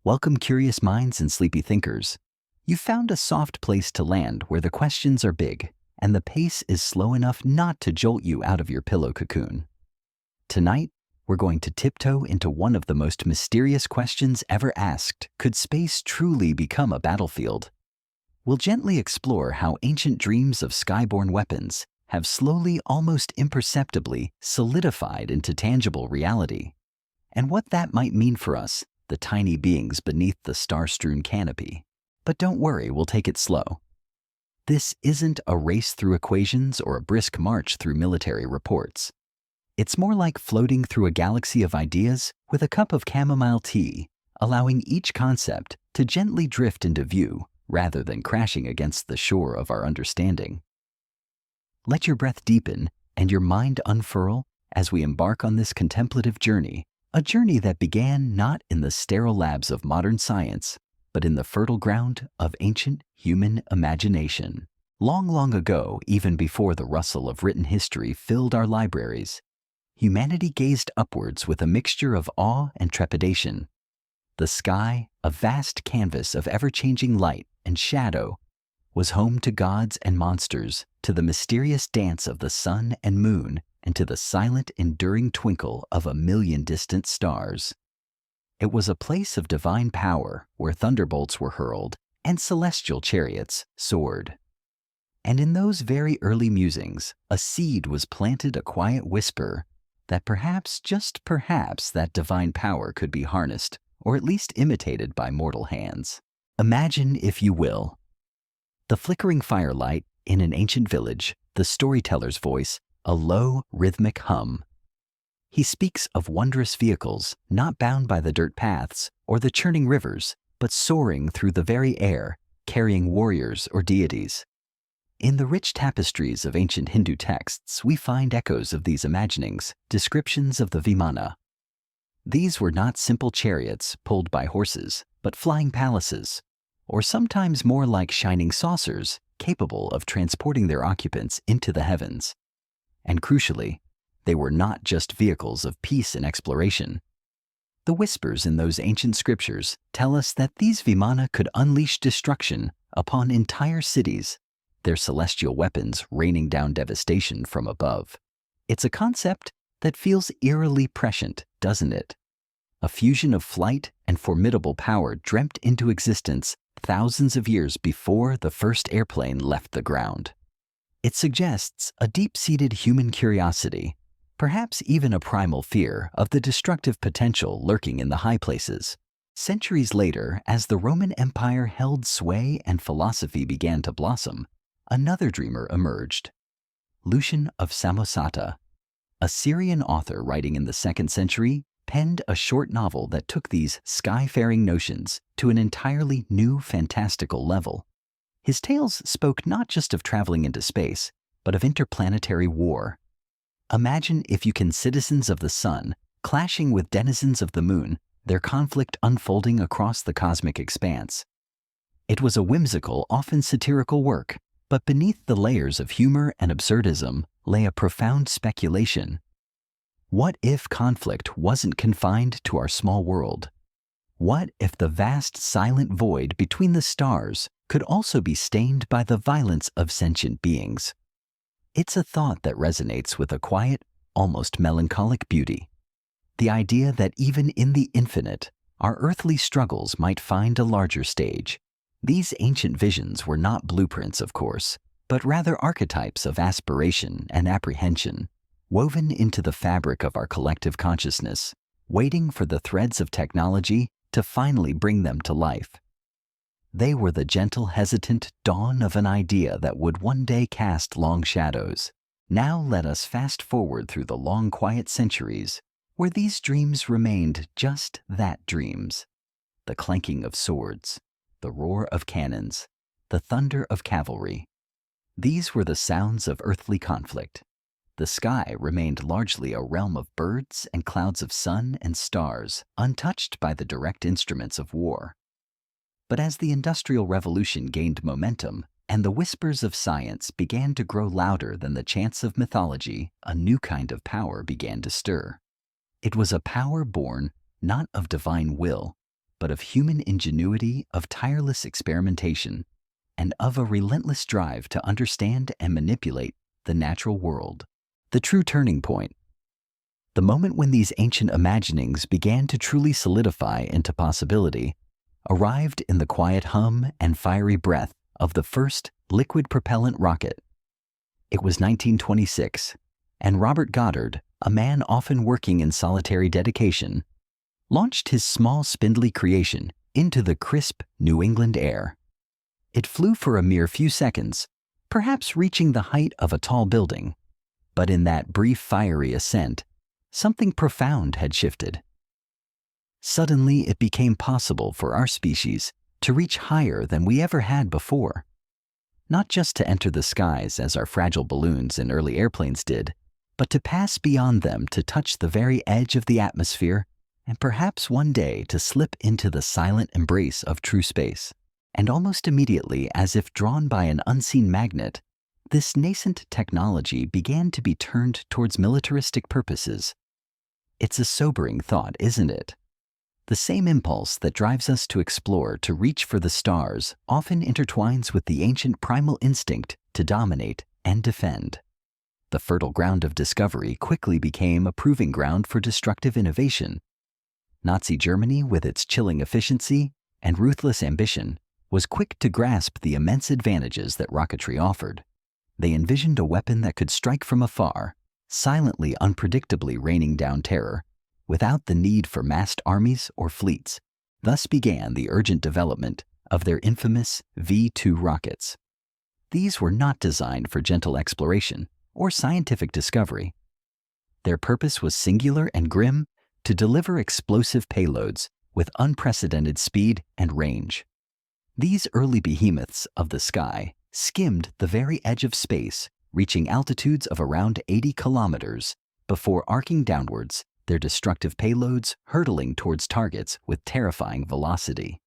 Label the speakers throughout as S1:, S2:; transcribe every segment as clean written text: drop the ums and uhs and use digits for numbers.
S1: Welcome, curious minds and sleepy thinkers. You've found a soft place to land where the questions are big and the pace is slow enough not to jolt you out of your pillow cocoon. Tonight, we're going to tiptoe into one of the most mysterious questions ever asked. Could space truly become a battlefield? We'll gently explore how ancient dreams of skyborne weapons have slowly, almost imperceptibly, solidified into tangible reality, and what that might mean for us, the tiny beings beneath the star-strewn canopy. But don't worry, we'll take it slow. This isn't a race through equations or a brisk march through military reports. It's more like floating through a galaxy of ideas with a cup of chamomile tea, allowing each concept to gently drift into view rather than crashing against the shore of our understanding. Let your breath deepen and your mind unfurl as we embark on this contemplative journey, a journey that began not in the sterile labs of modern science, but in the fertile ground of ancient human imagination. Long, long ago, even before the rustle of written history filled our libraries, humanity gazed upwards with a mixture of awe and trepidation. The sky, a vast canvas of ever-changing light and shadow, was home to gods and monsters, to the mysterious dance of the sun and moon, and to the silent, enduring twinkle of a million distant stars. It was a place of divine power where thunderbolts were hurled and celestial chariots soared. And in those very early musings, a seed was planted, a quiet whisper that perhaps, just perhaps, that divine power could be harnessed, or at least imitated by mortal hands. Imagine, if you will, the flickering firelight in an ancient village, the storyteller's voice, a low, rhythmic hum. He speaks of wondrous vehicles, not bound by the dirt paths or the churning rivers, but soaring through the very air, carrying warriors or deities. In the rich tapestries of ancient Hindu texts, we find echoes of these imaginings, descriptions of the Vimana. These were not simple chariots pulled by horses, but flying palaces, or sometimes more like shining saucers capable of transporting their occupants into the heavens. And crucially, they were not just vehicles of peace and exploration. The whispers in those ancient scriptures tell us that these Vimana could unleash destruction upon entire cities, their celestial weapons raining down devastation from above. It's a concept that feels eerily prescient, doesn't it? A fusion of flight and formidable power dreamt into existence thousands of years before the first airplane left the ground. It suggests a deep-seated human curiosity, perhaps even a primal fear of the destructive potential lurking in the high places. Centuries later, as the Roman Empire held sway and philosophy began to blossom, another dreamer emerged. Lucian of Samosata, a Syrian author writing in the 2nd century, penned a short novel that took these sky-faring notions to an entirely new fantastical level. His tales spoke not just of traveling into space, but of interplanetary war. Imagine, if you can, citizens of the sun clashing with denizens of the moon, their conflict unfolding across the cosmic expanse. It was a whimsical, often satirical work, but beneath the layers of humor and absurdism lay a profound speculation. What if conflict wasn't confined to our small world? What if the vast silent void between the stars could also be stained by the violence of sentient beings? It's a thought that resonates with a quiet, almost melancholic beauty. The idea that even in the infinite, our earthly struggles might find a larger stage. These ancient visions were not blueprints, of course, but rather archetypes of aspiration and apprehension, woven into the fabric of our collective consciousness, waiting for the threads of technology to finally bring them to life. They were the gentle, hesitant dawn of an idea that would one day cast long shadows. Now let us fast forward through the long, quiet centuries where these dreams remained just that, dreams. The clanking of swords, the roar of cannons, the thunder of cavalry. These were the sounds of earthly conflict. The sky remained largely a realm of birds and clouds of sun and stars, untouched by the direct instruments of war. But as the Industrial Revolution gained momentum and the whispers of science began to grow louder than the chants of mythology, a new kind of power began to stir. It was a power born not of divine will, but of human ingenuity, of tireless experimentation, and of a relentless drive to understand and manipulate the natural world. The true turning point. The moment when these ancient imaginings began to truly solidify into possibility arrived in the quiet hum and fiery breath of the first liquid propellant rocket. It was 1926, and Robert Goddard, a man often working in solitary dedication, launched his small spindly creation into the crisp New England air. It flew for a mere few seconds, perhaps reaching the height of a tall building, but in that brief fiery ascent, something profound had shifted. Suddenly, it became possible for our species to reach higher than we ever had before. Not just to enter the skies as our fragile balloons and early airplanes did, but to pass beyond them to touch the very edge of the atmosphere and perhaps one day to slip into the silent embrace of true space. And almost immediately, as if drawn by an unseen magnet, this nascent technology began to be turned towards militaristic purposes. It's a sobering thought, isn't it? The same impulse that drives us to explore, to reach for the stars, often intertwines with the ancient primal instinct to dominate and defend. The fertile ground of discovery quickly became a proving ground for destructive innovation. Nazi Germany, with its chilling efficiency and ruthless ambition, was quick to grasp the immense advantages that rocketry offered. They envisioned a weapon that could strike from afar, silently, unpredictably raining down terror, without the need for massed armies or fleets. Thus began the urgent development of their infamous V-2 rockets. These were not designed for gentle exploration or scientific discovery. Their purpose was singular and grim: to deliver explosive payloads with unprecedented speed and range. These early behemoths of the sky skimmed the very edge of space, reaching altitudes of around 80 kilometers before arcing downwards, their destructive payloads hurtling towards targets with terrifying velocity.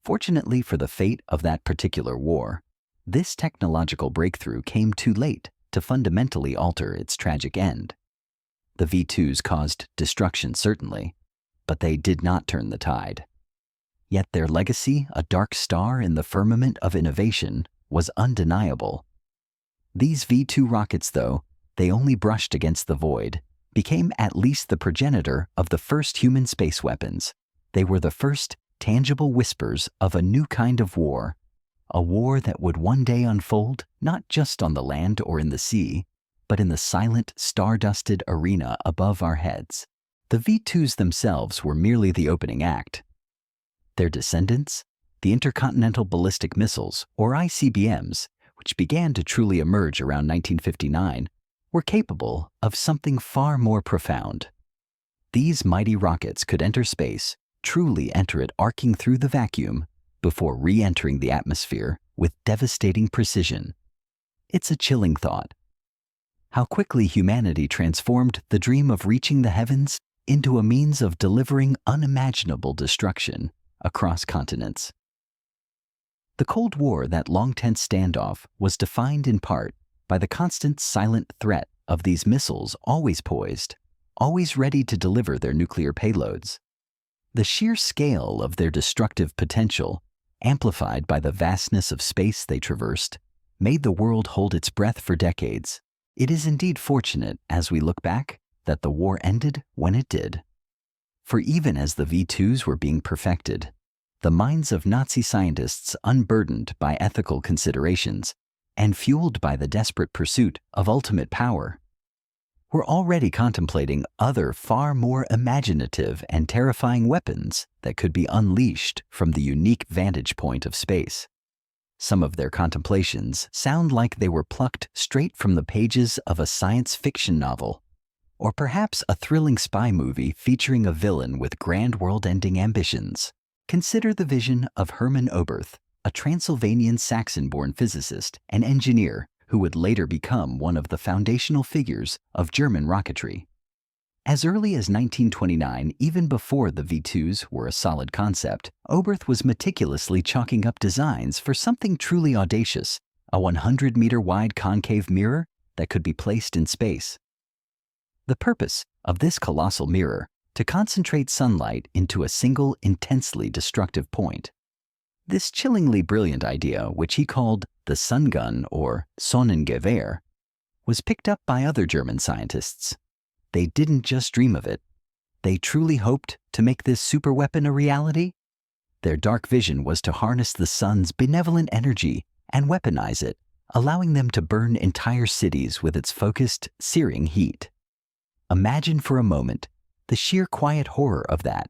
S1: Fortunately for the fate of that particular war, this technological breakthrough came too late to fundamentally alter its tragic end. The V-2s caused destruction, certainly, but they did not turn the tide. Yet their legacy, a dark star in the firmament of innovation, was undeniable. These V-2 rockets, though they only brushed against the void, became at least the progenitor of the first human space weapons. They were the first tangible whispers of a new kind of war, a war that would one day unfold not just on the land or in the sea, but in the silent, star-dusted arena above our heads. The V-2s themselves were merely the opening act. Their descendants, the intercontinental ballistic missiles, or ICBMs, which began to truly emerge around 1959, were capable of something far more profound. These mighty rockets could enter space, truly enter it arcing through the vacuum, before re-entering the atmosphere with devastating precision. It's a chilling thought. How quickly humanity transformed the dream of reaching the heavens into a means of delivering unimaginable destruction across continents. The Cold War, that long tense standoff, was defined in part by the constant silent threat of these missiles, always poised, always ready to deliver their nuclear payloads. The sheer scale of their destructive potential, amplified by the vastness of space they traversed, made the world hold its breath for decades. It is indeed fortunate, as we look back, that the war ended when it did. For even as the V-2s were being perfected, the minds of Nazi scientists, unburdened by ethical considerations and fueled by the desperate pursuit of ultimate power, were already contemplating other far more imaginative and terrifying weapons that could be unleashed from the unique vantage point of space. Some of their contemplations sound like they were plucked straight from the pages of a science fiction novel, or perhaps a thrilling spy movie featuring a villain with grand world-ending ambitions. Consider the vision of Hermann Oberth, a Transylvanian Saxon-born physicist and engineer who would later become one of the foundational figures of German rocketry. As early as 1929, even before the V-2s were a solid concept, Oberth was meticulously chalking up designs for something truly audacious, a 100-meter-wide concave mirror that could be placed in space. The purpose of this colossal mirror to concentrate sunlight into a single intensely destructive point. This chillingly brilliant idea, which he called the sun gun or Sonnengewehr, was picked up by other German scientists. They didn't just dream of it. They truly hoped to make this superweapon a reality. Their dark vision was to harness the sun's benevolent energy and weaponize it, allowing them to burn entire cities with its focused, searing heat. Imagine for a moment the sheer quiet horror of that.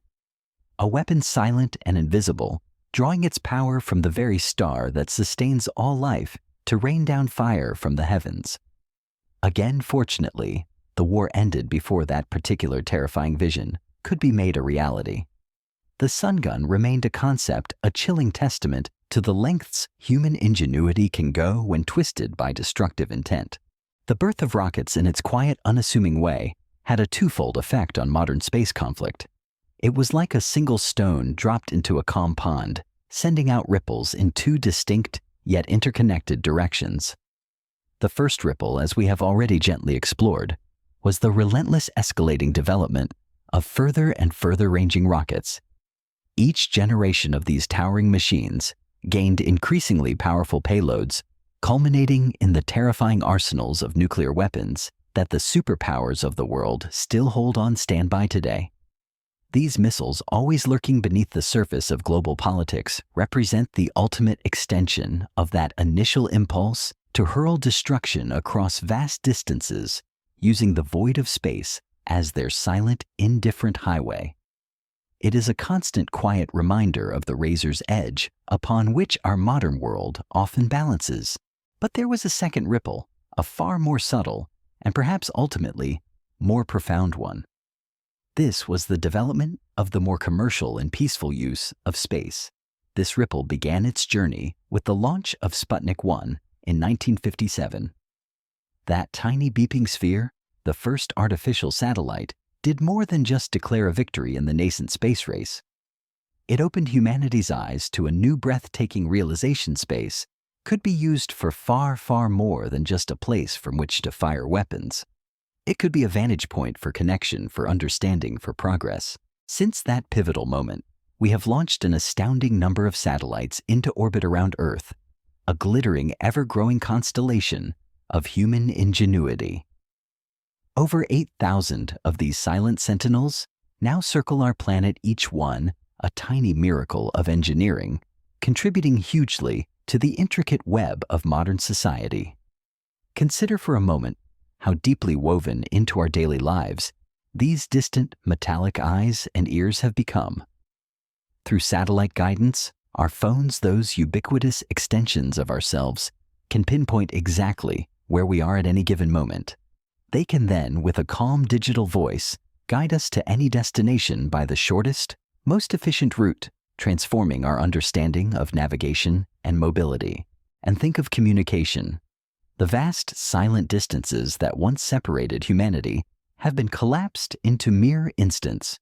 S1: A weapon silent and invisible, drawing its power from the very star that sustains all life to rain down fire from the heavens. Again, fortunately, the war ended before that particular terrifying vision could be made a reality. The sun gun remained a concept, a chilling testament to the lengths human ingenuity can go when twisted by destructive intent. The birth of rockets in its quiet, unassuming way had a twofold effect on modern space conflict. It was like a single stone dropped into a calm pond, sending out ripples in two distinct yet interconnected directions. The first ripple, as we have already gently explored, was the relentless escalating development of further and further ranging rockets. Each generation of these towering machines gained increasingly powerful payloads, culminating in the terrifying arsenals of nuclear weapons that the superpowers of the world still hold on standby today. These missiles, always lurking beneath the surface of global politics, represent the ultimate extension of that initial impulse to hurl destruction across vast distances, using the void of space as their silent, indifferent highway. It is a constant, quiet reminder of the razor's edge upon which our modern world often balances. But there was a second ripple, a far more subtle, and perhaps ultimately more profound one. This was the development of the more commercial and peaceful use of space. This ripple began its journey with the launch of Sputnik 1 in 1957. That tiny beeping sphere, the first artificial satellite, did more than just declare a victory in the nascent space race. It opened humanity's eyes to a new breathtaking realization: space could be used for far, far more than just a place from which to fire weapons. It could be a vantage point for connection, for understanding, for progress. Since that pivotal moment, we have launched an astounding number of satellites into orbit around Earth, a glittering, ever-growing constellation of human ingenuity. Over 8,000 of these silent sentinels now circle our planet, each one a tiny miracle of engineering, contributing hugely to the intricate web of modern society. Consider for a moment how deeply woven into our daily lives these distant metallic eyes and ears have become. Through satellite guidance, our phones, those ubiquitous extensions of ourselves, can pinpoint exactly where we are at any given moment. They can then, with a calm digital voice, guide us to any destination by the shortest, most efficient route, transforming our understanding of navigation and mobility. And think of communication. The vast, silent distances that once separated humanity have been collapsed into mere instants.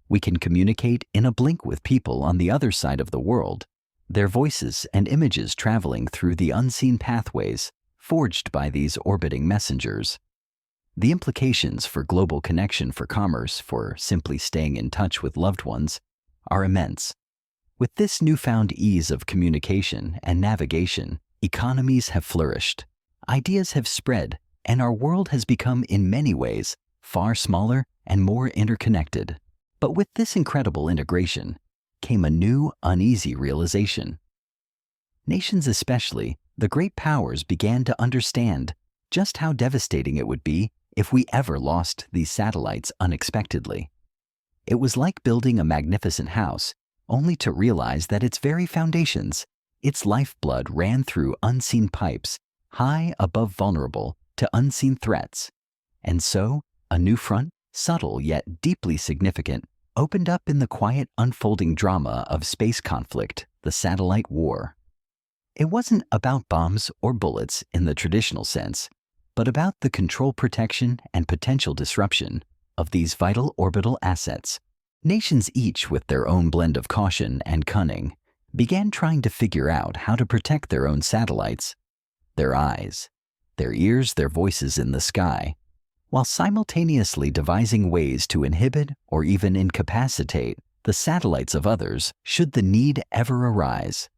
S1: We can communicate in a blink with people on the other side of the world, their voices and images traveling through the unseen pathways forged by these orbiting messengers. The implications for global connection, for commerce, for simply staying in touch with loved ones are immense. With this newfound ease of communication and navigation, economies have flourished, ideas have spread, and our world has become, in many ways, far smaller and more interconnected. But with this incredible integration came a new, uneasy realization. Nations, especially the great powers, began to understand just how devastating it would be if we ever lost these satellites unexpectedly. It was like building a magnificent house, only to realize that its very foundations, its lifeblood, ran through unseen pipes, high above vulnerable to unseen threats. And so, a new front, subtle yet deeply significant, opened up in the quiet, unfolding drama of space conflict, the satellite war. It wasn't about bombs or bullets in the traditional sense, but about the control, protection, and potential disruption of these vital orbital assets. Nations, each with their own blend of caution and cunning, began trying to figure out how to protect their own satellites, their eyes, their ears, their voices in the sky. while simultaneously devising ways to inhibit or even incapacitate the satellites of others should the need ever arise.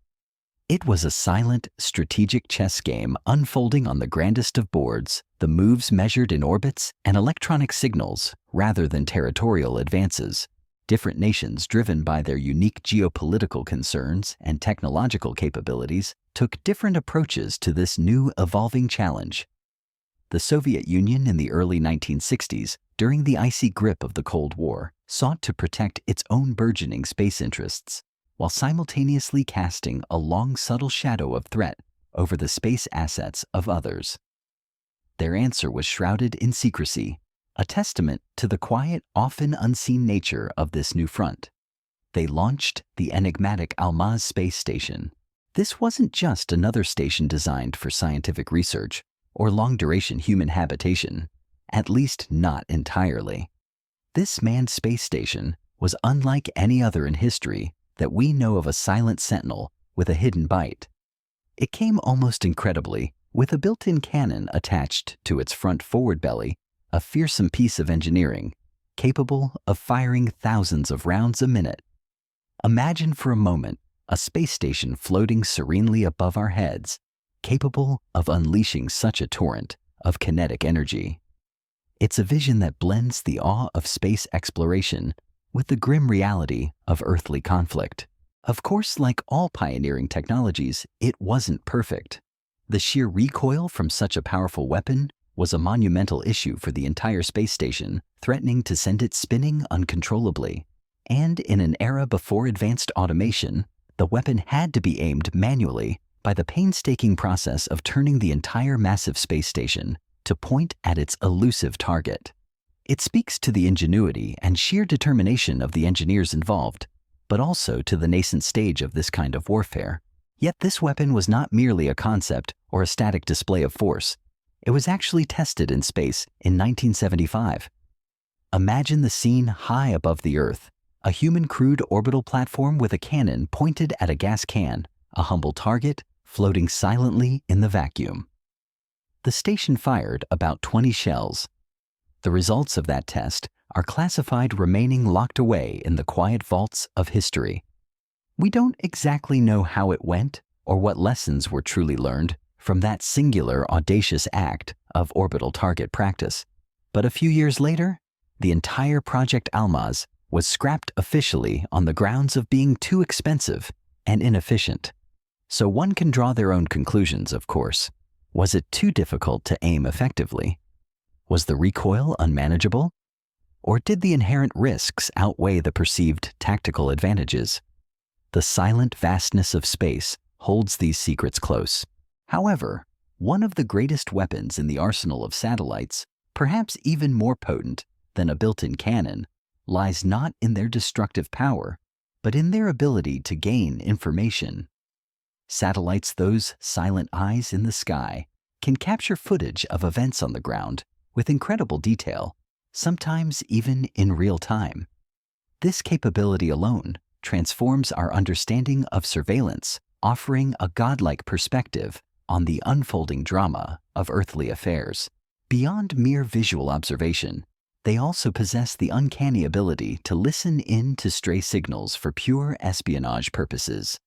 S1: It was a silent, strategic chess game unfolding on the grandest of boards, the moves measured in orbits and electronic signals rather than territorial advances. Different nations, driven by their unique geopolitical concerns and technological capabilities, took different approaches to this new evolving challenge. The Soviet Union in the early 1960s, during the icy grip of the Cold War, sought to protect its own burgeoning space interests, while simultaneously casting a long, subtle shadow of threat over the space assets of others. Their answer was shrouded in secrecy, a testament to the quiet, often unseen nature of this new front. They launched the enigmatic Almaz space station. This wasn't just another station designed for scientific research or long-duration human habitation, at least not entirely. This manned space station was unlike any other in history that we know of, a silent sentinel with a hidden bite. It came almost incredibly, with a built-in cannon attached to its front forward belly, a fearsome piece of engineering, capable of firing thousands of rounds a minute. Imagine for a moment a space station floating serenely above our heads, capable of unleashing such a torrent of kinetic energy. It's a vision that blends the awe of space exploration with the grim reality of earthly conflict. Of course, like all pioneering technologies, it wasn't perfect. The sheer recoil from such a powerful weapon was a monumental issue for the entire space station, threatening to send it spinning uncontrollably. And in an era before advanced automation, the weapon had to be aimed manually by the painstaking process of turning the entire massive space station to point at its elusive target. It speaks to the ingenuity and sheer determination of the engineers involved, but also to the nascent stage of this kind of warfare. Yet this weapon was not merely a concept or a static display of force. It was actually tested in space in 1975. Imagine the scene high above the Earth, a human-crewed orbital platform with a cannon pointed at a gas can, a humble target floating silently in the vacuum. The station fired about 20 shells. The results of that test are classified, remaining locked away in the quiet vaults of history. We don't exactly know how it went or what lessons were truly learned from that singular, audacious act of orbital target practice. But a few years later, the entire Project Almaz was scrapped officially on the grounds of being too expensive and inefficient. So one can draw their own conclusions, of course. Was it too difficult to aim effectively? Was the recoil unmanageable? Or did the inherent risks outweigh the perceived tactical advantages? The silent vastness of space holds these secrets close. However, one of the greatest weapons in the arsenal of satellites, perhaps even more potent than a built-in cannon, lies not in their destructive power, but in their ability to gain information. Satellites, those silent eyes in the sky, can capture footage of events on the ground with incredible detail, sometimes even in real time. This capability alone transforms our understanding of surveillance, offering a godlike perspective on the unfolding drama of earthly affairs. Beyond mere visual observation, they also possess the uncanny ability to listen in to stray signals for pure espionage purposes.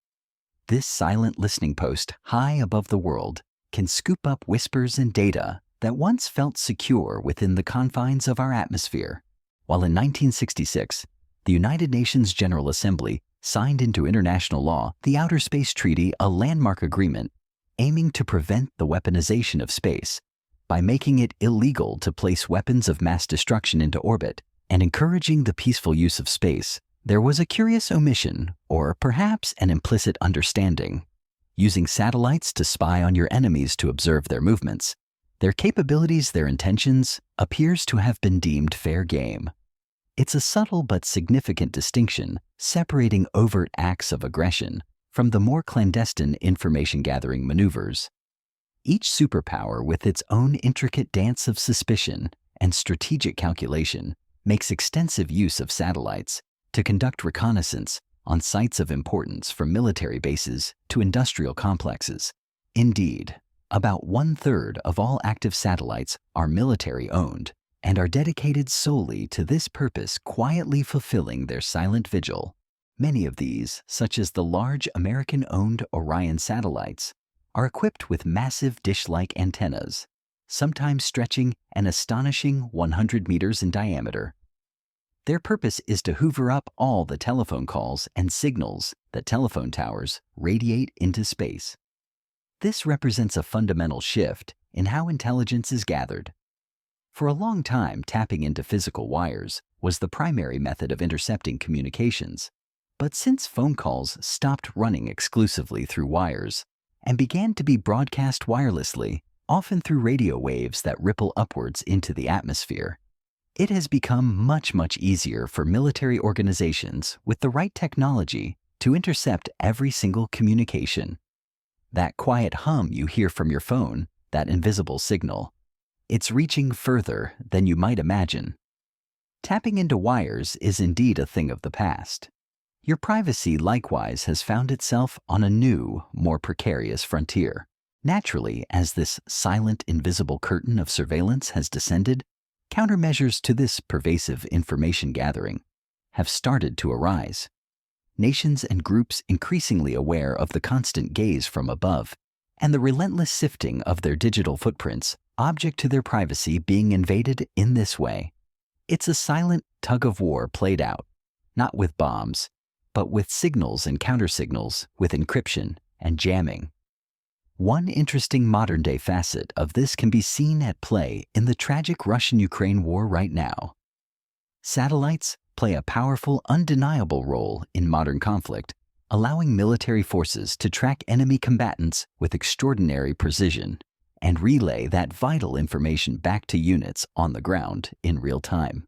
S1: This silent listening post high above the world can scoop up whispers and data that once felt secure within the confines of our atmosphere. While in 1966, the United Nations General Assembly signed into international law the Outer Space Treaty, a landmark agreement aiming to prevent the weaponization of space by making it illegal to place weapons of mass destruction into orbit and encouraging the peaceful use of space, there was a curious omission, or perhaps an implicit understanding. Using satellites to spy on your enemies to observe their movements, their capabilities, their intentions, appears to have been deemed fair game. It's a subtle but significant distinction separating overt acts of aggression from the more clandestine information-gathering maneuvers. Each superpower, with its own intricate dance of suspicion and strategic calculation, makes extensive use of satellites to conduct reconnaissance on sites of importance, from military bases to industrial complexes. Indeed, about 1/3 of all active satellites are military-owned, and are dedicated solely to this purpose, quietly fulfilling their silent vigil. Many of these, such as the large American-owned Orion satellites, are equipped with massive dish-like antennas, sometimes stretching an astonishing 100 meters in diameter. Their purpose is to hoover up all the telephone calls and signals that telephone towers radiate into space. This represents a fundamental shift in how intelligence is gathered. For a long time, tapping into physical wires was the primary method of intercepting communications. But since phone calls stopped running exclusively through wires and began to be broadcast wirelessly, often through radio waves that ripple upwards into the atmosphere, it has become much easier for military organizations with the right technology to intercept every single communication. That quiet hum you hear from your phone, that invisible signal, it's reaching further than you might imagine. Tapping into wires is indeed a thing of the past. Your privacy likewise has found itself on a new, more precarious frontier. Naturally, as this silent, invisible curtain of surveillance has descended, countermeasures to this pervasive information gathering have started to arise. Nations and groups increasingly aware of the constant gaze from above and the relentless sifting of their digital footprints, object to their privacy being invaded in this way. It's a silent tug-of-war played out, not with bombs, but with signals and countersignals, with encryption and jamming. One interesting modern-day facet of this can be seen at play in the tragic Russian-Ukraine war right now. Satellites play a powerful, undeniable role in modern conflict, allowing military forces to track enemy combatants with extraordinary precision and relay that vital information back to units on the ground in real time.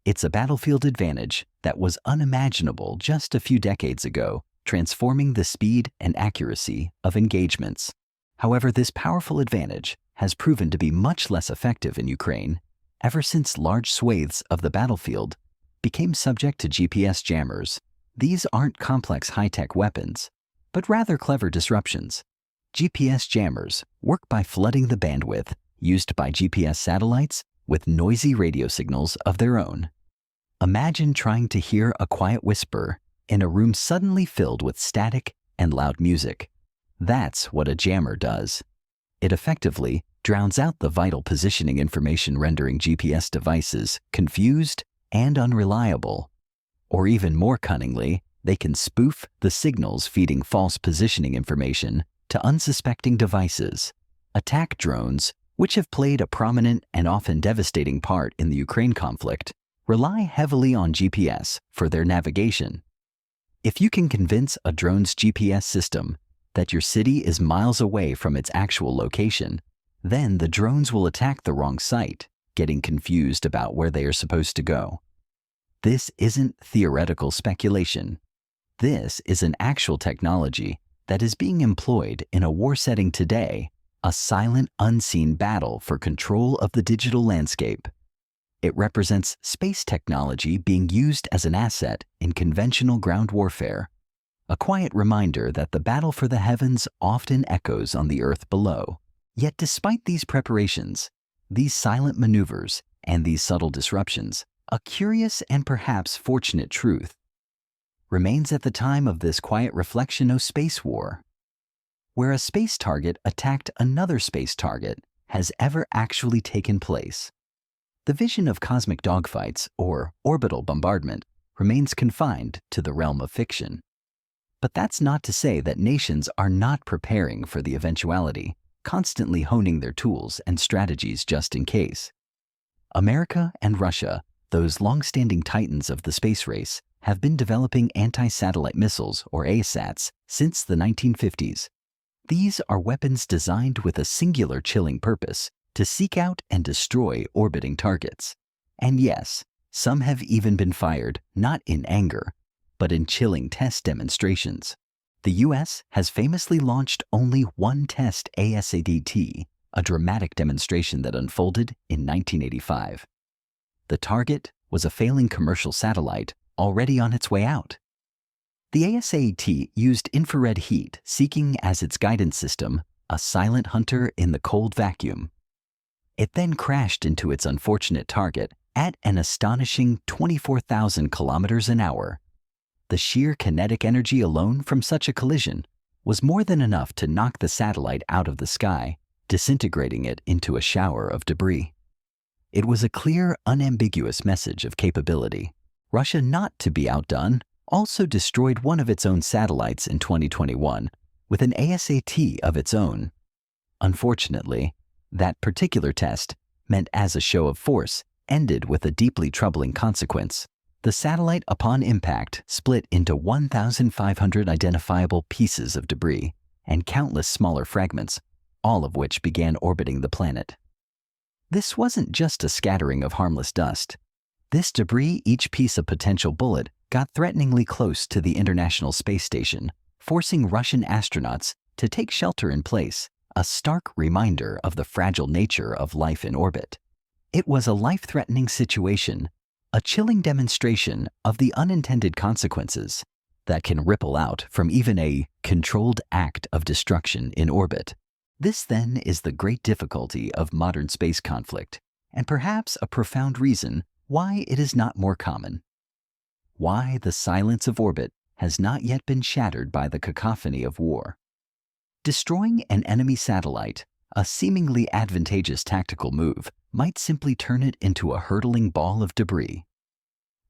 S1: It's a battlefield advantage that was unimaginable just a few decades ago, transforming the speed and accuracy of engagements. However, this powerful advantage has proven to be much less effective in Ukraine ever since large swathes of the battlefield became subject to GPS jammers. These aren't complex high-tech weapons, but rather clever disruptions. GPS jammers work by flooding the bandwidth used by GPS satellites with noisy radio signals of their own. Imagine trying to hear a quiet whisper in a room suddenly filled with static and loud music. That's what a jammer does. It effectively drowns out the vital positioning information, rendering GPS devices confused and unreliable. Or even more cunningly, they can spoof the signals, feeding false positioning information to unsuspecting devices. Attack drones, which have played a prominent and often devastating part in the Ukraine conflict, rely heavily on GPS for their navigation. If you can convince a drone's GPS system that your city is miles away from its actual location, then the drones will attack the wrong site, getting confused about where they are supposed to go. This isn't theoretical speculation. This is an actual technology that is being employed in a war setting today, a silent, unseen battle for control of the digital landscape. It represents space technology being used as an asset in conventional ground warfare, a quiet reminder that the battle for the heavens often echoes on the earth below. Yet despite these preparations, these silent maneuvers, and these subtle disruptions, a curious and perhaps fortunate truth remains at the time of this quiet reflection of space war. Where a space target attacked another space target has ever actually taken place. The vision of cosmic dogfights, or orbital bombardment, remains confined to the realm of fiction. But that's not to say that nations are not preparing for the eventuality, constantly honing their tools and strategies just in case. America and Russia, those long-standing titans of the space race, have been developing anti-satellite missiles, or ASATs, since the 1950s. These are weapons designed with a singular chilling purpose: to seek out and destroy orbiting targets. And yes, some have even been fired, not in anger, but in chilling test demonstrations. The US has famously launched only one test ASAT, a dramatic demonstration that unfolded in 1985. The target was a failing commercial satellite already on its way out. The ASAT used infrared heat, seeking as its guidance system a silent hunter in the cold vacuum. It then crashed into its unfortunate target at an astonishing 24,000 kilometers an hour. The sheer kinetic energy alone from such a collision was more than enough to knock the satellite out of the sky, disintegrating it into a shower of debris. It was a clear, unambiguous message of capability. Russia, not to be outdone, also destroyed one of its own satellites in 2021 with an ASAT of its own. Unfortunately, that particular test, meant as a show of force, ended with a deeply troubling consequence. The satellite, upon impact, split into 1,500 identifiable pieces of debris and countless smaller fragments, all of which began orbiting the planet. This wasn't just a scattering of harmless dust. This debris, each piece a potential bullet, got threateningly close to the International Space Station, forcing Russian astronauts to take shelter in place, a stark reminder of the fragile nature of life in orbit. It was a life-threatening situation, a chilling demonstration of the unintended consequences that can ripple out from even a controlled act of destruction in orbit. This, then, is the great difficulty of modern space conflict, and perhaps a profound reason why it is not more common. Why the silence of orbit has not yet been shattered by the cacophony of war. Destroying an enemy satellite, a seemingly advantageous tactical move, might simply turn it into a hurtling ball of debris.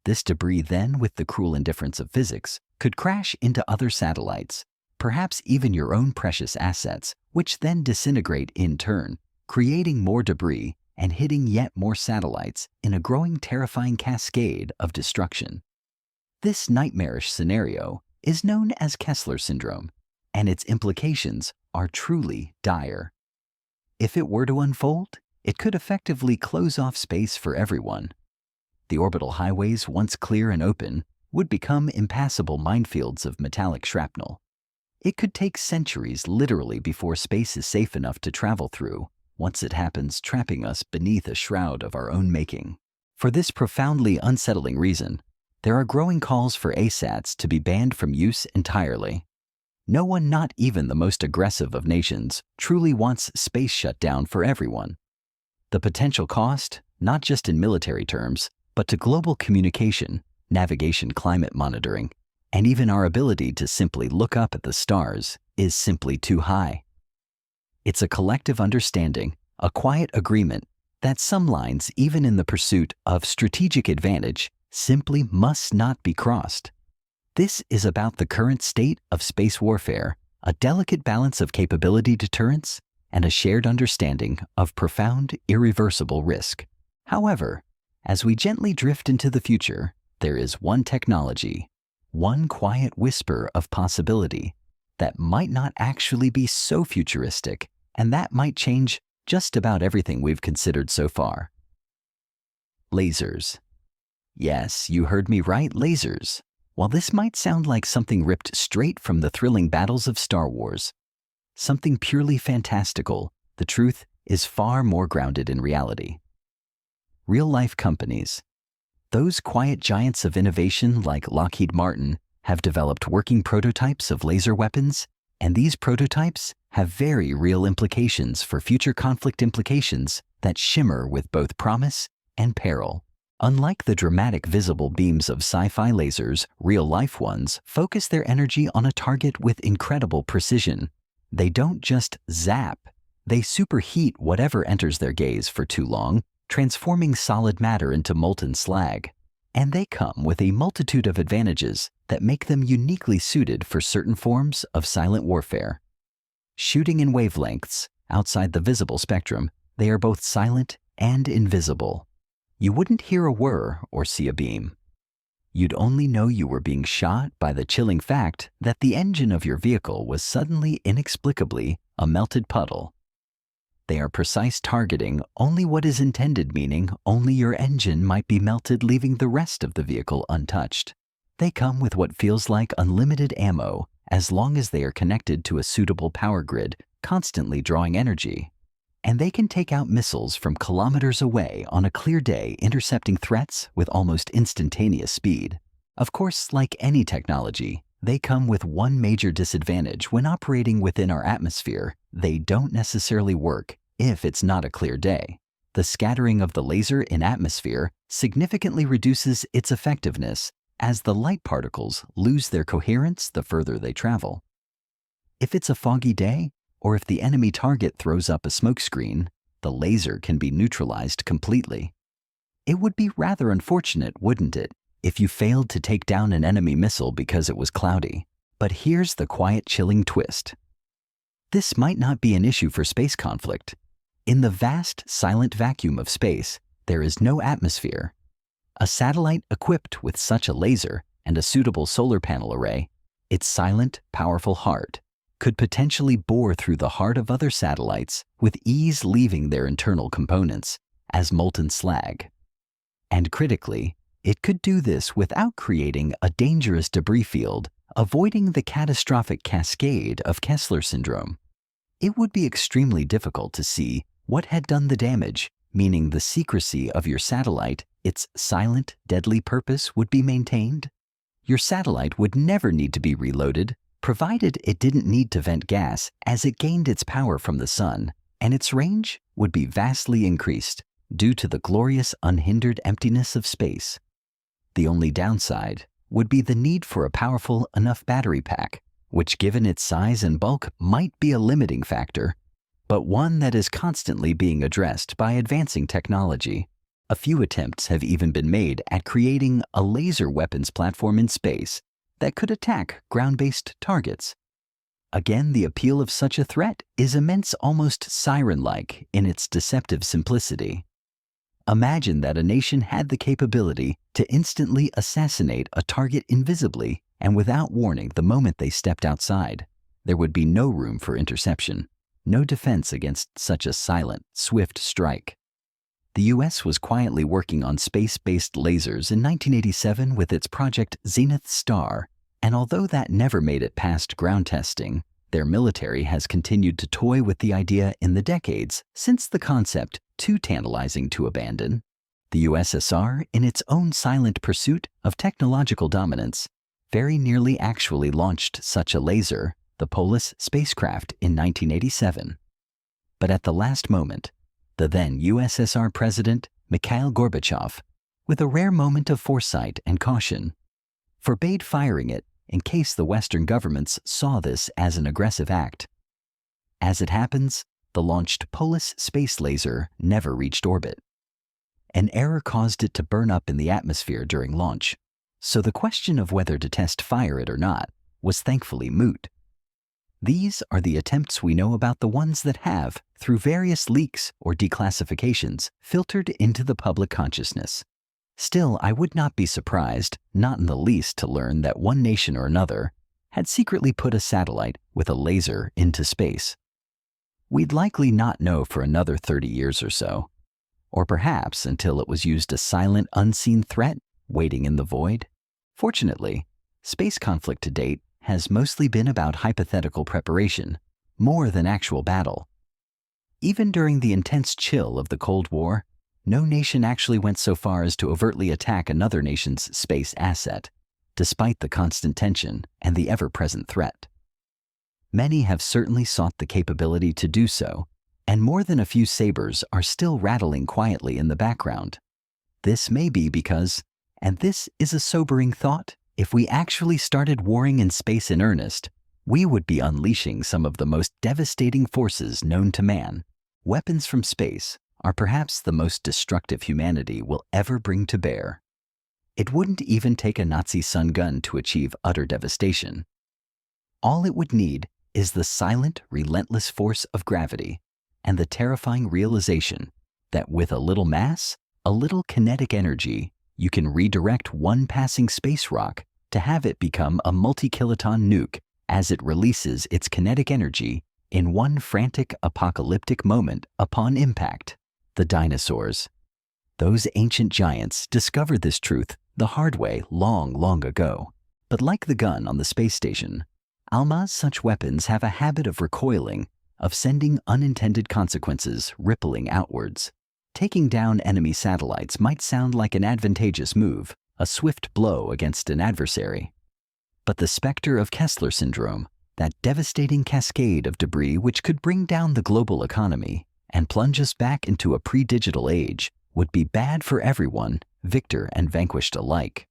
S1: This debris then, with the cruel indifference of physics, could crash into other satellites, perhaps even your own precious assets, which then disintegrate in turn, creating more debris and hitting yet more satellites in a growing terrifying cascade of destruction. This nightmarish scenario is known as Kessler syndrome, and its implications are truly dire. If it were to unfold, it could effectively close off space for everyone. The orbital highways, once clear and open, would become impassable minefields of metallic shrapnel. It could take centuries literally before space is safe enough to travel through, once it happens trapping us beneath a shroud of our own making. For this profoundly unsettling reason, there are growing calls for ASATs to be banned from use entirely. No one, not even the most aggressive of nations, truly wants space shut down for everyone. The potential cost, not just in military terms, but to global communication, navigation, climate monitoring, and even our ability to simply look up at the stars, is simply too high. It's a collective understanding, a quiet agreement, that some lines, even in the pursuit of strategic advantage, simply must not be crossed. This is about the current state of space warfare, a delicate balance of capability deterrence, and a shared understanding of profound, irreversible risk. However, as we gently drift into the future, there is one technology, one quiet whisper of possibility that might not actually be so futuristic, and that might change just about everything we've considered so far. Lasers. Yes, you heard me right, lasers. While this might sound like something ripped straight from the thrilling battles of Star Wars, something purely fantastical, the truth is far more grounded in reality. Real-life companies, those quiet giants of innovation like Lockheed Martin, have developed working prototypes of laser weapons, and these prototypes have very real implications for future conflict implications that shimmer with both promise and peril. Unlike the dramatic visible beams of sci-fi lasers, real-life ones focus their energy on a target with incredible precision. They don't just zap, they superheat whatever enters their gaze for too long, transforming solid matter into molten slag. And they come with a multitude of advantages that make them uniquely suited for certain forms of silent warfare. Shooting in wavelengths outside the visible spectrum, they are both silent and invisible. You wouldn't hear a whir or see a beam. You'd only know you were being shot by the chilling fact that the engine of your vehicle was suddenly, inexplicably, a melted puddle. They are precise, targeting only what is intended, meaning only your engine might be melted, leaving the rest of the vehicle untouched. They come with what feels like unlimited ammo, as long as they are connected to a suitable power grid, constantly drawing energy. And they can take out missiles from kilometers away on a clear day, intercepting threats with almost instantaneous speed. Of course, like any technology, they come with one major disadvantage: when operating within our atmosphere, they don't necessarily work if it's not a clear day. The scattering of the laser in atmosphere significantly reduces its effectiveness as the light particles lose their coherence the further they travel. If it's a foggy day, or if the enemy target throws up a smokescreen, the laser can be neutralized completely. It would be rather unfortunate, wouldn't it, if you failed to take down an enemy missile because it was cloudy? But here's the quiet, chilling twist. This might not be an issue for space conflict. In the vast, silent vacuum of space, there is no atmosphere. A satellite equipped with such a laser and a suitable solar panel array, its silent, powerful heart, could potentially bore through the heart of other satellites with ease, leaving their internal components as molten slag. And critically, it could do this without creating a dangerous debris field, avoiding the catastrophic cascade of Kessler syndrome. It would be extremely difficult to see what had done the damage, meaning the secrecy of your satellite, its silent, deadly purpose would be maintained. Your satellite would never need to be reloaded, provided it didn't need to vent gas as it gained its power from the sun, and its range would be vastly increased due to the glorious, unhindered emptiness of space. The only downside would be the need for a powerful enough battery pack, which given its size and bulk might be a limiting factor, but one that is constantly being addressed by advancing technology. A few attempts have even been made at creating a laser weapons platform in space that could attack ground-based targets. Again, the appeal of such a threat is immense, almost siren-like in its deceptive simplicity. Imagine that a nation had the capability to instantly assassinate a target invisibly and without warning the moment they stepped outside. There would be no room for interception, no defense against such a silent, swift strike. The US was quietly working on space-based lasers in 1987 with its Project Zenith Star, and although that never made it past ground testing, their military has continued to toy with the idea in the decades since the concept too tantalizing to abandon. The USSR, in its own silent pursuit of technological dominance, very nearly actually launched such a laser, the Polis spacecraft, in 1987. But at the last moment, the then USSR President, Mikhail Gorbachev, with a rare moment of foresight and caution, forbade firing it in case the Western governments saw this as an aggressive act. As it happens, the launched Polis space laser never reached orbit. An error caused it to burn up in the atmosphere during launch, so the question of whether to test fire it or not was thankfully moot. These are the attempts we know about, the ones that have, through various leaks or declassifications, filtered into the public consciousness. Still, I would not be surprised, not in the least, to learn that one nation or another had secretly put a satellite with a laser into space. We'd likely not know for another 30 years or so, or perhaps until it was used, a silent, unseen threat waiting in the void. Fortunately, space conflict to date has mostly been about hypothetical preparation, more than actual battle. Even during the intense chill of the Cold War, no nation actually went so far as to overtly attack another nation's space asset, despite the constant tension and the ever-present threat. Many have certainly sought the capability to do so, and more than a few sabers are still rattling quietly in the background. This may be because, and this is a sobering thought, if we actually started warring in space in earnest, we would be unleashing some of the most devastating forces known to man. Weapons from space are perhaps the most destructive humanity will ever bring to bear. It wouldn't even take a Nazi sun gun to achieve utter devastation. All it would need is the silent, relentless force of gravity and the terrifying realization that with a little mass, a little kinetic energy, you can redirect one passing space rock to have it become a multi-kiloton nuke as it releases its kinetic energy in one frantic, apocalyptic moment upon impact. The dinosaurs. Those ancient giants discovered this truth the hard way long, long ago. But like the gun on the space station, Alma's such weapons have a habit of recoiling, of sending unintended consequences rippling outwards. Taking down enemy satellites might sound like an advantageous move, a swift blow against an adversary. But the specter of Kessler syndrome, that devastating cascade of debris which could bring down the global economy and plunge us back into a pre-digital age would be bad for everyone, victor and vanquished alike.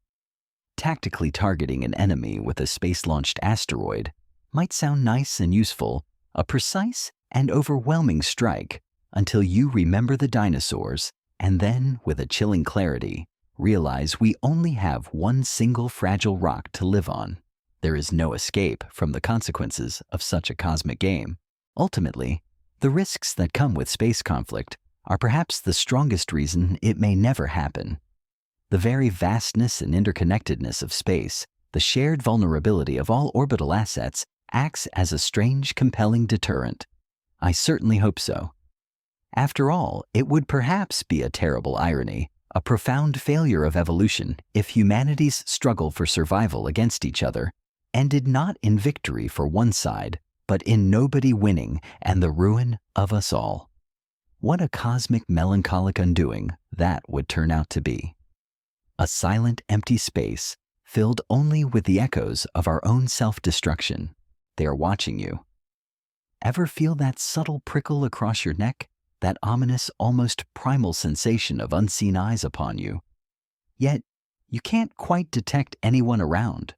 S1: Tactically targeting an enemy with a space-launched asteroid might sound nice and useful, a precise and overwhelming strike, until you remember the dinosaurs and then, with a chilling clarity, realize we only have one single fragile rock to live on. There is no escape from the consequences of such a cosmic game. Ultimately, the risks that come with space conflict are perhaps the strongest reason it may never happen. The very vastness and interconnectedness of space, the shared vulnerability of all orbital assets, acts as a strange, compelling deterrent. I certainly hope so. After all, it would perhaps be a terrible irony, a profound failure of evolution, if humanity's struggle for survival against each other ended not in victory for one side, but in nobody winning and the ruin of us all. What a cosmic, melancholic undoing that would turn out to be. A silent, empty space, filled only with the echoes of our own self-destruction. They are watching you. Ever feel that subtle prickle across your neck? That ominous, almost primal sensation of unseen eyes upon you? Yet, you can't quite detect anyone around.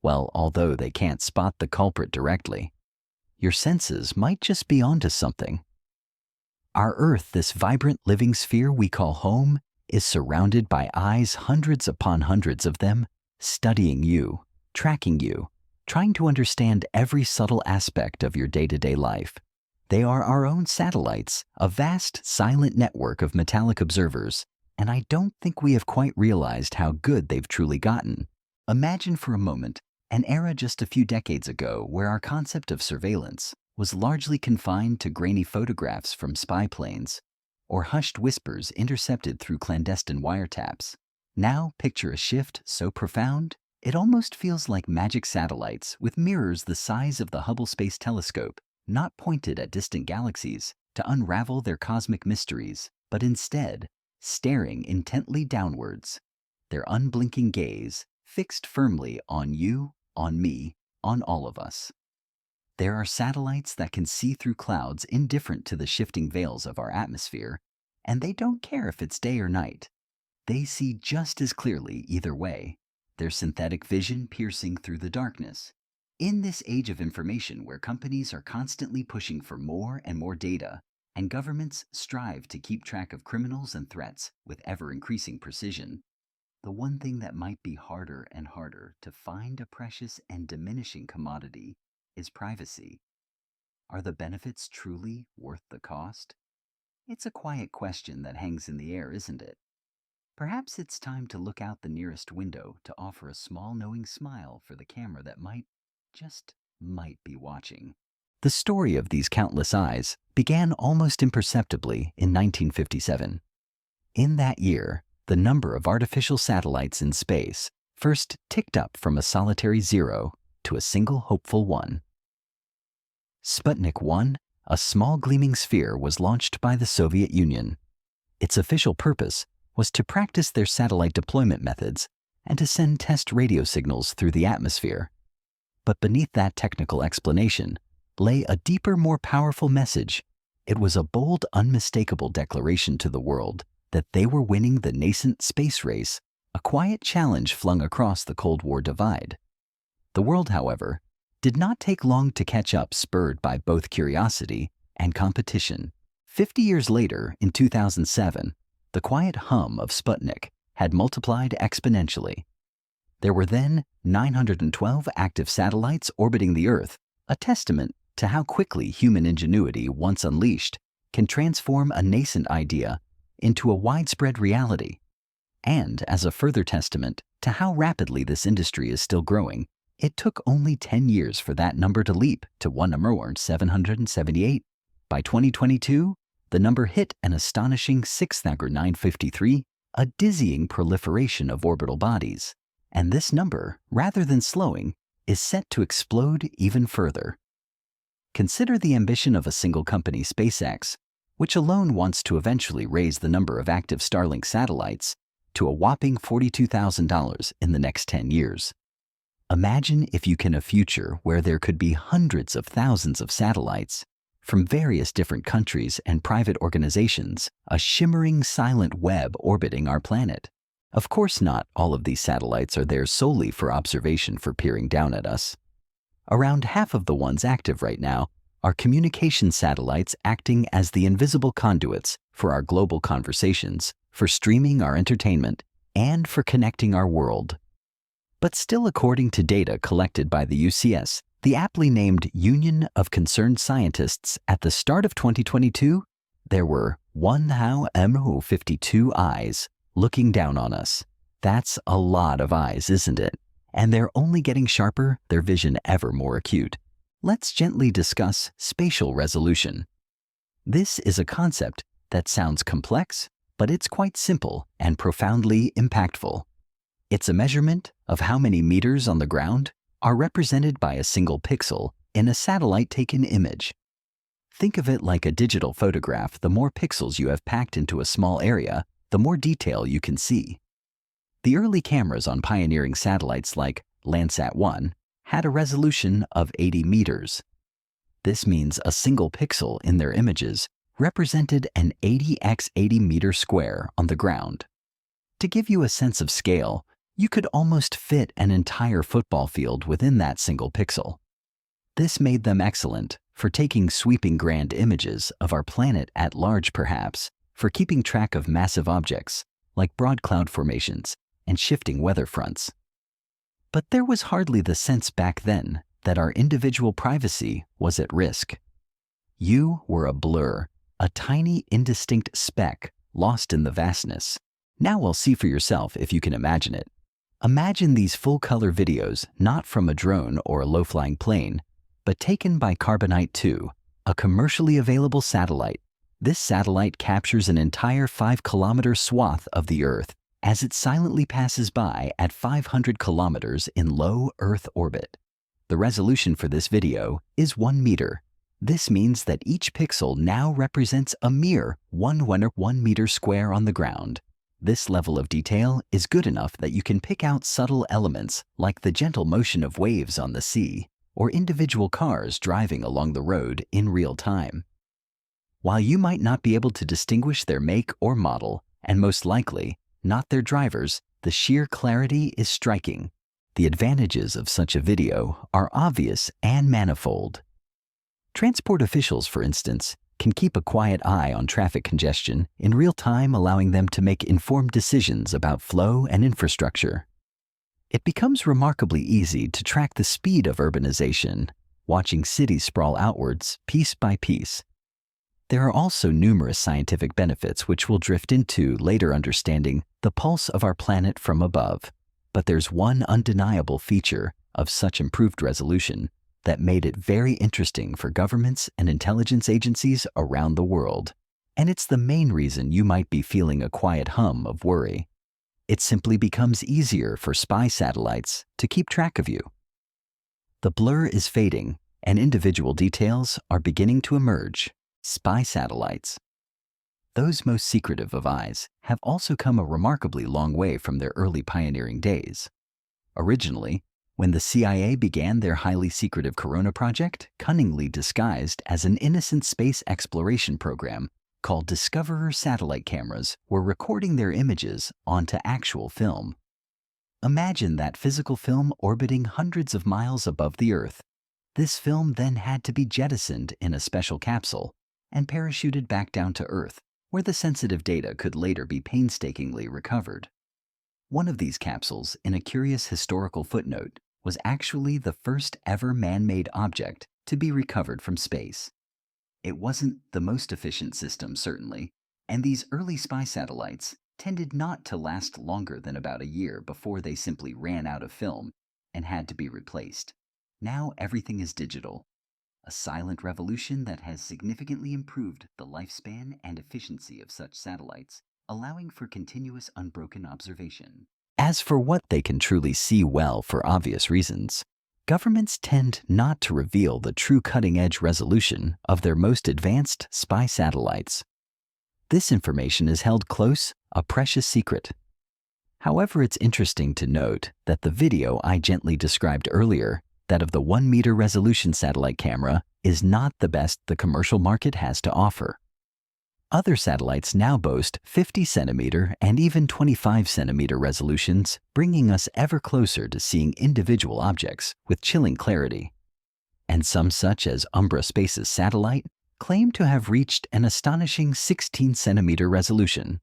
S1: Well, although they can't spot the culprit directly, your senses might just be onto something. Our Earth, this vibrant living sphere we call home, is surrounded by eyes, hundreds upon hundreds of them, studying you, tracking you, trying to understand every subtle aspect of your day-to-day life. They are our own satellites, a vast, silent network of metallic observers, and I don't think we have quite realized how good they've truly gotten. Imagine for a moment an era just a few decades ago where our concept of surveillance was largely confined to grainy photographs from spy planes or hushed whispers intercepted through clandestine wiretaps. Now picture a shift so profound, it almost feels like magic satellites with mirrors the size of the Hubble Space Telescope, not pointed at distant galaxies to unravel their cosmic mysteries, but instead staring intently downwards, their unblinking gaze fixed firmly on you, on me, on all of us. There are satellites that can see through clouds indifferent to the shifting veils of our atmosphere, and they don't care if it's day or night. They see just as clearly either way, their synthetic vision piercing through the darkness. In this age of information where companies are constantly pushing for more and more data, and governments strive to keep track of criminals and threats with ever-increasing precision, the one thing that might be harder and harder to find a precious and diminishing commodity is privacy. Are the benefits truly worth the cost? It's a quiet question that hangs in the air, isn't it? Perhaps it's time to look out the nearest window to offer a small knowing smile for the camera that might be watching. The story of these countless eyes began almost imperceptibly in 1957. In that year, the number of artificial satellites in space first ticked up from a solitary 0 to a single hopeful 1. Sputnik 1, a small gleaming sphere, was launched by the Soviet Union. Its official purpose was to practice their satellite deployment methods and to send test radio signals through the atmosphere. But beneath that technical explanation lay a deeper, more powerful message. It was a bold, unmistakable declaration to the world that they were winning the nascent space race, a quiet challenge flung across the Cold War divide. The world, however, did not take long to catch up, spurred by both curiosity and competition. 50 years later, in 2007, the quiet hum of Sputnik had multiplied exponentially. There were then 912 active satellites orbiting the Earth, a testament to how quickly human ingenuity, once unleashed, can transform a nascent idea into a widespread reality. And as a further testament to how rapidly this industry is still growing, it took only 10 years for that number to leap to 778. By 2022, the number hit an astonishing 6,953, a dizzying proliferation of orbital bodies. And this number, rather than slowing, is set to explode even further. Consider the ambition of a single company, SpaceX, which alone wants to eventually raise the number of active Starlink satellites to a whopping $42,000 in the next 10 years. Imagine if you can a future where there could be hundreds of thousands of satellites, from various different countries and private organizations, a shimmering silent web orbiting our planet. Of course not all of these satellites are there solely for observation for peering down at us. Around half of the ones active right now are communication satellites acting as the invisible conduits for our global conversations, for streaming our entertainment, and for connecting our world. But still, according to data collected by the UCS, the aptly named Union of Concerned Scientists, at the start of 2022, there were 152 eyes looking down on us. That's a lot of eyes, isn't it? And they're only getting sharper, their vision ever more acute. Let's gently discuss spatial resolution. This is a concept that sounds complex, but it's quite simple and profoundly impactful. It's a measurement of how many meters on the ground are represented by a single pixel in a satellite-taken image. Think of it like a digital photograph. The more pixels you have packed into a small area, the more detail you can see. The early cameras on pioneering satellites like Landsat 1 had a resolution of 80 meters. This means a single pixel in their images represented an 80 x 80 meter square on the ground. To give you a sense of scale, you could almost fit an entire football field within that single pixel. This made them excellent for taking sweeping grand images of our planet at large, perhaps for keeping track of massive objects like broad cloud formations and shifting weather fronts. But there was hardly the sense back then that our individual privacy was at risk. You were a blur, a tiny indistinct speck lost in the vastness. Now we'll see for yourself if you can imagine it. Imagine these full-color videos not from a drone or a low-flying plane, but taken by Carbonite 2, a commercially available satellite. This satellite captures an entire 5-kilometer swath of the Earth as it silently passes by at 500 kilometers in low Earth orbit. The resolution for this video is 1 meter. This means that each pixel now represents a mere 1 meter square on the ground. This level of detail is good enough that you can pick out subtle elements like the gentle motion of waves on the sea or individual cars driving along the road in real time. While you might not be able to distinguish their make or model, and most likely not their drivers, the sheer clarity is striking. The advantages of such a video are obvious and manifold. Transport officials, for instance, can keep a quiet eye on traffic congestion in real time, allowing them to make informed decisions about flow and infrastructure. It becomes remarkably easy to track the speed of urbanization, watching cities sprawl outwards piece by piece. There are also numerous scientific benefits which we'll drift into later, understanding the pulse of our planet from above. But there's one undeniable feature of such improved resolution that made it very interesting for governments and intelligence agencies around the world. And it's the main reason you might be feeling a quiet hum of worry. It simply becomes easier for spy satellites to keep track of you. The blur is fading, and individual details are beginning to emerge. Spy satellites, those most secretive of eyes, have also come a remarkably long way from their early pioneering days. Originally, when the CIA began their highly secretive Corona project, cunningly disguised as an innocent space exploration program called Discoverer, satellite cameras were recording their images onto actual film. Imagine that physical film orbiting hundreds of miles above the Earth. This film then had to be jettisoned in a special capsule and parachuted back down to Earth, where the sensitive data could later be painstakingly recovered. One of these capsules, in a curious historical footnote, was actually the first ever man-made object to be recovered from space. It wasn't the most efficient system, certainly, and these early spy satellites tended not to last longer than about a year before they simply ran out of film and had to be replaced. Now everything is digital. A silent revolution that has significantly improved the lifespan and efficiency of such satellites, allowing for continuous unbroken observation. As for what they can truly see well for obvious reasons, governments tend not to reveal the true cutting-edge resolution of their most advanced spy satellites. This information is held close, a precious secret. However, it's interesting to note that the video I gently described earlier, that of the 1 meter resolution satellite camera is not the best the commercial market has to offer. Other satellites now boast 50 centimeter and even 25 centimeter resolutions, bringing us ever closer to seeing individual objects with chilling clarity. And some, such as Umbra Space's satellite, claim to have reached an astonishing 16 centimeter resolution.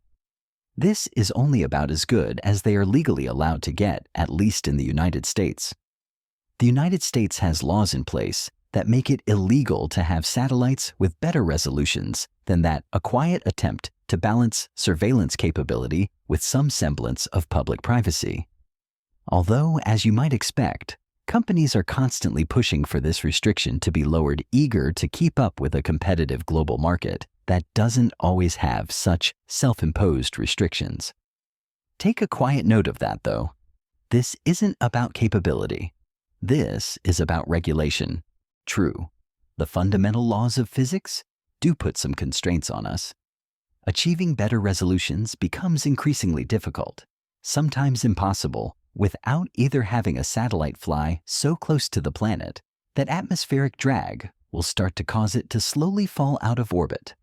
S1: This is only about as good as they are legally allowed to get, at least in the United States. The United States has laws in place that make it illegal to have satellites with better resolutions than that, a quiet attempt to balance surveillance capability with some semblance of public privacy. Although, as you might expect, companies are constantly pushing for this restriction to be lowered, eager to keep up with a competitive global market that doesn't always have such self-imposed restrictions. Take a quiet note of that, though. This isn't about capability. This is about regulation. True, the fundamental laws of physics do put some constraints on us. Achieving better resolutions becomes increasingly difficult, sometimes impossible, without either having a satellite fly so close to the planet that atmospheric drag will start to cause it to slowly fall out of orbit,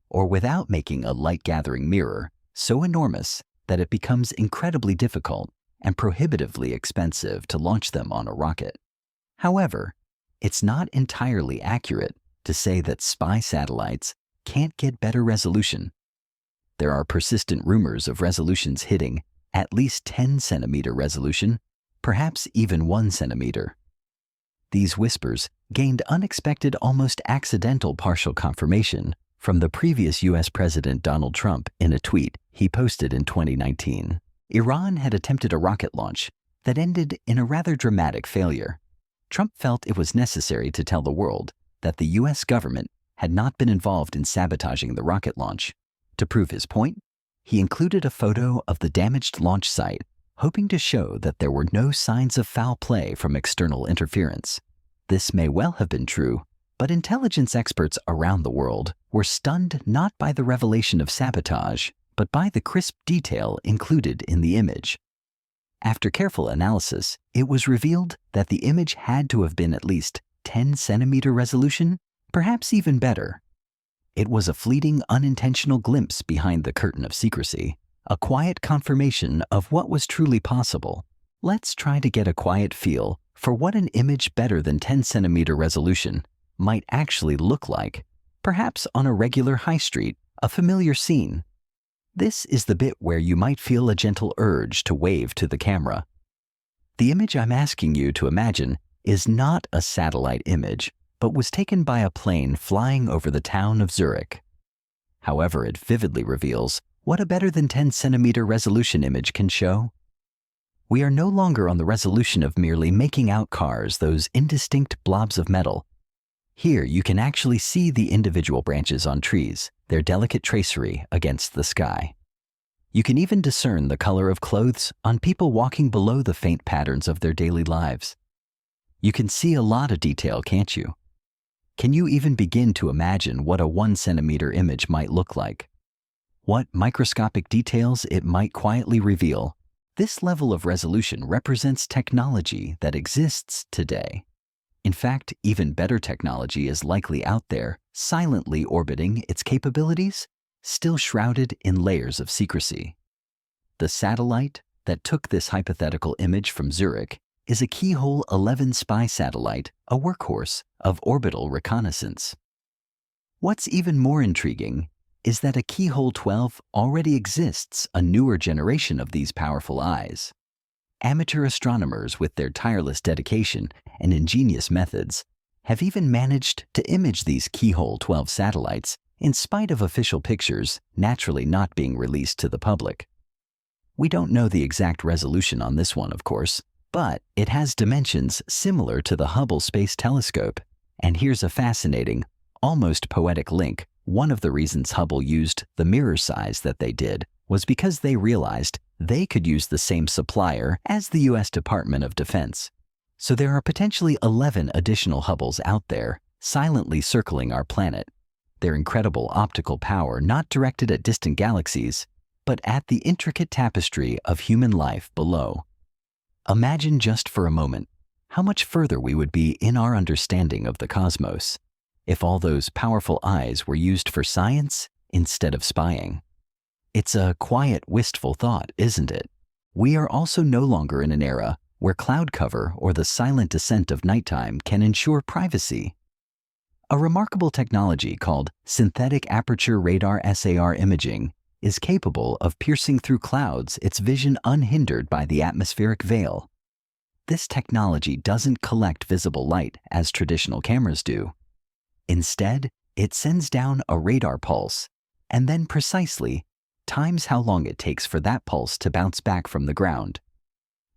S1: or without making a light-gathering mirror so enormous that it becomes incredibly difficult and prohibitively expensive to launch them on a rocket. However, it's not entirely accurate to say that spy satellites can't get better resolution. There are persistent rumors of resolutions hitting at least 10 centimeter resolution, perhaps even 1 centimeter. These whispers gained unexpected, almost accidental partial confirmation from the previous U.S. President Donald Trump in a tweet he posted in 2019. Iran had attempted a rocket launch that ended in a rather dramatic failure. Trump felt it was necessary to tell the world that the U.S. government had not been involved in sabotaging the rocket launch. To prove his point, he included a photo of the damaged launch site, hoping to show that there were no signs of foul play from external interference. This may well have been true, but intelligence experts around the world were stunned not by the revelation of sabotage, but by the crisp detail included in the image. After careful analysis, it was revealed that the image had to have been at least 10 centimeter resolution, perhaps even better. It was a fleeting, unintentional glimpse behind the curtain of secrecy, a quiet confirmation of what was truly possible. Let's try to get a quiet feel for what an image better than 10 centimeter resolution might actually look like, perhaps on a regular high street, a familiar scene. This is the bit where you might feel a gentle urge to wave to the camera. The image I'm asking you to imagine is not a satellite image, but was taken by a plane flying over the town of Zurich. However, it vividly reveals what a better than 10 centimeter resolution image can show. We are no longer on the resolution of merely making out cars, those indistinct blobs of metal. Here you can actually see the individual branches on trees, their delicate tracery against the sky. You can even discern the color of clothes on people walking below the faint patterns of their daily lives. You can see a lot of detail, can't you? Can you even begin to imagine what a 1 centimeter image might look like? What microscopic details it might quietly reveal? This level of resolution represents technology that exists today. In fact, even better technology is likely out there, silently orbiting its capabilities, still shrouded in layers of secrecy. The satellite that took this hypothetical image from Zurich is a Keyhole 11 spy satellite, a workhorse of orbital reconnaissance. What's even more intriguing is that a Keyhole 12 already exists, a newer generation of these powerful eyes. Amateur astronomers, with their tireless dedication and ingenious methods, have even managed to image these Keyhole 12 satellites in spite of official pictures naturally not being released to the public. We don't know the exact resolution on this one, of course, but it has dimensions similar to the Hubble Space Telescope. And here's a fascinating, almost poetic link. One of the reasons Hubble used the mirror size that they did was because they realized they could use the same supplier as the U.S. Department of Defense. So there are potentially 11 additional Hubbles out there, silently circling our planet. Their incredible optical power not directed at distant galaxies, but at the intricate tapestry of human life below. Imagine just for a moment how much further we would be in our understanding of the cosmos if all those powerful eyes were used for science instead of spying? It's a quiet, wistful thought, isn't it? We are also no longer in an era where cloud cover or the silent descent of nighttime can ensure privacy. A remarkable technology called synthetic aperture radar SAR imaging is capable of piercing through clouds, its vision unhindered by the atmospheric veil. This technology doesn't collect visible light as traditional cameras do. Instead, it sends down a radar pulse and then precisely times how long it takes for that pulse to bounce back from the ground.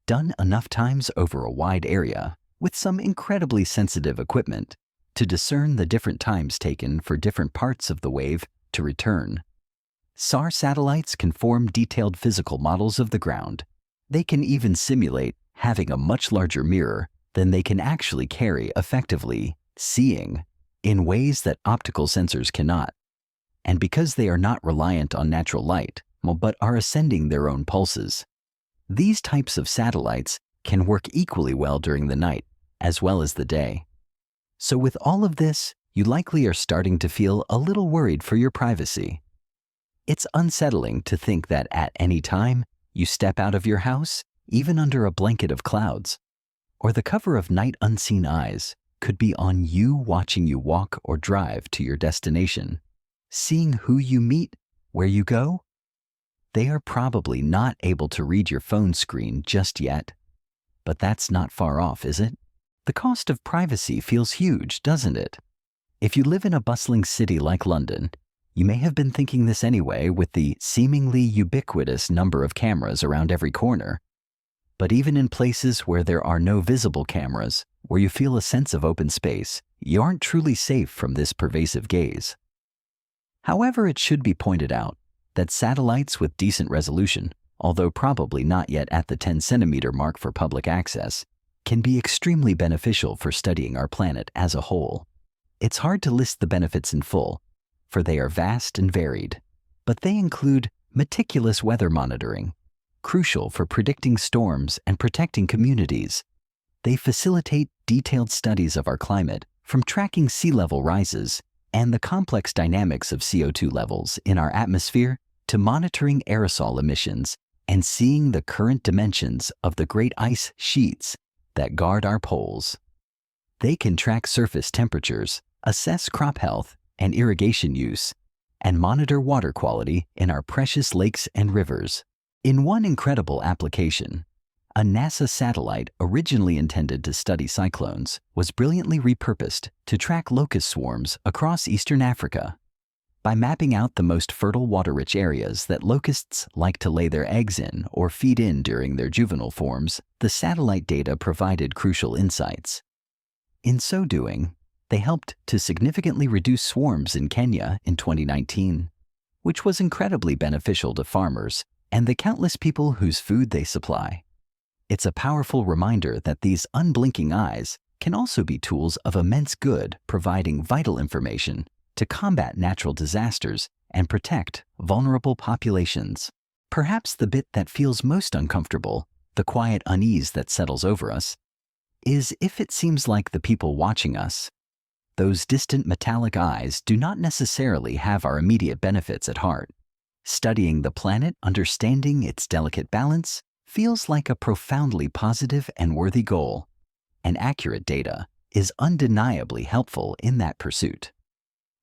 S1: Done enough times over a wide area with some incredibly sensitive equipment to discern the different times taken for different parts of the wave to return. SAR satellites can form detailed physical models of the ground. They can even simulate having a much larger mirror than they can actually carry, effectively seeing in ways that optical sensors cannot. And because they are not reliant on natural light, but are ascending their own pulses, these types of satellites can work equally well during the night as well as the day. So with all of this, you likely are starting to feel a little worried for your privacy. It's unsettling to think that at any time you step out of your house, even under a blanket of clouds, or the cover of night unseen eyes could be on you, watching you walk or drive to your destination, seeing who you meet, where you go. They are probably not able to read your phone screen just yet, but that's not far off, is it? The cost of privacy feels huge, doesn't it? If you live in a bustling city like London, you may have been thinking this anyway with the seemingly ubiquitous number of cameras around every corner. But even in places where there are no visible cameras, where you feel a sense of open space, you aren't truly safe from this pervasive gaze. However, it should be pointed out that satellites with decent resolution, although probably not yet at the 10-centimeter mark for public access, can be extremely beneficial for studying our planet as a whole. It's hard to list the benefits in full, for they are vast and varied, but they include meticulous weather monitoring, crucial for predicting storms and protecting communities. They facilitate detailed studies of our climate, from tracking sea level rises and the complex dynamics of CO2 levels in our atmosphere to monitoring aerosol emissions and seeing the current dimensions of the great ice sheets that guard our poles. They can track surface temperatures, assess crop health and irrigation use, and monitor water quality in our precious lakes and rivers. In one incredible application, a NASA satellite originally intended to study cyclones was brilliantly repurposed to track locust swarms across eastern Africa. By mapping out the most fertile water-rich areas that locusts like to lay their eggs in or feed in during their juvenile forms, the satellite data provided crucial insights. In so doing, they helped to significantly reduce swarms in Kenya in 2019, which was incredibly beneficial to farmers and the countless people whose food they supply. It's a powerful reminder that these unblinking eyes can also be tools of immense good, providing vital information to combat natural disasters and protect vulnerable populations. Perhaps the bit that feels most uncomfortable, the quiet unease that settles over us, is if it seems like the people watching us, those distant metallic eyes, do not necessarily have our immediate benefits at heart. Studying the planet, understanding its delicate balance, feels like a profoundly positive and worthy goal, and accurate data is undeniably helpful in that pursuit.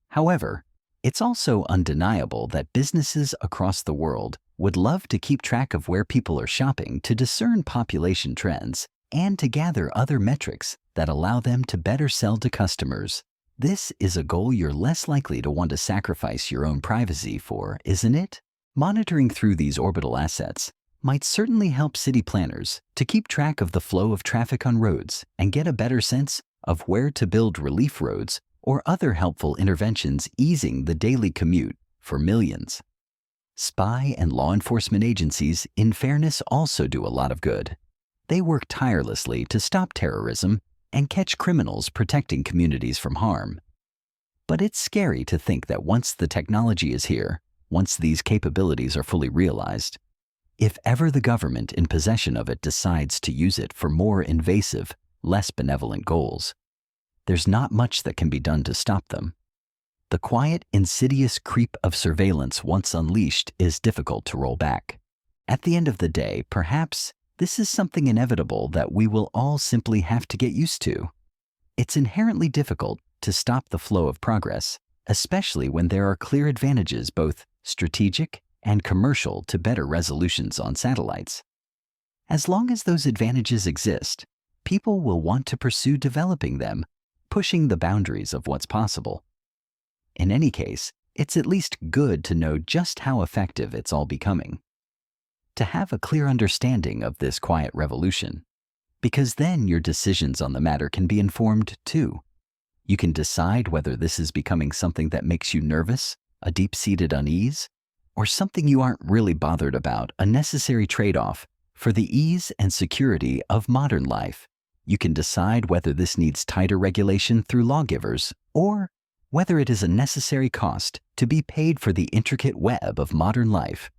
S1: However, it's also undeniable that businesses across the world would love to keep track of where people are shopping to discern population trends and to gather other metrics that allow them to better sell to customers. This is a goal you're less likely to want to sacrifice your own privacy for, isn't it? Monitoring through these orbital assets might certainly help city planners to keep track of the flow of traffic on roads and get a better sense of where to build relief roads or other helpful interventions easing the daily commute for millions. Spy and law enforcement agencies, in fairness, also do a lot of good. They work tirelessly to stop terrorism and catch criminals, protecting communities from harm. But it's scary to think that once the technology is here, once these capabilities are fully realized, if ever the government in possession of it decides to use it for more invasive, less benevolent goals, there's not much that can be done to stop them. The quiet, insidious creep of surveillance once unleashed is difficult to roll back. At the end of the day, perhaps this is something inevitable that we will all simply have to get used to. It's inherently difficult to stop the flow of progress, especially when there are clear advantages, both strategic and commercial, to better resolutions on satellites. As long as those advantages exist, people will want to pursue developing them, pushing the boundaries of what's possible. In any case, it's at least good to know just how effective it's all becoming. To have a clear understanding of this quiet revolution, because then your decisions on the matter can be informed too. You can decide whether this is becoming something that makes you nervous, a deep-seated unease, or something you aren't really bothered about, a necessary trade-off for the ease and security of modern life. You can decide whether this needs tighter regulation through lawgivers, or whether it is a necessary cost to be paid for the intricate web of modern life.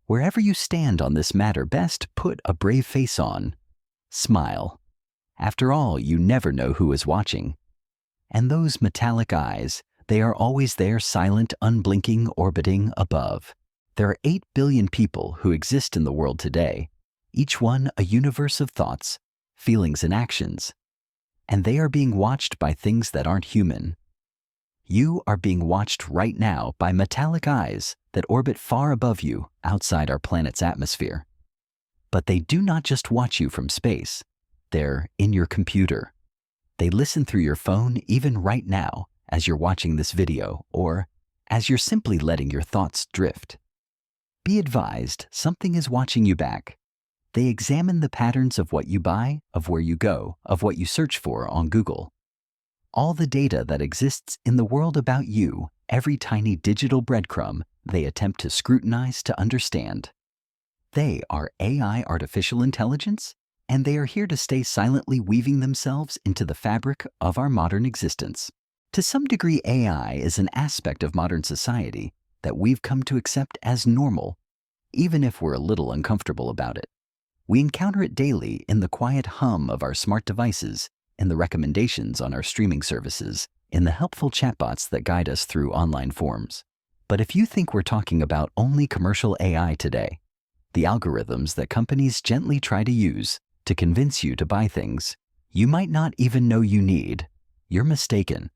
S1: Wherever you stand on this matter, best put a brave face on. Smile. After all, you never know who is watching. And those metallic eyes, they are always there, silent, unblinking, orbiting above. There are 8 billion people who exist in the world today, each one a universe of thoughts, feelings, and actions. And they are being watched by things that aren't human. You are being watched right now by metallic eyes that orbit far above you, outside our planet's atmosphere. But they do not just watch you from space. They're in your computer. They listen through your phone even right now as you're watching this video, or as you're simply letting your thoughts drift. Be advised, something is watching you back. They examine the patterns of what you buy, of where you go, of what you search for on Google. All the data that exists in the world about you, every tiny digital breadcrumb, they attempt to scrutinize, to understand. They are AI, artificial intelligence, and they are here to stay, silently weaving themselves into the fabric of our modern existence. To some degree, AI is an aspect of modern society that we've come to accept as normal, even if we're a little uncomfortable about it. We encounter it daily in the quiet hum of our smart devices, in the recommendations on our streaming services, in the helpful chatbots that guide us through online forums. But if you think we're talking about only commercial AI today, the algorithms that companies gently try to use to convince you to buy things you might not even know you need, you're mistaken.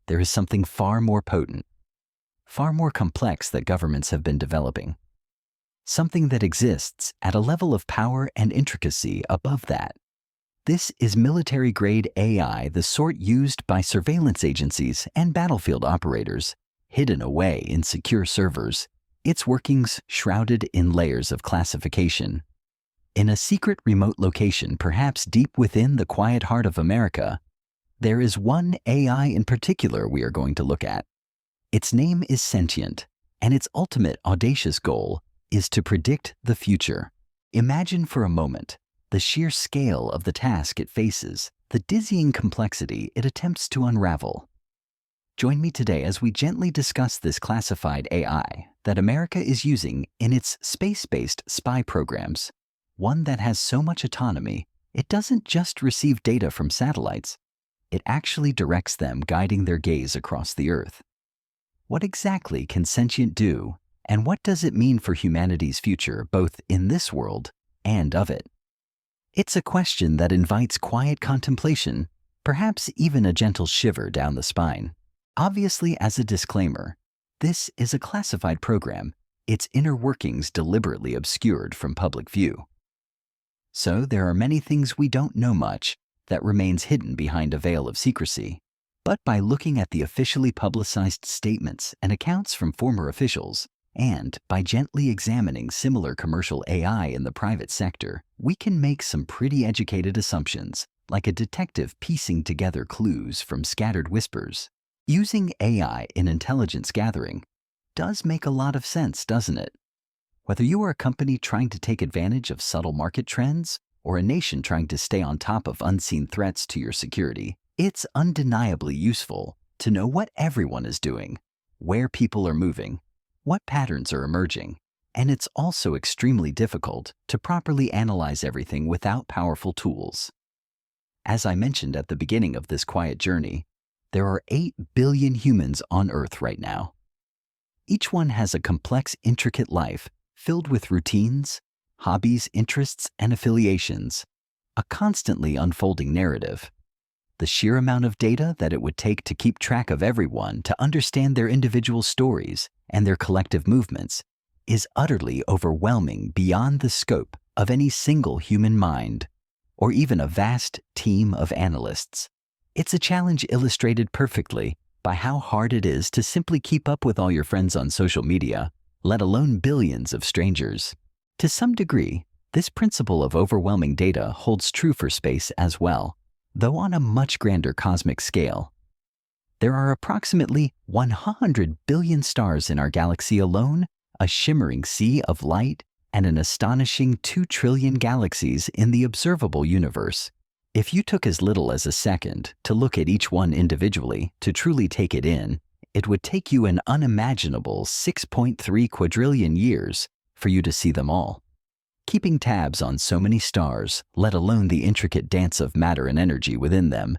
S1: There is something far more potent, far more complex that governments have been developing. Something that exists at a level of power and intricacy above that. This is military-grade AI, the sort used by surveillance agencies and battlefield operators, hidden away in secure servers, its workings shrouded in layers of classification. In a secret remote location, perhaps deep within the quiet heart of America, there is one AI in particular we are going to look at. Its name is sentient, and its ultimate audacious goal is to predict the future. Imagine for a moment the sheer scale of the task it faces, the dizzying complexity it attempts to unravel. Join me today as we gently discuss this classified AI that America is using in its space-based spy programs, one that has so much autonomy, it doesn't just receive data from satellites, it actually directs them, guiding their gaze across the Earth. What exactly can sentient do, and what does it mean for humanity's future, both in this world and of it? It's a question that invites quiet contemplation, perhaps even a gentle shiver down the spine. Obviously, as a disclaimer, this is a classified program, its inner workings deliberately obscured from public view. So there are many things we don't know much that remains hidden behind a veil of secrecy. But by looking at the officially publicized statements and accounts from former officials, and by gently examining similar commercial AI in the private sector, we can make some pretty educated assumptions, like a detective piecing together clues from scattered whispers. Using AI in intelligence gathering does make a lot of sense, doesn't it? Whether you are a company trying to take advantage of subtle market trends, or a nation trying to stay on top of unseen threats to your security, it's undeniably useful to know what everyone is doing, where people are moving, what patterns are emerging, and it's also extremely difficult to properly analyze everything without powerful tools. As I mentioned at the beginning of this quiet journey, there are 8 billion humans on Earth right now. Each one has a complex, intricate life filled with routines, hobbies, interests, and affiliations, a constantly unfolding narrative. The sheer amount of data that it would take to keep track of everyone, to understand their individual stories and their collective movements, is utterly overwhelming beyond the scope of any single human mind, or even a vast team of analysts. It's a challenge illustrated perfectly by how hard it is to simply keep up with all your friends on social media, let alone billions of strangers. To some degree, this principle of overwhelming data holds true for space as well, though on a much grander cosmic scale. There are approximately 100 billion stars in our galaxy alone, a shimmering sea of light, and an astonishing 2 trillion galaxies in the observable universe. If you took as little as a second to look at each one individually, to truly take it in, it would take you an unimaginable 6.3 quadrillion years for you to see them all. Keeping tabs on so many stars, let alone the intricate dance of matter and energy within them,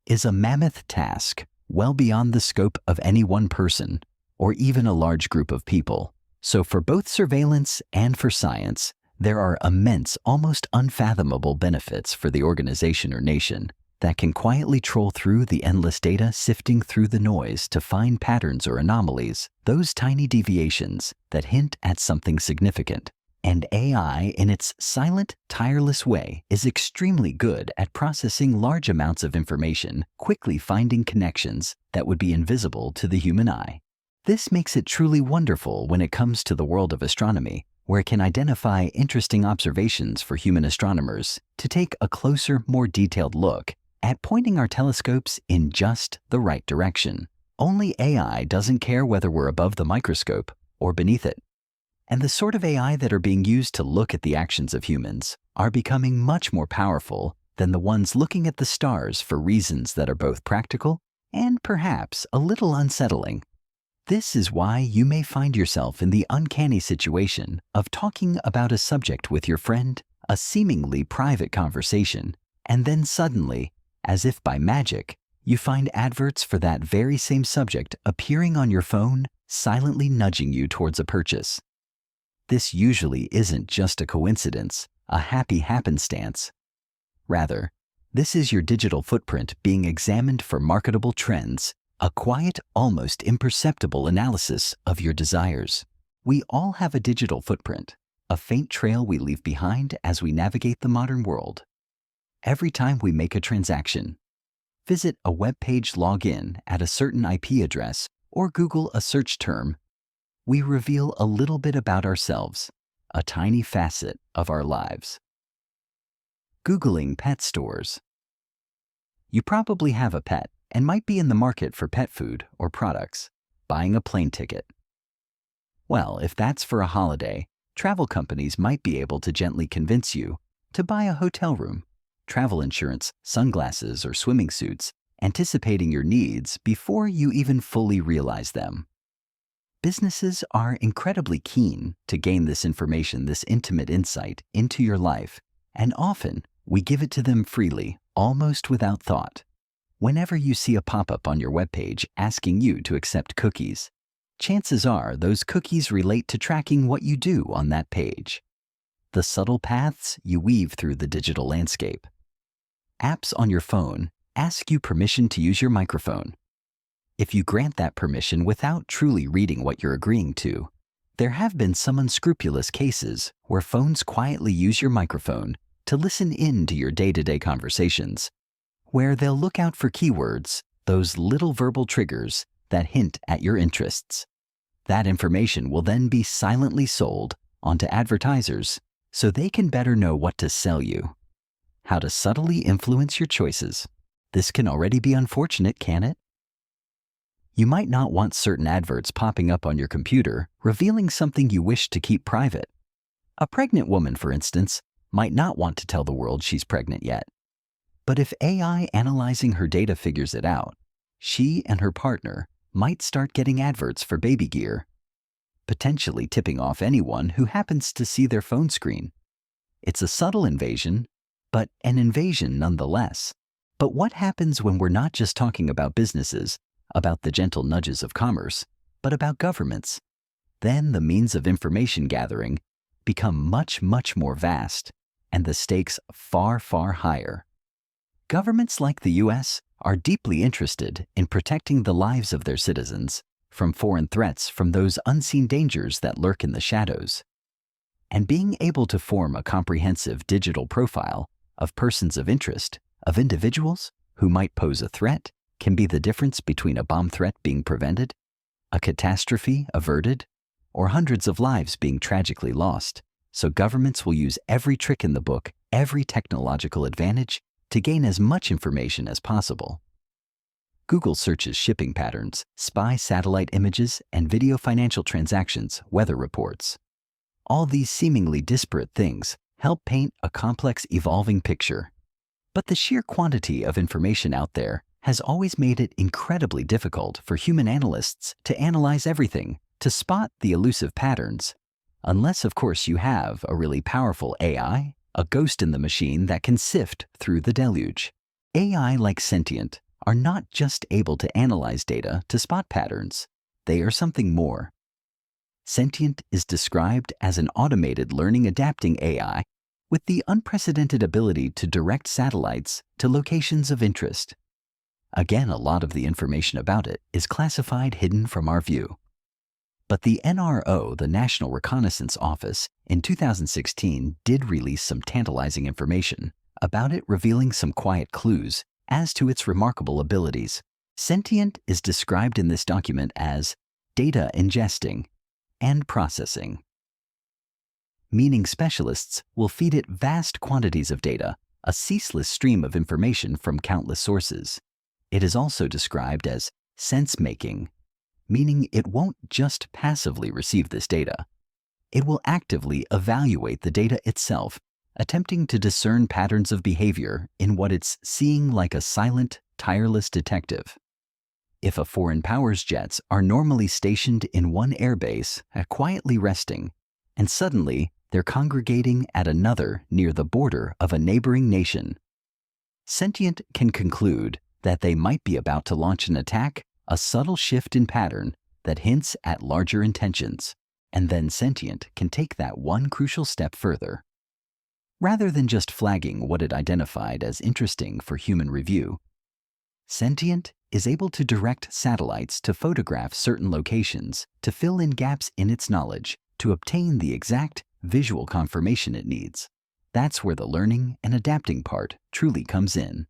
S1: is a mammoth task well beyond the scope of any one person or even a large group of people. So for both surveillance and for science, there are immense, almost unfathomable benefits for the organization or nation that can quietly troll through the endless data, sifting through the noise to find patterns or anomalies, those tiny deviations that hint at something significant. And AI, in its silent, tireless way, is extremely good at processing large amounts of information, quickly finding connections that would be invisible to the human eye. This makes it truly wonderful when it comes to the world of astronomy, where it can identify interesting observations for human astronomers to take a closer, more detailed look at pointing our telescopes in just the right direction. Only AI doesn't care whether we're above the microscope or beneath it. And the sort of AI that are being used to look at the actions of humans are becoming much more powerful than the ones looking at the stars for reasons that are both practical and perhaps a little unsettling. This is why you may find yourself in the uncanny situation of talking about a subject with your friend, a seemingly private conversation, and then suddenly, as if by magic, you find adverts for that very same subject appearing on your phone, silently nudging you towards a purchase. This usually isn't just a coincidence, a happy happenstance. Rather, this is your digital footprint being examined for marketable trends, a quiet, almost imperceptible analysis of your desires. We all have a digital footprint, a faint trail we leave behind as we navigate the modern world. Every time we make a transaction, visit a web page, log in at a certain IP address, or Google a search term, we reveal a little bit about ourselves, a tiny facet of our lives. Googling pet stores. You probably have a pet and might be in the market for pet food or products, buying a plane ticket. Well, if that's for a holiday, travel companies might be able to gently convince you to buy a hotel room, travel insurance, sunglasses, or swimming suits, anticipating your needs before you even fully realize them. Businesses are incredibly keen to gain this information, this intimate insight into your life, and often we give it to them freely, almost without thought. Whenever you see a pop-up on your webpage asking you to accept cookies, chances are those cookies relate to tracking what you do on that page, the subtle paths you weave through the digital landscape. Apps on your phone ask you permission to use your microphone. If you grant that permission without truly reading what you're agreeing to, there have been some unscrupulous cases where phones quietly use your microphone to listen in to your day-to-day conversations, where they'll look out for keywords, those little verbal triggers that hint at your interests. That information will then be silently sold onto advertisers so they can better know what to sell you. How to subtly influence your choices. This can already be unfortunate, can it? You might not want certain adverts popping up on your computer revealing something you wish to keep private. A pregnant woman, for instance, might not want to tell the world she's pregnant yet. But if AI analyzing her data figures it out, she and her partner might start getting adverts for baby gear, potentially tipping off anyone who happens to see their phone screen. It's a subtle invasion, but an invasion nonetheless. But what happens when we're not just talking about businesses, about the gentle nudges of commerce, but about governments? Then the means of information gathering become much, much more vast, and the stakes far, far higher. Governments like the US are deeply interested in protecting the lives of their citizens from foreign threats, from those unseen dangers that lurk in the shadows. And being able to form a comprehensive digital profile of persons of interest, of individuals who might pose a threat, can be the difference between a bomb threat being prevented, a catastrophe averted, or hundreds of lives being tragically lost. So governments will use every trick in the book, every technological advantage, to gain as much information as possible. Google searches shipping patterns, spy satellite images, and video financial transactions, weather reports. All these seemingly disparate things help paint a complex, evolving picture. But the sheer quantity of information out there has always made it incredibly difficult for human analysts to analyze everything, to spot the elusive patterns. Unless, of course, you have a really powerful AI, a ghost in the machine that can sift through the deluge. AI, like sentient, are not just able to analyze data to spot patterns. They are something more. Sentient is described as an automated learning adapting AI with the unprecedented ability to direct satellites to locations of interest. Again, a lot of the information about it is classified, hidden from our view. But the NRO, the National Reconnaissance Office, in 2016 did release some tantalizing information about it, revealing some quiet clues as to its remarkable abilities. Sentient is described in this document as data ingesting and processing, meaning specialists will feed it vast quantities of data, a ceaseless stream of information from countless sources. It is also described as sense-making, meaning it won't just passively receive this data. It will actively evaluate the data itself, attempting to discern patterns of behavior in what it's seeing, like a silent, tireless detective. If a foreign power's jets are normally stationed in one airbase, quietly resting, and suddenly they're congregating at another near the border of a neighboring nation, Sentient can conclude that they might be about to launch an attack, a subtle shift in pattern that hints at larger intentions, and then Sentient can take that one crucial step further. Rather than just flagging what it identified as interesting for human review, Sentient is able to direct satellites to photograph certain locations, to fill in gaps in its knowledge, to obtain the exact visual confirmation it needs. That's where the learning and adapting part truly comes in.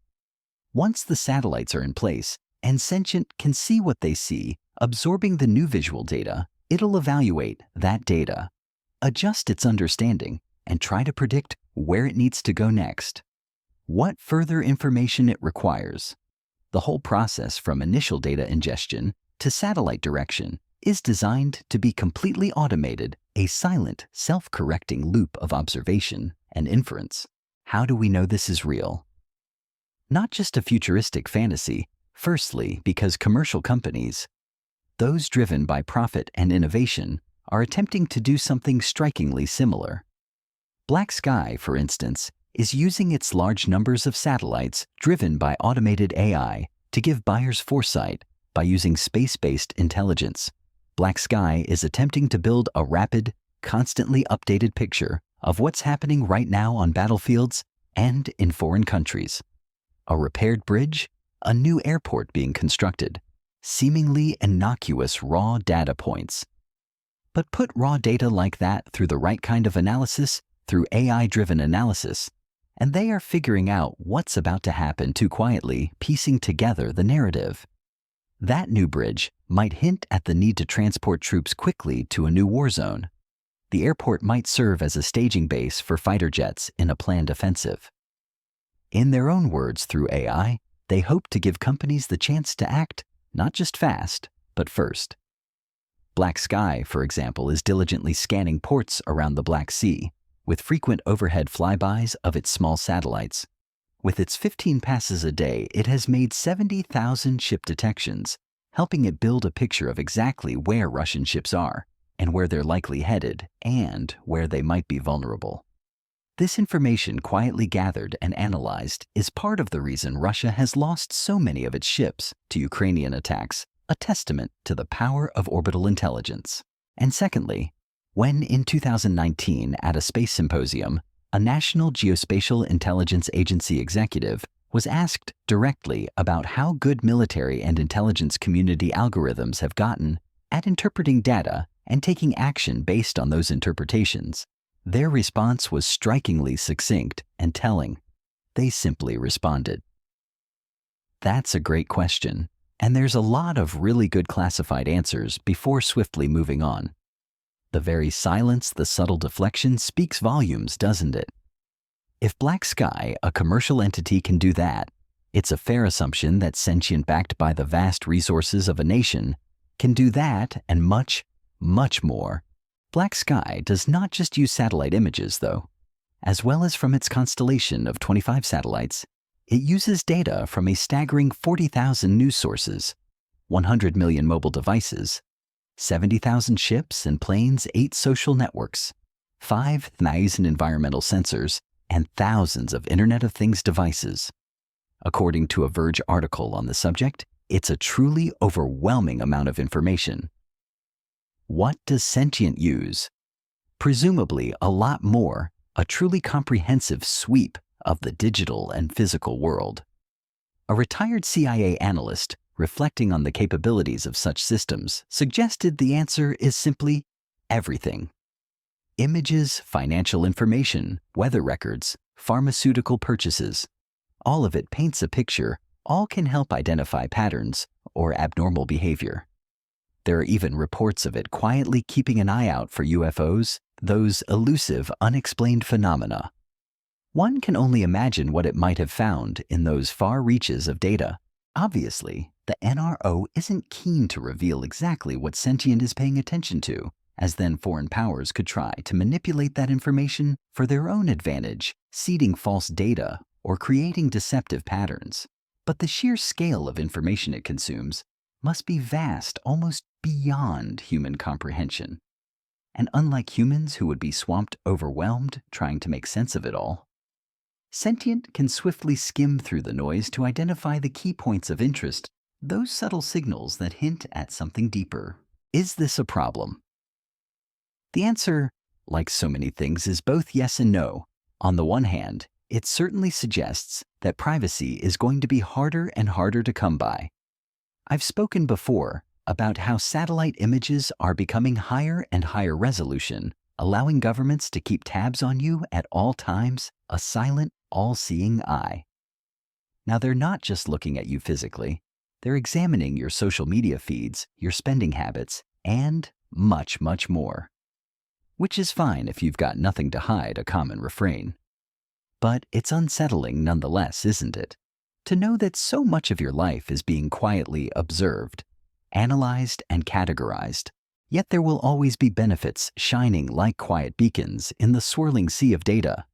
S1: Once the satellites are in place and Sentient can see what they see, absorbing the new visual data, it'll evaluate that data, adjust its understanding, and try to predict where it needs to go next, what further information it requires. The whole process, from initial data ingestion to satellite direction, is designed to be completely automated, a silent, self-correcting loop of observation and inference. How do we know this is real? Not just a futuristic fantasy, firstly because commercial companies, those driven by profit and innovation, are attempting to do something strikingly similar. Black Sky, for instance, is using its large numbers of satellites driven by automated AI to give buyers foresight by using space-based intelligence. Black Sky is attempting to build a rapid, constantly updated picture of what's happening right now on battlefields and in foreign countries. A repaired bridge, a new airport being constructed, seemingly innocuous raw data points. But put raw data like that through the right kind of analysis, through AI-driven analysis, and they are figuring out what's about to happen too quietly, piecing together the narrative. That new bridge might hint at the need to transport troops quickly to a new war zone. The airport might serve as a staging base for fighter jets in a planned offensive. In their own words, through AI, they hope to give companies the chance to act not just fast, but first. Black Sky, for example, is diligently scanning ports around the Black Sea, with frequent overhead flybys of its small satellites. With its 15 passes a day, it has made 70,000 ship detections, helping it build a picture of exactly where Russian ships are, and where they're likely headed, and where they might be vulnerable. This information, quietly gathered and analyzed, is part of the reason Russia has lost so many of its ships to Ukrainian attacks, a testament to the power of orbital intelligence. And secondly, when in 2019 at a space symposium, a National Geospatial Intelligence Agency executive was asked directly about how good military and intelligence community algorithms have gotten at interpreting data and taking action based on those interpretations, their response was strikingly succinct and telling. They simply responded, "That's a great question, and there's a lot of really good classified answers before swiftly moving on." The very silence, the subtle deflection speaks volumes, doesn't it? If Black Sky, a commercial entity, can do that, it's a fair assumption that sentient backed by the vast resources of a nation can do that and much, much more. Black Sky does not just use satellite images, though. As well as from its constellation of 25 satellites, it uses data from a staggering 40,000 news sources, 100 million mobile devices, 70,000 ships and planes, 8 social networks, 5,000 environmental sensors, and thousands of Internet of Things devices. According to a Verge article on the subject, it's a truly overwhelming amount of information. What does sentient use? Presumably a lot more, a truly comprehensive sweep of the digital and physical world. A retired CIA analyst, reflecting on the capabilities of such systems, suggested the answer is simply everything. Images, financial information, weather records, pharmaceutical purchases. All of it paints a picture, all can help identify patterns or abnormal behavior. There are even reports of it quietly keeping an eye out for UFOs, those elusive, unexplained phenomena. One can only imagine what it might have found in those far reaches of data. Obviously, the NRO isn't keen to reveal exactly what sentient is paying attention to, as then foreign powers could try to manipulate that information for their own advantage, seeding false data or creating deceptive patterns. But the sheer scale of information it consumes must be vast, almost beyond human comprehension. And unlike humans who would be swamped, overwhelmed, trying to make sense of it all, sentient can swiftly skim through the noise to identify the key points of interest, those subtle signals that hint at something deeper. Is this a problem? The answer, like so many things, is both yes and no. On the one hand, it certainly suggests that privacy is going to be harder and harder to come by. I've spoken before about how satellite images are becoming higher and higher resolution, allowing governments to keep tabs on you at all times, a silent, all-seeing eye. Now, they're not just looking at you physically, they're examining your social media feeds, your spending habits, and much, much more. Which is fine if you've got nothing to hide, a common refrain. But it's unsettling nonetheless, isn't it? To know that so much of your life is being quietly observed, analyzed, and categorized. Yet there will always be benefits shining like quiet beacons in the swirling sea of data.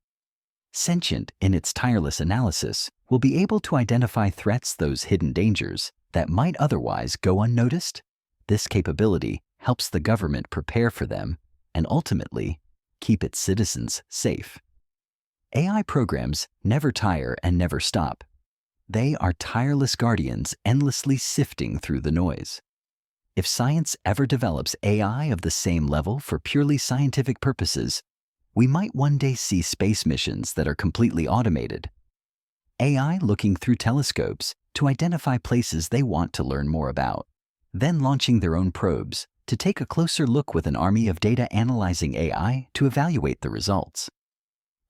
S1: Sentient, in its tireless analysis, will be able to identify threats, those hidden dangers, that might otherwise go unnoticed. This capability helps the government prepare for them and ultimately keep its citizens safe. AI programs never tire and never stop. They are tireless guardians endlessly sifting through the noise. If science ever develops AI of the same level for purely scientific purposes, we might one day see space missions that are completely automated. AI looking through telescopes to identify places they want to learn more about, then launching their own probes to take a closer look with an army of data analyzing AI to evaluate the results.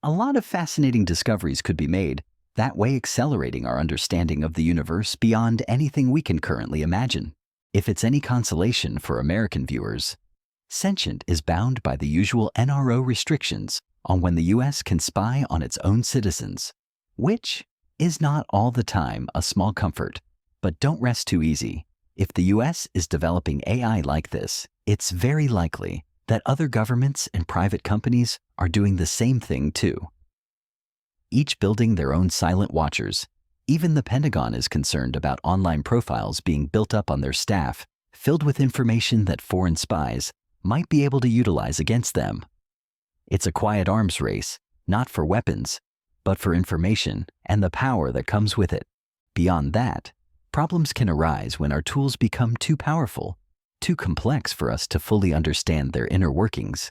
S1: A lot of fascinating discoveries could be made, that way accelerating our understanding of the universe beyond anything we can currently imagine. If it's any consolation for American viewers, Sentient is bound by the usual NRO restrictions on when the U.S. can spy on its own citizens, which is not all the time a small comfort. But don't rest too easy. If the U.S. is developing AI like this, it's very likely that other governments and private companies are doing the same thing too. Each building their own silent watchers. Even the Pentagon is concerned about online profiles being built up on their staff, filled with information that foreign spies might be able to utilize against them. It's a quiet arms race, not for weapons, but for information and the power that comes with it. Beyond that, problems can arise when our tools become too powerful, too complex for us to fully understand their inner workings.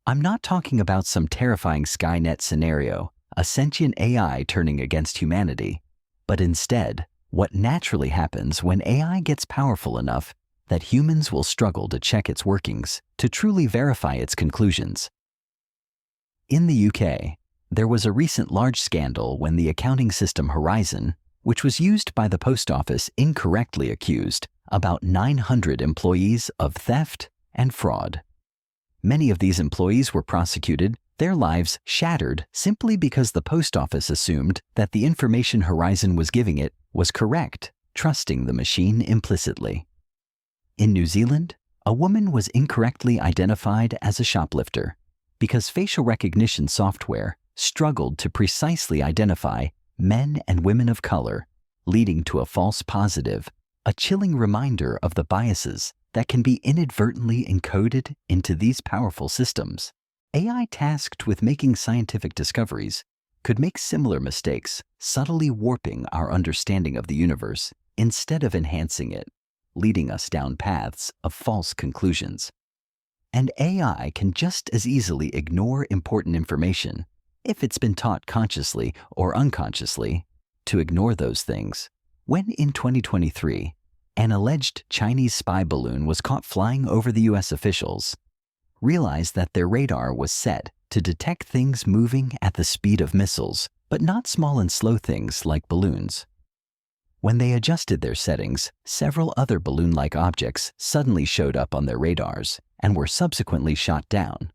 S1: I'm not talking about some terrifying Skynet scenario, a sentient AI turning against humanity, but instead, what naturally happens when AI gets powerful enough that humans will struggle to check its workings, to truly verify its conclusions. In the UK, there was a recent large scandal when the accounting system Horizon, which was used by the post office, incorrectly accused about 900 employees of theft and fraud. Many of these employees were prosecuted, their lives shattered simply because the post office assumed that the information Horizon was giving it was correct, trusting the machine implicitly. In New Zealand, a woman was incorrectly identified as a shoplifter because facial recognition software struggled to precisely identify men and women of color, leading to a false positive, a chilling reminder of the biases that can be inadvertently encoded into these powerful systems. AI tasked with making scientific discoveries could make similar mistakes, subtly warping our understanding of the universe instead of enhancing it, leading us down paths of false conclusions. And AI can just as easily ignore important information if it's been taught consciously or unconsciously to ignore those things. When in 2023, an alleged Chinese spy balloon was caught flying over the US, officials realized that their radar was set to detect things moving at the speed of missiles, but not small and slow things like balloons. When they adjusted their settings, several other balloon-like objects suddenly showed up on their radars and were subsequently shot down.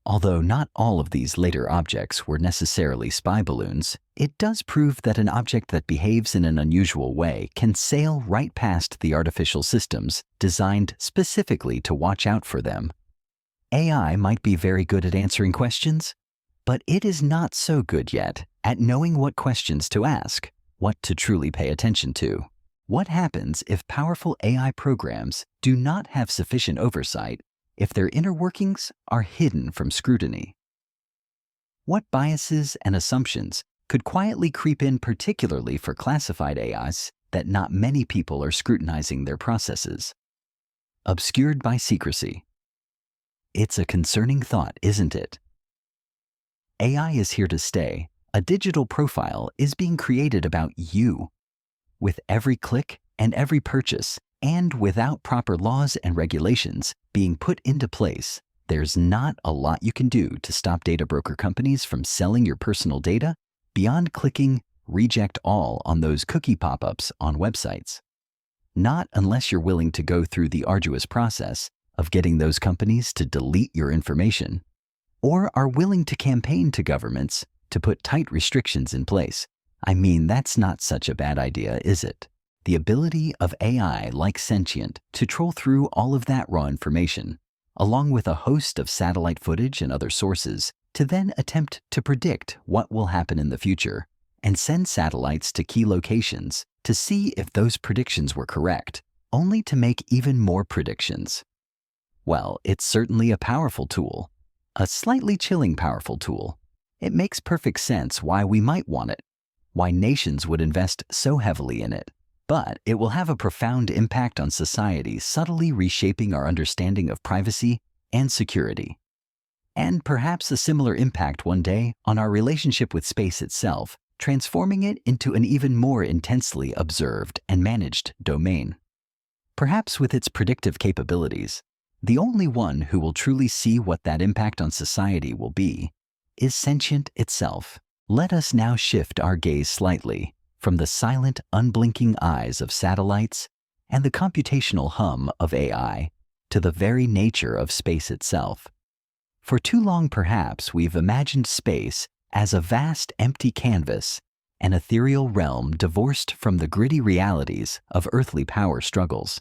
S1: Although not all of these later objects were necessarily spy balloons, it does prove that an object that behaves in an unusual way can sail right past the artificial systems designed specifically to watch out for them. AI might be very good at answering questions, but it is not so good yet at knowing what questions to ask, what to truly pay attention to. What happens if powerful AI programs do not have sufficient oversight, if their inner workings are hidden from scrutiny? What biases and assumptions could quietly creep in, particularly for classified AIs that not many people are scrutinizing their processes? Obscured by secrecy. It's a concerning thought, isn't it? AI is here to stay. A digital profile is being created about you. With every click and every purchase, and without proper laws and regulations being put into place, there's not a lot you can do to stop data broker companies from selling your personal data beyond clicking Reject All on those cookie pop-ups on websites. Not unless you're willing to go through the arduous process of getting those companies to delete your information, or are willing to campaign to governments to put tight restrictions in place. I mean, that's not such a bad idea, is it? The ability of AI like sentient to troll through all of that raw information, along with a host of satellite footage and other sources, to then attempt to predict what will happen in the future, and send satellites to key locations to see if those predictions were correct, only to make even more predictions. Well, it's certainly a powerful tool, a slightly chilling powerful tool. It makes perfect sense why we might want it, why nations would invest so heavily in it. But it will have a profound impact on society, subtly reshaping our understanding of privacy and security. And perhaps a similar impact one day on our relationship with space itself, transforming it into an even more intensely observed and managed domain. Perhaps with its predictive capabilities, the only one who will truly see what that impact on society will be is sentient itself. Let us now shift our gaze slightly from the silent, unblinking eyes of satellites and the computational hum of AI to the very nature of space itself. For too long, perhaps, we've imagined space as a vast, empty canvas, an ethereal realm divorced from the gritty realities of earthly power struggles.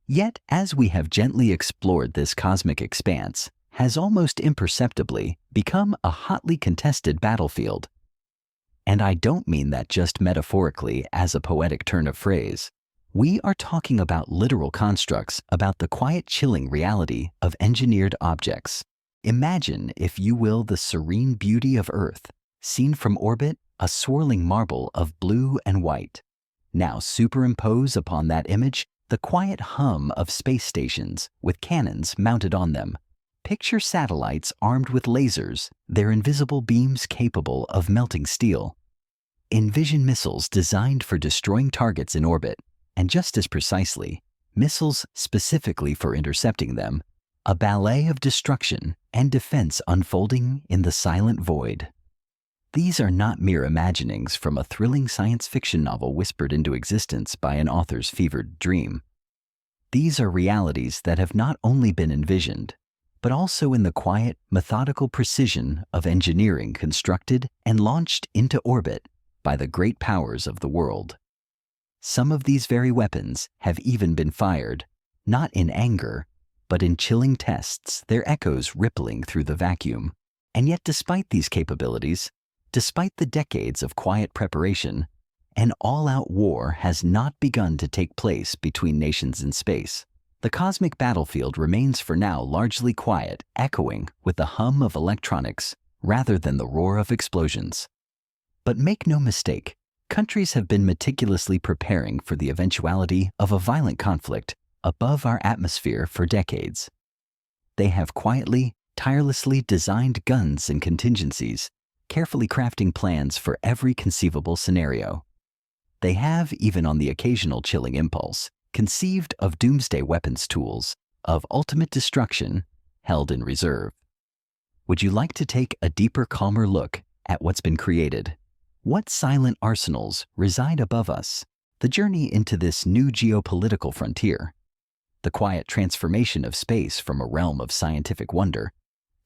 S1: Yet, as we have gently explored this cosmic expanse, has almost imperceptibly become a hotly contested battlefield. And I don't mean that just metaphorically as a poetic turn of phrase. We are talking about literal constructs, about the quiet, chilling reality of engineered objects. Imagine, if you will, the serene beauty of Earth, seen from orbit, a swirling marble of blue and white. Now superimpose upon that image the quiet hum of space stations with cannons mounted on them. Picture satellites armed with lasers, their invisible beams capable of melting steel. Envision missiles designed for destroying targets in orbit, and just as precisely, missiles specifically for intercepting them. A ballet of destruction and defense unfolding in the silent void. These are not mere imaginings from a thrilling science fiction novel whispered into existence by an author's fevered dream. These are realities that have not only been envisioned, but also in the quiet, methodical precision of engineering constructed and launched into orbit by the great powers of the world. Some of these very weapons have even been fired, not in anger, but in chilling tests, their echoes rippling through the vacuum. And yet, despite these capabilities, despite the decades of quiet preparation, an all-out war has not begun to take place between nations in space. The cosmic battlefield remains for now largely quiet, echoing with the hum of electronics rather than the roar of explosions. But make no mistake, countries have been meticulously preparing for the eventuality of a violent conflict above our atmosphere for decades. They have quietly, tirelessly designed guns and contingencies, carefully crafting plans for every conceivable scenario. They have, even on the occasional chilling impulse, conceived of doomsday weapons tools, of ultimate destruction, held in reserve. Would you like to take a deeper, calmer look at what's been created? What silent arsenals reside above us? The journey into this new geopolitical frontier. The quiet transformation of space from a realm of scientific wonder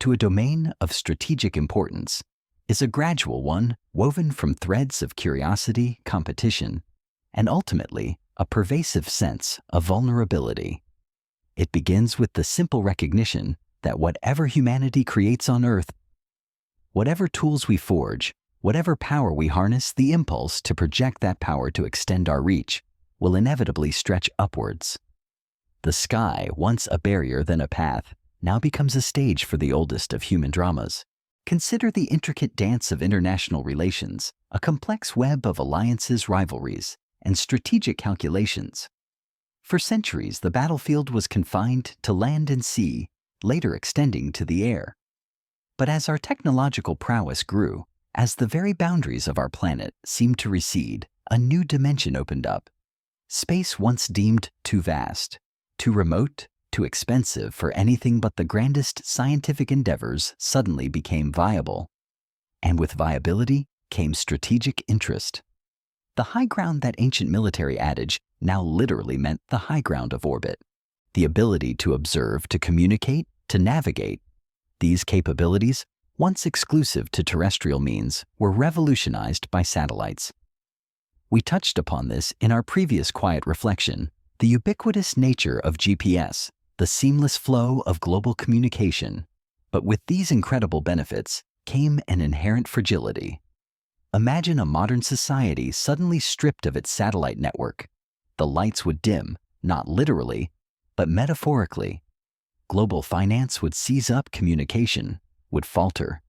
S1: to a domain of strategic importance is a gradual one woven from threads of curiosity, competition, and ultimately a pervasive sense of vulnerability. It begins with the simple recognition that whatever humanity creates on Earth, whatever tools we forge, whatever power we harness, the impulse to project that power to extend our reach will inevitably stretch upwards. The sky, once a barrier then a path, now becomes a stage for the oldest of human dramas. Consider the intricate dance of international relations, a complex web of alliances, rivalries, and strategic calculations. For centuries, the battlefield was confined to land and sea, later extending to the air. But as our technological prowess grew, as the very boundaries of our planet seemed to recede, a new dimension opened up. Space once deemed too vast, too remote, too expensive for anything but the grandest scientific endeavors suddenly became viable. And with viability came strategic interest. The high ground, that ancient military adage, now literally meant the high ground of orbit. The ability to observe, to communicate, to navigate. These capabilities, once exclusive to terrestrial means, were revolutionized by satellites. We touched upon this in our previous quiet reflection. The ubiquitous nature of GPS, the seamless flow of global communication. But with these incredible benefits came an inherent fragility. Imagine a modern society suddenly stripped of its satellite network. The lights would dim, not literally, but metaphorically. Global finance would seize up, communication would falter.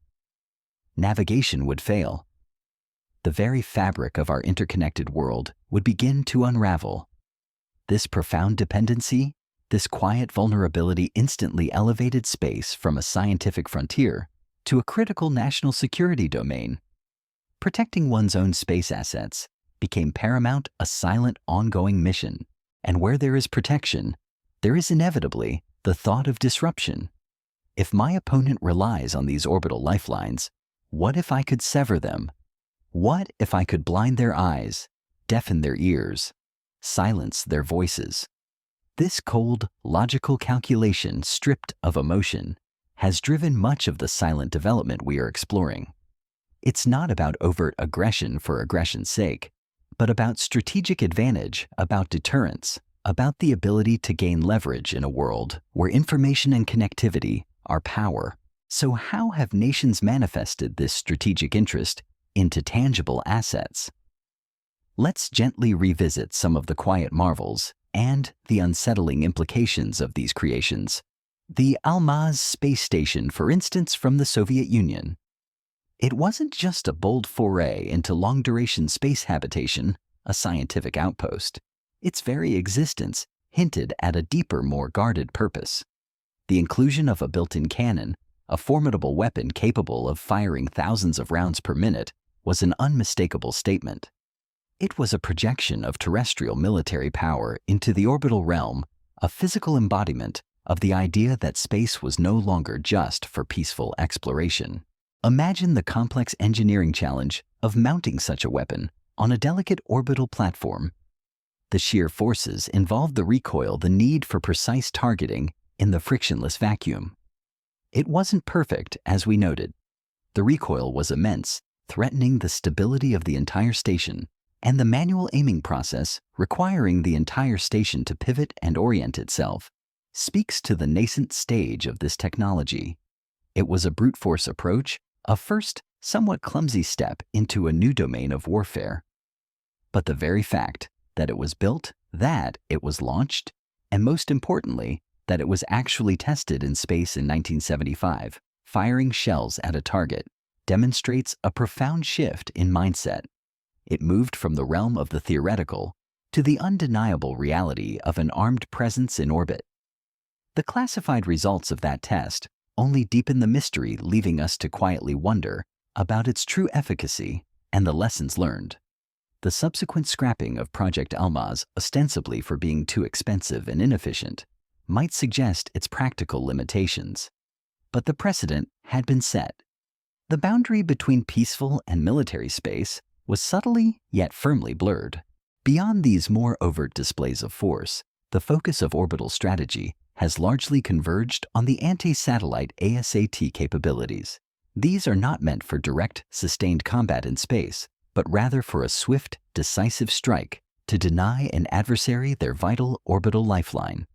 S1: Navigation would fail. The very fabric of our interconnected world would begin to unravel. This profound dependency, this quiet vulnerability instantly elevated space from a scientific frontier to a critical national security domain. Protecting one's own space assets became paramount, a silent, ongoing mission. And where there is protection, there is inevitably the thought of disruption. If my opponent relies on these orbital lifelines, what if I could sever them? What if I could blind their eyes, deafen their ears, silence their voices? This cold, logical calculation, stripped of emotion, has driven much of the silent development we are exploring. It's not about overt aggression for aggression's sake, but about strategic advantage, about deterrence, about the ability to gain leverage in a world where information and connectivity are power. So how have nations manifested this strategic interest into tangible assets? Let's gently revisit some of the quiet marvels and the unsettling implications of these creations. The Almaz space station, for instance, from the Soviet Union. It wasn't just a bold foray into long-duration space habitation, a scientific outpost. Its very existence hinted at a deeper, more guarded purpose. The inclusion of a built-in cannon, a formidable weapon capable of firing thousands of rounds per minute, was an unmistakable statement. It was a projection of terrestrial military power into the orbital realm, a physical embodiment of the idea that space was no longer just for peaceful exploration. Imagine the complex engineering challenge of mounting such a weapon on a delicate orbital platform. The sheer forces involved the recoil, the need for precise targeting in the frictionless vacuum. It wasn't perfect, as we noted. The recoil was immense, threatening the stability of the entire station, and the manual aiming process, requiring the entire station to pivot and orient itself, speaks to the nascent stage of this technology. It was a brute force approach, a first, somewhat clumsy step into a new domain of warfare. But the very fact that it was built, that it was launched, and most importantly, that it was actually tested in space in 1975, firing shells at a target, demonstrates a profound shift in mindset. It moved from the realm of the theoretical to the undeniable reality of an armed presence in orbit. The classified results of that test only deepen the mystery, leaving us to quietly wonder about its true efficacy and the lessons learned. The subsequent scrapping of Project Almaz, ostensibly for being too expensive and inefficient, might suggest its practical limitations. But the precedent had been set. The boundary between peaceful and military space was subtly yet firmly blurred. Beyond these more overt displays of force, the focus of orbital strategy has largely converged on the anti-satellite ASAT capabilities. These are not meant for direct, sustained combat in space, but rather for a swift, decisive strike to deny an adversary their vital orbital lifeline.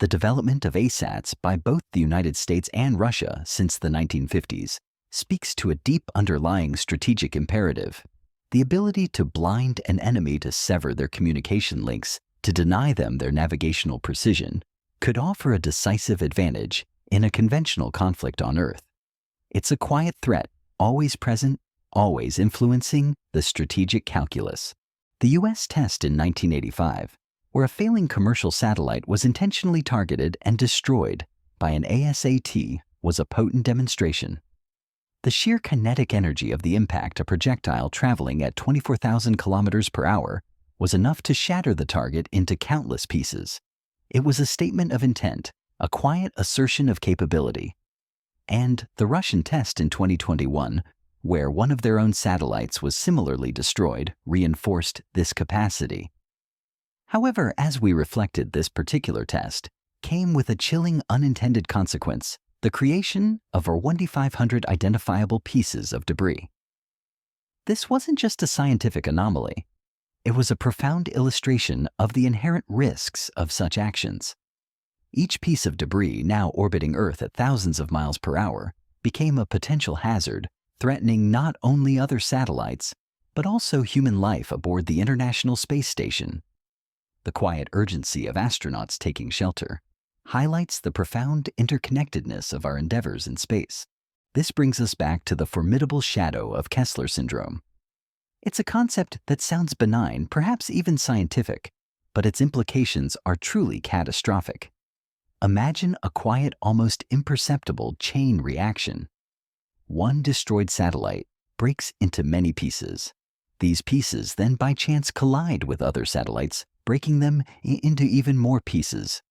S1: The development of ASATs by both the United States and Russia since the 1950s speaks to a deep underlying strategic imperative: the ability to blind an enemy, to sever their communication links, to deny them their navigational precision, could offer a decisive advantage in a conventional conflict on Earth. It's a quiet threat, always present, always influencing the strategic calculus. The U.S. test in 1985, where a failing commercial satellite was intentionally targeted and destroyed by an ASAT, was a potent demonstration. The sheer kinetic energy of the impact, a projectile traveling at 24,000 kilometers per hour, was enough to shatter the target into countless pieces. It was a statement of intent, a quiet assertion of capability. And the Russian test in 2021, where one of their own satellites was similarly destroyed, reinforced this capacity. However, as we reflected, this particular test came with a chilling unintended consequence: the creation of over 2,500 identifiable pieces of debris. This wasn't just a scientific anomaly. It was a profound illustration of the inherent risks of such actions. Each piece of debris, now orbiting Earth at thousands of miles per hour, became a potential hazard, threatening not only other satellites, but also human life aboard the International Space Station. The quiet urgency of astronauts taking shelter highlights the profound interconnectedness of our endeavors in space. This brings us back to the formidable shadow of Kessler syndrome. It's a concept that sounds benign, perhaps even scientific, but its implications are truly catastrophic. Imagine a quiet, almost imperceptible chain reaction. One destroyed satellite breaks into many pieces. These pieces then by chance collide with other satellites, breaking them into even more pieces.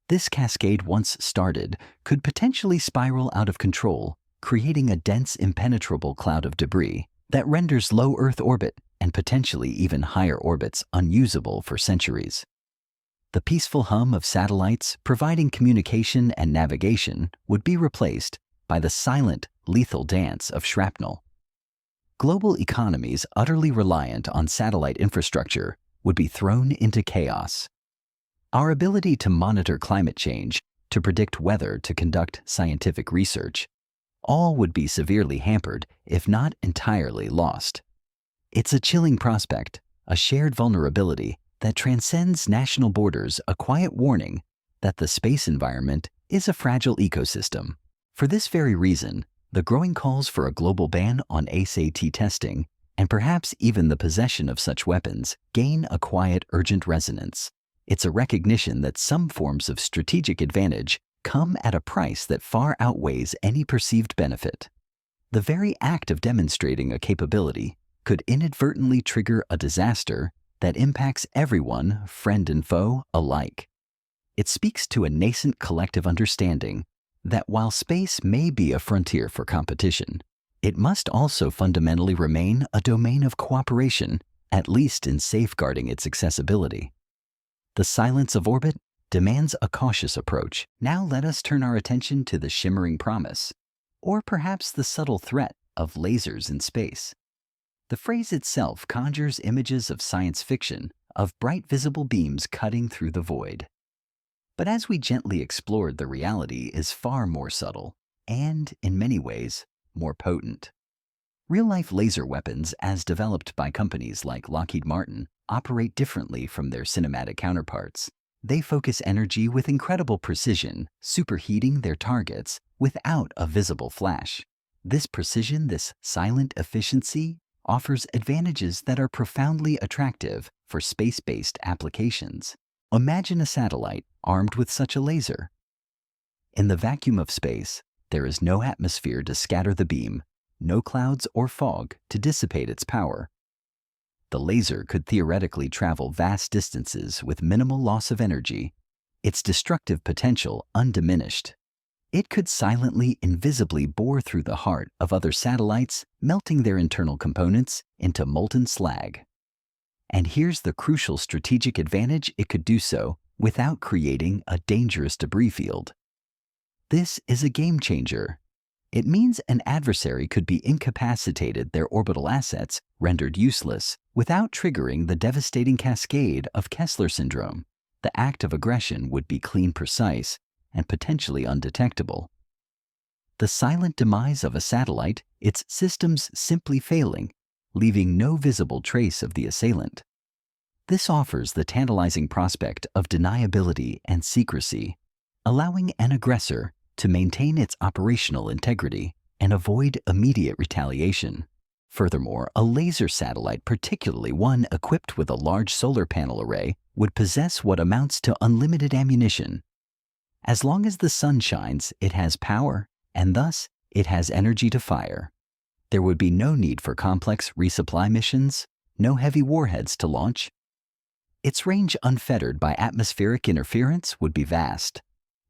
S1: This cascade, once started, could potentially spiral out of control, creating a dense, impenetrable cloud of debris that renders low Earth orbit and potentially even higher orbits unusable for centuries. The peaceful hum of satellites providing communication and navigation would be replaced by the silent, lethal dance of shrapnel. Global economies utterly reliant on satellite infrastructure would be thrown into chaos. Our ability to monitor climate change, to predict weather, to conduct scientific research, all would be severely hampered, if not entirely lost. It's a chilling prospect, a shared vulnerability that transcends national borders, a quiet warning that the space environment is a fragile ecosystem. For this very reason, the growing calls for a global ban on ASAT testing, and perhaps even the possession of such weapons, gain a quiet, urgent resonance. It's a recognition that some forms of strategic advantage come at a price that far outweighs any perceived benefit. The very act of demonstrating a capability could inadvertently trigger a disaster that impacts everyone, friend and foe, alike. It speaks to a nascent collective understanding that while space may be a frontier for competition, it must also fundamentally remain a domain of cooperation, at least in safeguarding its accessibility. The silence of orbit demands a cautious approach. Now let us turn our attention to the shimmering promise, or perhaps the subtle threat, of lasers in space. The phrase itself conjures images of science fiction, of bright visible beams cutting through the void. But as we gently explored, the reality is far more subtle and, in many ways, more potent. Real-life laser weapons, as developed by companies like Lockheed Martin, operate differently from their cinematic counterparts. They focus energy with incredible precision, superheating their targets without a visible flash. This precision, this silent efficiency, offers advantages that are profoundly attractive for space-based applications. Imagine a satellite armed with such a laser. In the vacuum of space, there is no atmosphere to scatter the beam, no clouds or fog to dissipate its power. The laser could theoretically travel vast distances with minimal loss of energy, its destructive potential undiminished. It could silently, invisibly bore through the heart of other satellites, melting their internal components into molten slag. And here's the crucial strategic advantage: it could do so without creating a dangerous debris field. This is a game changer. It means an adversary could be incapacitated, their orbital assets rendered useless, without triggering the devastating cascade of Kessler syndrome. The act of aggression would be clean, precise, and potentially undetectable. The silent demise of a satellite, its systems simply failing, leaving no visible trace of the assailant. This offers the tantalizing prospect of deniability and secrecy, allowing an aggressor to maintain its operational integrity and avoid immediate retaliation. Furthermore, a laser satellite, particularly one equipped with a large solar panel array, would possess what amounts to unlimited ammunition. As long as the sun shines, it has power, and thus it has energy to fire. There would be no need for complex resupply missions, no heavy warheads to launch. Its range, unfettered by atmospheric interference, would be vast.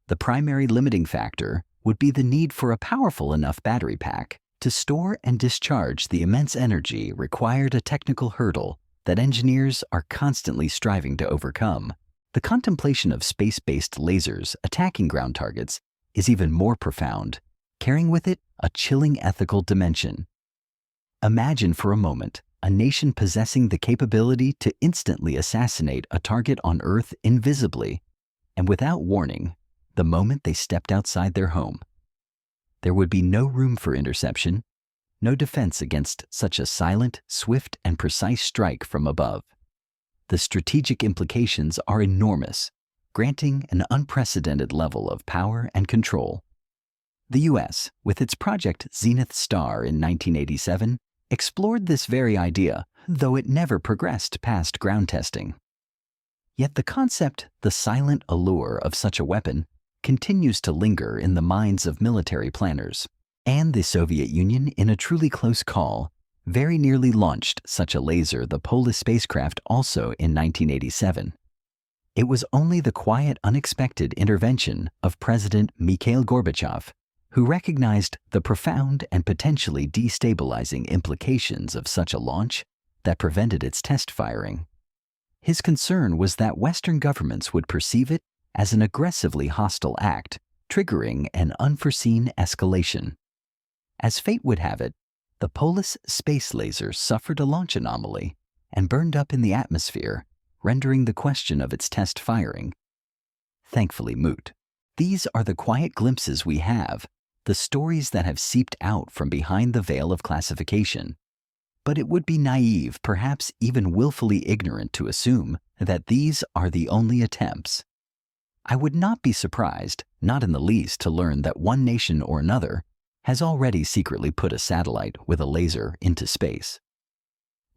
S1: The primary limiting factor would be the need for a powerful enough battery pack to store and discharge the immense energy required, a technical hurdle that engineers are constantly striving to overcome. The contemplation of space-based lasers attacking ground targets is even more profound, carrying with it a chilling ethical dimension. Imagine for a moment a nation possessing the capability to instantly assassinate a target on Earth invisibly and without warning the moment they stepped outside their home. There would be no room for interception, no defense against such a silent, swift, and precise strike from above. The strategic implications are enormous, granting an unprecedented level of power and control. The U.S., with its Project Zenith Star in 1987, explored this very idea, though it never progressed past ground testing. Yet the concept, the silent allure of such a weapon, continues to linger in the minds of military planners. And the Soviet Union, in a truly close call, very nearly launched such a laser, the Polis spacecraft, also in 1987. It was only the quiet, unexpected intervention of President Mikhail Gorbachev, who recognized the profound and potentially destabilizing implications of such a launch, that prevented its test firing. His concern was that Western governments would perceive it as an aggressively hostile act, triggering an unforeseen escalation. As fate would have it, the Polis space laser suffered a launch anomaly and burned up in the atmosphere, rendering the question of its test firing thankfully moot. These are the quiet glimpses we have, the stories that have seeped out from behind the veil of classification. But it would be naive, perhaps even willfully ignorant, to assume that these are the only attempts. I would not be surprised, not in the least, to learn that one nation or another has already secretly put a satellite with a laser into space.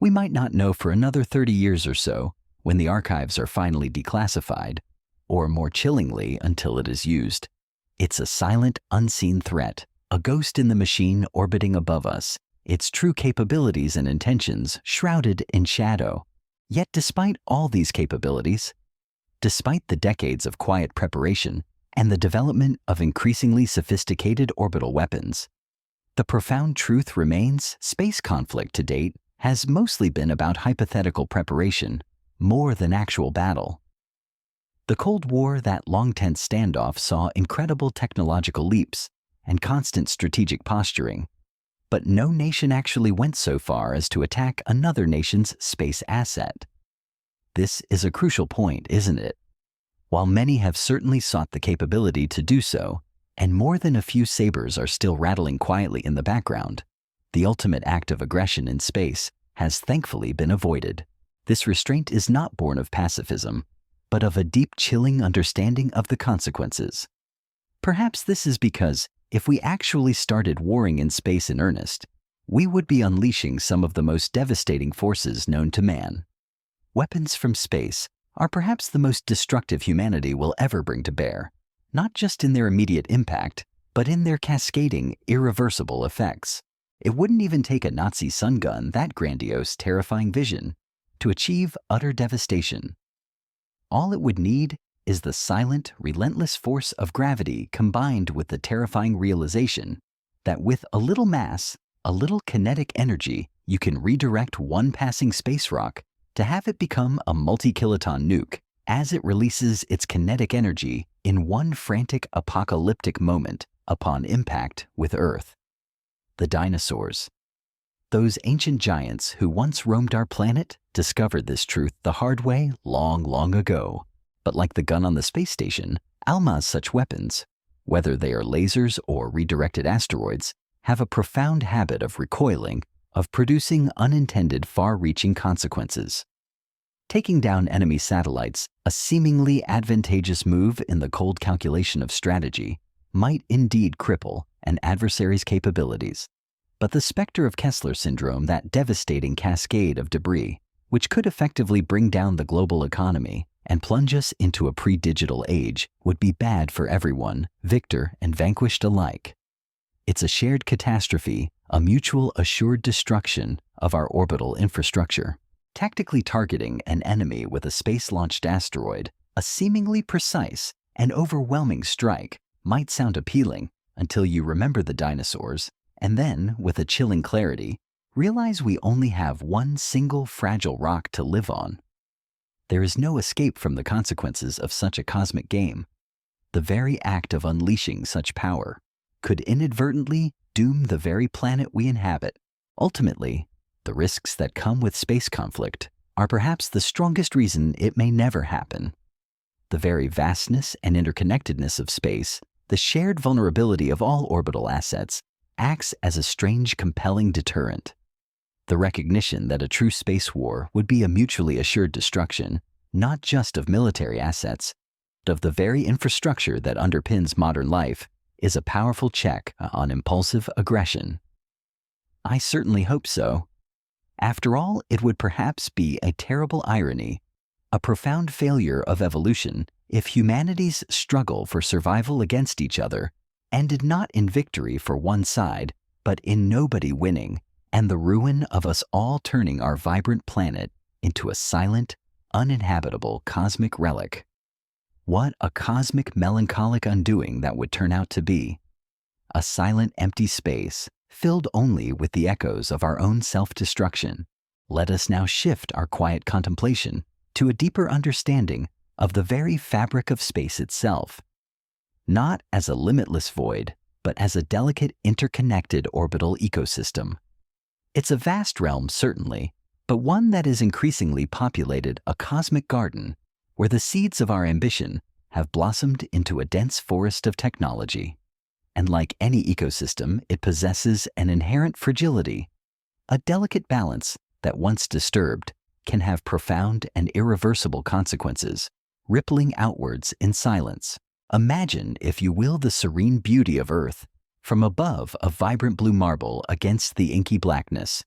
S1: We might not know for another 30 years or so, when the archives are finally declassified, or more chillingly until it is used. It's a silent, unseen threat, a ghost in the machine orbiting above us, its true capabilities and intentions shrouded in shadow. Yet despite all these capabilities, despite the decades of quiet preparation and the development of increasingly sophisticated orbital weapons, the profound truth remains: space conflict to date has mostly been about hypothetical preparation more than actual battle. The Cold War, that long tense standoff, saw incredible technological leaps and constant strategic posturing, but no nation actually went so far as to attack another nation's space asset. This is a crucial point, isn't it? While many have certainly sought the capability to do so, and more than a few sabers are still rattling quietly in the background, the ultimate act of aggression in space has thankfully been avoided. This restraint is not born of pacifism, but of a deep, chilling understanding of the consequences. Perhaps this is because if we actually started warring in space in earnest, we would be unleashing some of the most devastating forces known to man. Weapons from space are perhaps the most destructive humanity will ever bring to bear, not just in their immediate impact, but in their cascading, irreversible effects. It wouldn't even take a Nazi sun gun, that grandiose, terrifying vision, to achieve utter devastation. All it would need is the silent, relentless force of gravity combined with the terrifying realization that with a little mass, a little kinetic energy, you can redirect one passing space rock to have it become a multi-kiloton nuke as it releases its kinetic energy in one frantic apocalyptic moment upon impact with Earth. The dinosaurs. Those ancient giants who once roamed our planet discovered this truth the hard way long, long ago. But like the gun on the space station, Alma's such weapons, whether they are lasers or redirected asteroids, have a profound habit of recoiling, of producing unintended far-reaching consequences. Taking down enemy satellites, a seemingly advantageous move in the cold calculation of strategy, might indeed cripple an adversary's capabilities. But the specter of Kessler syndrome, that devastating cascade of debris, which could effectively bring down the global economy and plunge us into a pre-digital age, would be bad for everyone, victor and vanquished alike. It's a shared catastrophe, a mutual assured destruction of our orbital infrastructure. Tactically targeting an enemy with a space-launched asteroid, a seemingly precise and overwhelming strike, might sound appealing until you remember the dinosaurs, and then, with a chilling clarity, realize we only have one single fragile rock to live on. There is no escape from the consequences of such a cosmic game. The very act of unleashing such power could inadvertently doom the very planet we inhabit. Ultimately, the risks that come with space conflict are perhaps the strongest reason it may never happen. The very vastness and interconnectedness of space, the shared vulnerability of all orbital assets, acts as a strange, compelling deterrent. The recognition that a true space war would be a mutually assured destruction, not just of military assets, but of the very infrastructure that underpins modern life, is a powerful check on impulsive aggression. I certainly hope so. After all, it would perhaps be a terrible irony, a profound failure of evolution, if humanity's struggle for survival against each other ended not in victory for one side, but in nobody winning, and the ruin of us all turning our vibrant planet into a silent, uninhabitable cosmic relic. What a cosmic, melancholic undoing that would turn out to be. A silent, empty space, filled only with the echoes of our own self-destruction. Let us now shift our quiet contemplation to a deeper understanding of the very fabric of space itself, not as a limitless void, but as a delicate, interconnected orbital ecosystem. It's a vast realm, certainly, but one that is increasingly populated a cosmic garden where the seeds of our ambition have blossomed into a dense forest of technology. And like any ecosystem, it possesses an inherent fragility, a delicate balance that once disturbed can have profound and irreversible consequences, rippling outwards in silence. Imagine, if you will, the serene beauty of Earth, from above a vibrant blue marble against the inky blackness.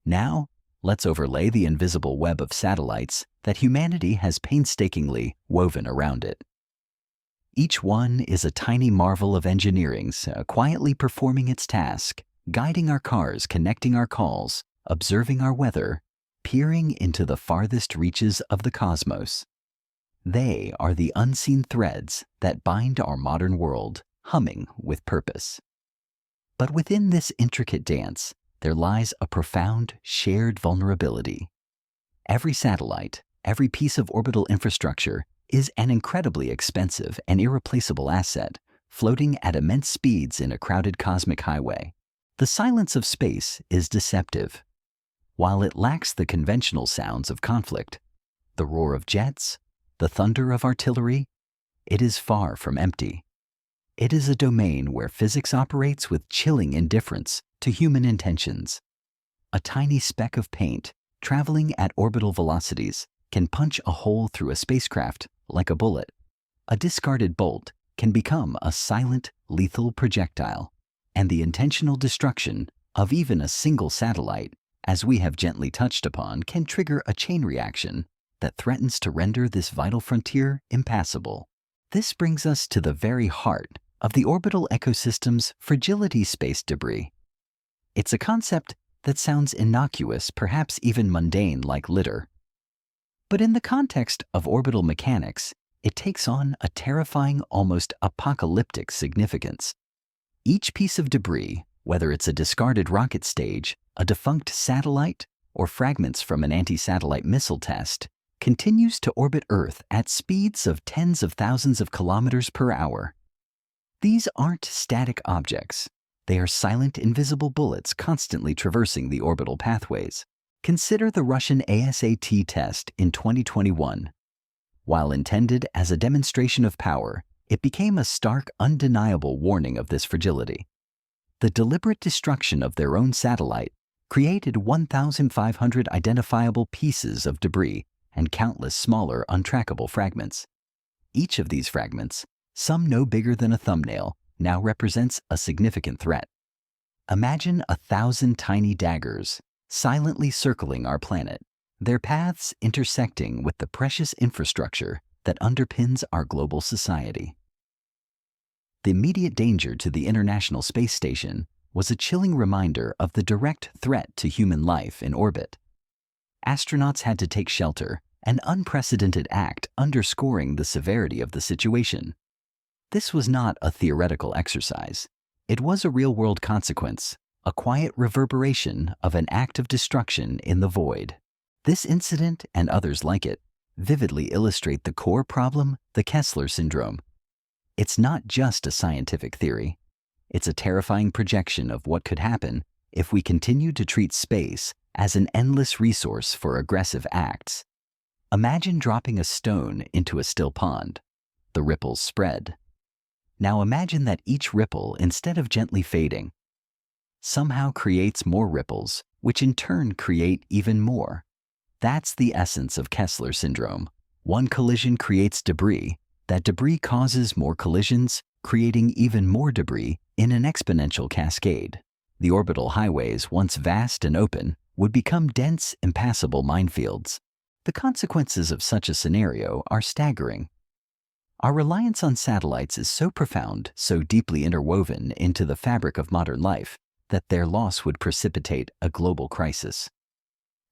S1: Now, let's overlay the invisible web of satellites that humanity has painstakingly woven around it. Each one is a tiny marvel of engineering, quietly performing its task, guiding our cars, connecting our calls, observing our weather, peering into the farthest reaches of the cosmos. They are the unseen threads that bind our modern world, humming with purpose. But within this intricate dance, there lies a profound shared vulnerability. Every satellite, every piece of orbital infrastructure is an incredibly expensive and irreplaceable asset, floating at immense speeds in a crowded cosmic highway. The silence of space is deceptive. While it lacks the conventional sounds of conflict, the roar of jets, the thunder of artillery, it is far from empty. It is a domain where physics operates with chilling indifference to human intentions. A tiny speck of paint, traveling at orbital velocities, can punch a hole through a spacecraft like a bullet. A discarded bolt can become a silent, lethal projectile, and the intentional destruction of even a single satellite, as we have gently touched upon, can trigger a chain reaction that threatens to render this vital frontier impassable. This brings us to the very heart of the orbital ecosystem's fragility: space debris. It's a concept that sounds innocuous, perhaps even mundane, like litter. But in the context of orbital mechanics, it takes on a terrifying, almost apocalyptic significance. Each piece of debris, whether it's a discarded rocket stage, a defunct satellite, or fragments from an anti-satellite missile test, continues to orbit Earth at speeds of tens of thousands of kilometers per hour. These aren't static objects. They are silent, invisible bullets constantly traversing the orbital pathways. Consider the Russian ASAT test in 2021. While intended as a demonstration of power, it became a stark, undeniable warning of this fragility. The deliberate destruction of their own satellite created 1,500 identifiable pieces of debris and countless smaller, untrackable fragments. Each of these fragments, some no bigger than a thumbnail, now represents a significant threat. Imagine 1,000 tiny daggers silently circling our planet, their paths intersecting with the precious infrastructure that underpins our global society. The immediate danger to the International Space Station was a chilling reminder of the direct threat to human life in orbit. Astronauts had to take shelter, an unprecedented act underscoring the severity of the situation. This was not a theoretical exercise. It was a real-world consequence, a quiet reverberation of an act of destruction in the void. This incident, and others like it, vividly illustrate the core problem, the Kessler syndrome. It's not just a scientific theory. It's a terrifying projection of what could happen if we continue to treat space as an endless resource for aggressive acts. Imagine dropping a stone into a still pond. The ripples spread. Now imagine that each ripple, instead of gently fading, somehow creates more ripples, which in turn create even more. That's the essence of Kessler syndrome. One collision creates debris. That debris causes more collisions, creating even more debris in an exponential cascade. The orbital highways, once vast and open, would become dense, impassable minefields. The consequences of such a scenario are staggering. Our reliance on satellites is so profound, so deeply interwoven into the fabric of modern life, that their loss would precipitate a global crisis.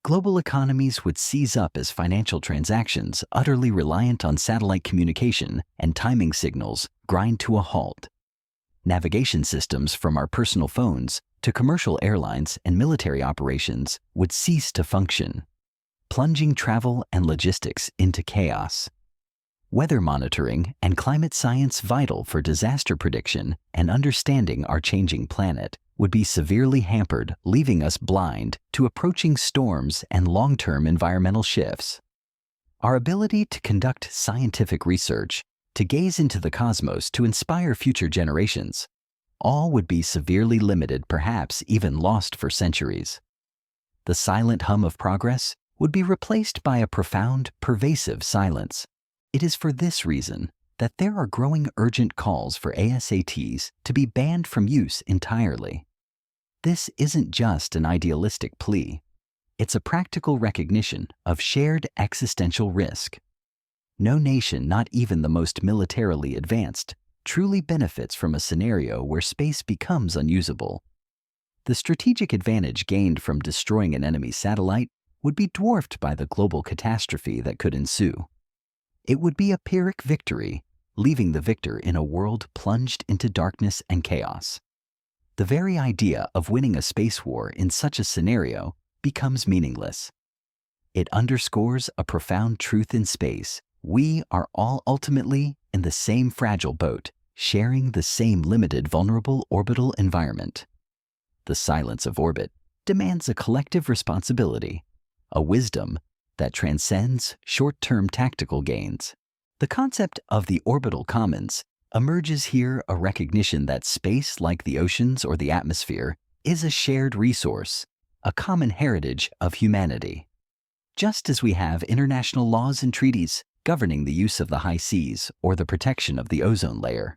S1: Global economies would seize up as financial transactions utterly reliant on satellite communication and timing signals grind to a halt. Navigation systems from our personal phones to commercial airlines and military operations would cease to function, plunging travel and logistics into chaos. Weather monitoring and climate science, vital for disaster prediction and understanding our changing planet, would be severely hampered, leaving us blind to approaching storms and long-term environmental shifts. Our ability to conduct scientific research, to gaze into the cosmos, to inspire future generations, all would be severely limited, perhaps even lost for centuries. The silent hum of progress would be replaced by a profound, pervasive silence. It is for this reason that there are growing urgent calls for ASATs to be banned from use entirely. This isn't just an idealistic plea. It's a practical recognition of shared existential risk. No nation, not even the most militarily advanced, truly benefits from a scenario where space becomes unusable. The strategic advantage gained from destroying an enemy satellite would be dwarfed by the global catastrophe that could ensue. It would be a Pyrrhic victory, leaving the victor in a world plunged into darkness and chaos. The very idea of winning a space war in such a scenario becomes meaningless. It underscores a profound truth in space. We are all ultimately in the same fragile boat, sharing the same limited vulnerable orbital environment. The silence of orbit demands a collective responsibility, a wisdom that transcends short-term tactical gains. The concept of the orbital commons emerges here, a recognition that space, like the oceans or the atmosphere, is a shared resource, a common heritage of humanity. Just as we have international laws and treaties governing the use of the high seas or the protection of the ozone layer,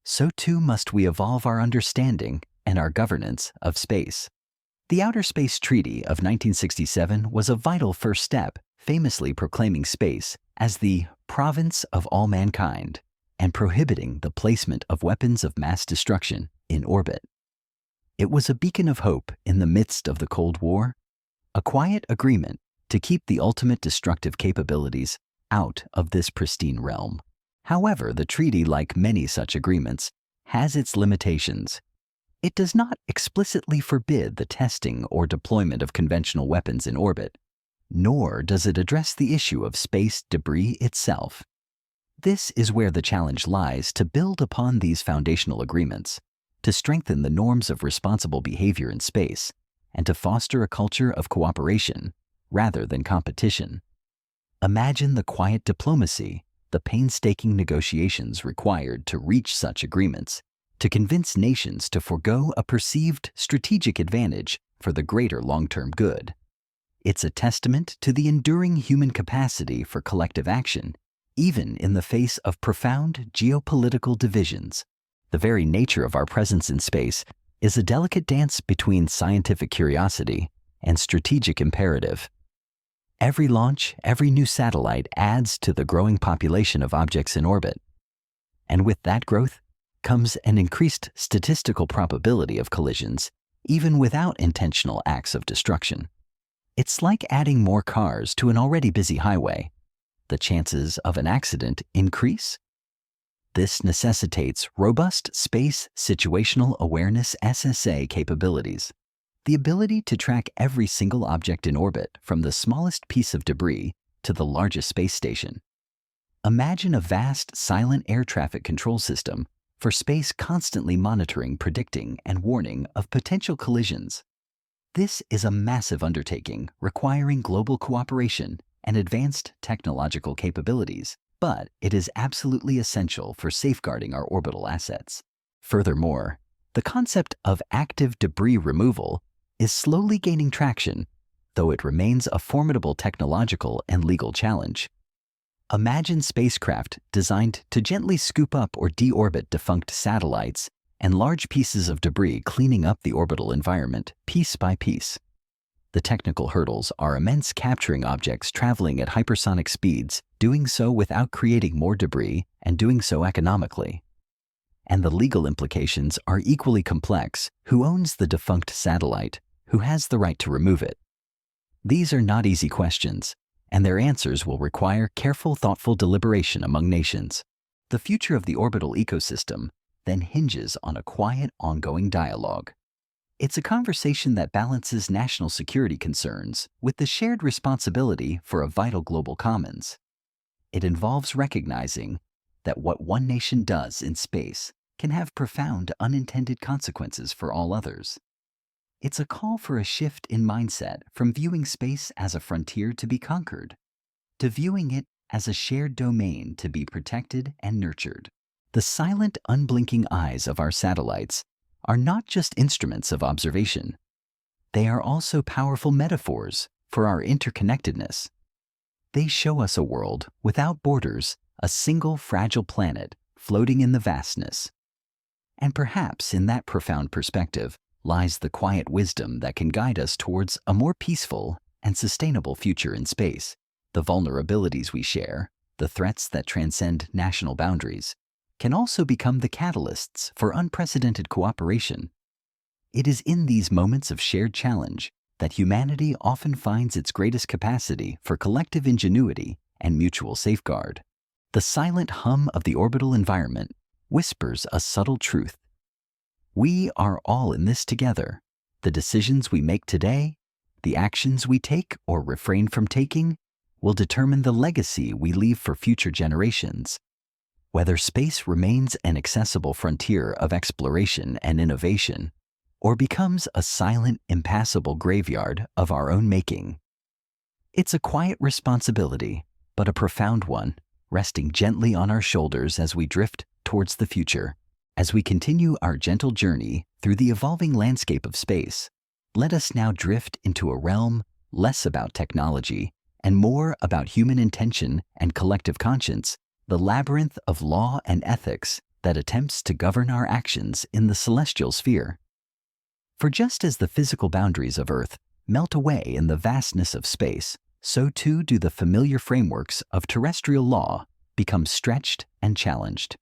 S1: so too must we evolve our understanding and our governance of space. The Outer Space Treaty of 1967 was a vital first step, famously proclaiming space as the province of all mankind and prohibiting the placement of weapons of mass destruction in orbit. It was a beacon of hope in the midst of the Cold War, a quiet agreement to keep the ultimate destructive capabilities out of this pristine realm. However, the treaty, like many such agreements, has its limitations. It does not explicitly forbid the testing or deployment of conventional weapons in orbit, nor does it address the issue of space debris itself. This is where the challenge lies: to build upon these foundational agreements, to strengthen the norms of responsible behavior in space, and to foster a culture of cooperation rather than competition. Imagine the quiet diplomacy, the painstaking negotiations required to reach such agreements, to convince nations to forego a perceived strategic advantage for the greater long-term good. It's a testament to the enduring human capacity for collective action, even in the face of profound geopolitical divisions. The very nature of our presence in space is a delicate dance between scientific curiosity and strategic imperative. Every launch, every new satellite adds to the growing population of objects in orbit. And with that growth comes an increased statistical probability of collisions, even without intentional acts of destruction. It's like adding more cars to an already busy highway. The chances of an accident increase. This necessitates robust space situational awareness (SSA) capabilities, the ability to track every single object in orbit from the smallest piece of debris to the largest space station. Imagine a vast, silent air traffic control system for space, constantly monitoring, predicting, and warning of potential collisions. This is a massive undertaking requiring global cooperation and advanced technological capabilities, but it is absolutely essential for safeguarding our orbital assets. Furthermore, the concept of active debris removal is slowly gaining traction, though it remains a formidable technological and legal challenge. Imagine spacecraft designed to gently scoop up or deorbit defunct satellites and large pieces of debris, cleaning up the orbital environment piece by piece. The technical hurdles are immense: capturing objects traveling at hypersonic speeds, doing so without creating more debris, and doing so economically. And the legal implications are equally complex: who owns the defunct satellite? Who has the right to remove it? These are not easy questions, and their answers will require careful, thoughtful deliberation among nations. The future of the orbital ecosystem then hinges on a quiet, ongoing dialogue. It's a conversation that balances national security concerns with the shared responsibility for a vital global commons. It involves recognizing that what one nation does in space can have profound unintended consequences for all others. It's a call for a shift in mindset from viewing space as a frontier to be conquered, to viewing it as a shared domain to be protected and nurtured. The silent, unblinking eyes of our satellites are not just instruments of observation. They are also powerful metaphors for our interconnectedness. They show us a world without borders, a single fragile planet floating in the vastness. And perhaps in that profound perspective lies the quiet wisdom that can guide us towards a more peaceful and sustainable future in space. The vulnerabilities we share, the threats that transcend national boundaries, can also become the catalysts for unprecedented cooperation. It is in these moments of shared challenge that humanity often finds its greatest capacity for collective ingenuity and mutual safeguard. The silent hum of the orbital environment whispers a subtle truth. We are all in this together. The decisions we make today, the actions we take or refrain from taking, will determine the legacy we leave for future generations. Whether space remains an accessible frontier of exploration and innovation, or becomes a silent, impassable graveyard of our own making. It's a quiet responsibility, but a profound one, resting gently on our shoulders as we drift towards the future. As we continue our gentle journey through the evolving landscape of space, let us now drift into a realm less about technology and more about human intention and collective conscience, the labyrinth of law and ethics that attempts to govern our actions in the celestial sphere. For just as the physical boundaries of Earth melt away in the vastness of space, so too do the familiar frameworks of terrestrial law become stretched and challenged.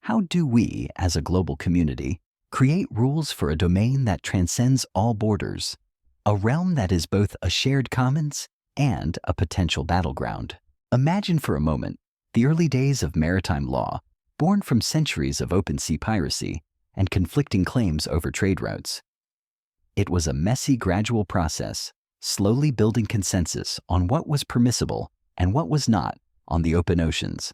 S1: How do we, as a global community, create rules for a domain that transcends all borders, a realm that is both a shared commons and a potential battleground? Imagine for a moment the early days of maritime law, born from centuries of open sea piracy and conflicting claims over trade routes. It was a messy, gradual process, slowly building consensus on what was permissible and what was not on the open oceans.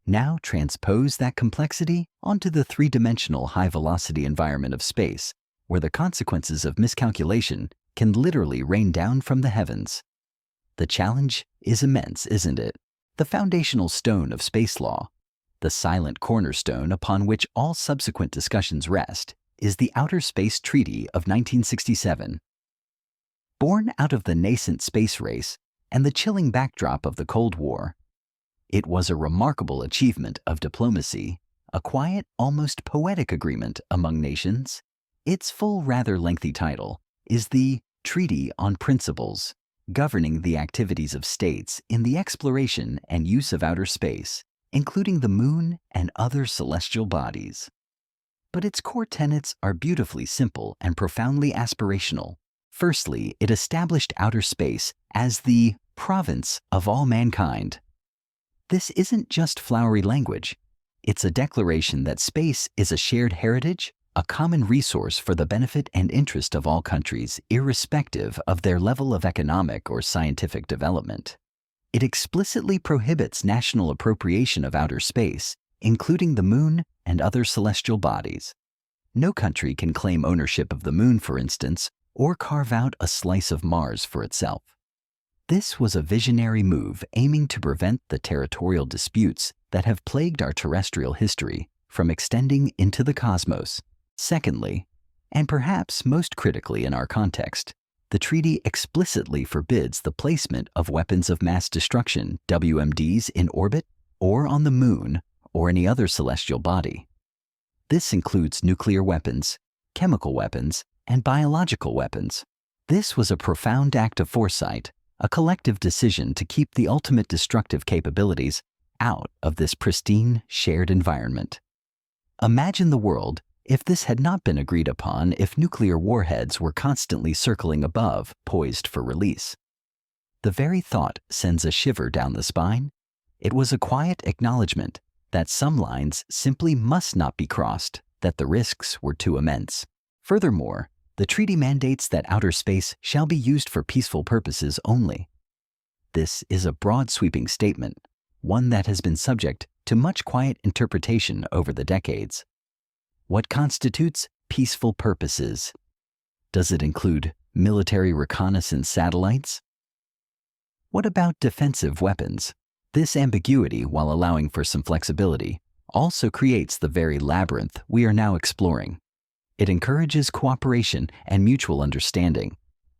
S1: Now transpose that complexity onto the three-dimensional high-velocity environment of space, where the consequences of miscalculation can literally rain down from the heavens. The challenge is immense, isn't it? The foundational stone of space law, the silent cornerstone upon which all subsequent discussions rest, is the Outer Space Treaty of 1967. Born out of the nascent space race and the chilling backdrop of the Cold War, it was a remarkable achievement of diplomacy, a quiet, almost poetic agreement among nations. Its full, rather lengthy title is the Treaty on Principles, governing the activities of states in the exploration and use of outer space, including the moon and other celestial bodies. But its core tenets are beautifully simple and profoundly aspirational. Firstly, it established outer space as the province of all mankind. This isn't just flowery language. It's a declaration that space is a shared heritage, a common resource for the benefit and interest of all countries, irrespective of their level of economic or scientific development. It explicitly prohibits national appropriation of outer space, including the moon and other celestial bodies. No country can claim ownership of the moon, for instance, or carve out a slice of Mars for itself. This was a visionary move aiming to prevent the territorial disputes that have plagued our terrestrial history from extending into the cosmos. Secondly, and perhaps most critically in our context, the treaty explicitly forbids the placement of weapons of mass destruction, WMDs, in orbit or on the moon or any other celestial body. This includes nuclear weapons, chemical weapons, and biological weapons. This was a profound act of foresight, a collective decision to keep the ultimate destructive capabilities out of this pristine, shared environment. Imagine the world if this had not been agreed upon, if nuclear warheads were constantly circling above, poised for release. The very thought sends a shiver down the spine. It was a quiet acknowledgement that some lines simply must not be crossed, that the risks were too immense. Furthermore, the treaty mandates that outer space shall be used for peaceful purposes only. This is a broad sweeping statement, one that has been subject to much quiet interpretation over the decades. What constitutes peaceful purposes? Does it include military reconnaissance satellites? What about defensive weapons? This ambiguity, while allowing for some flexibility, also creates the very labyrinth we are now exploring. It encourages cooperation and mutual understanding,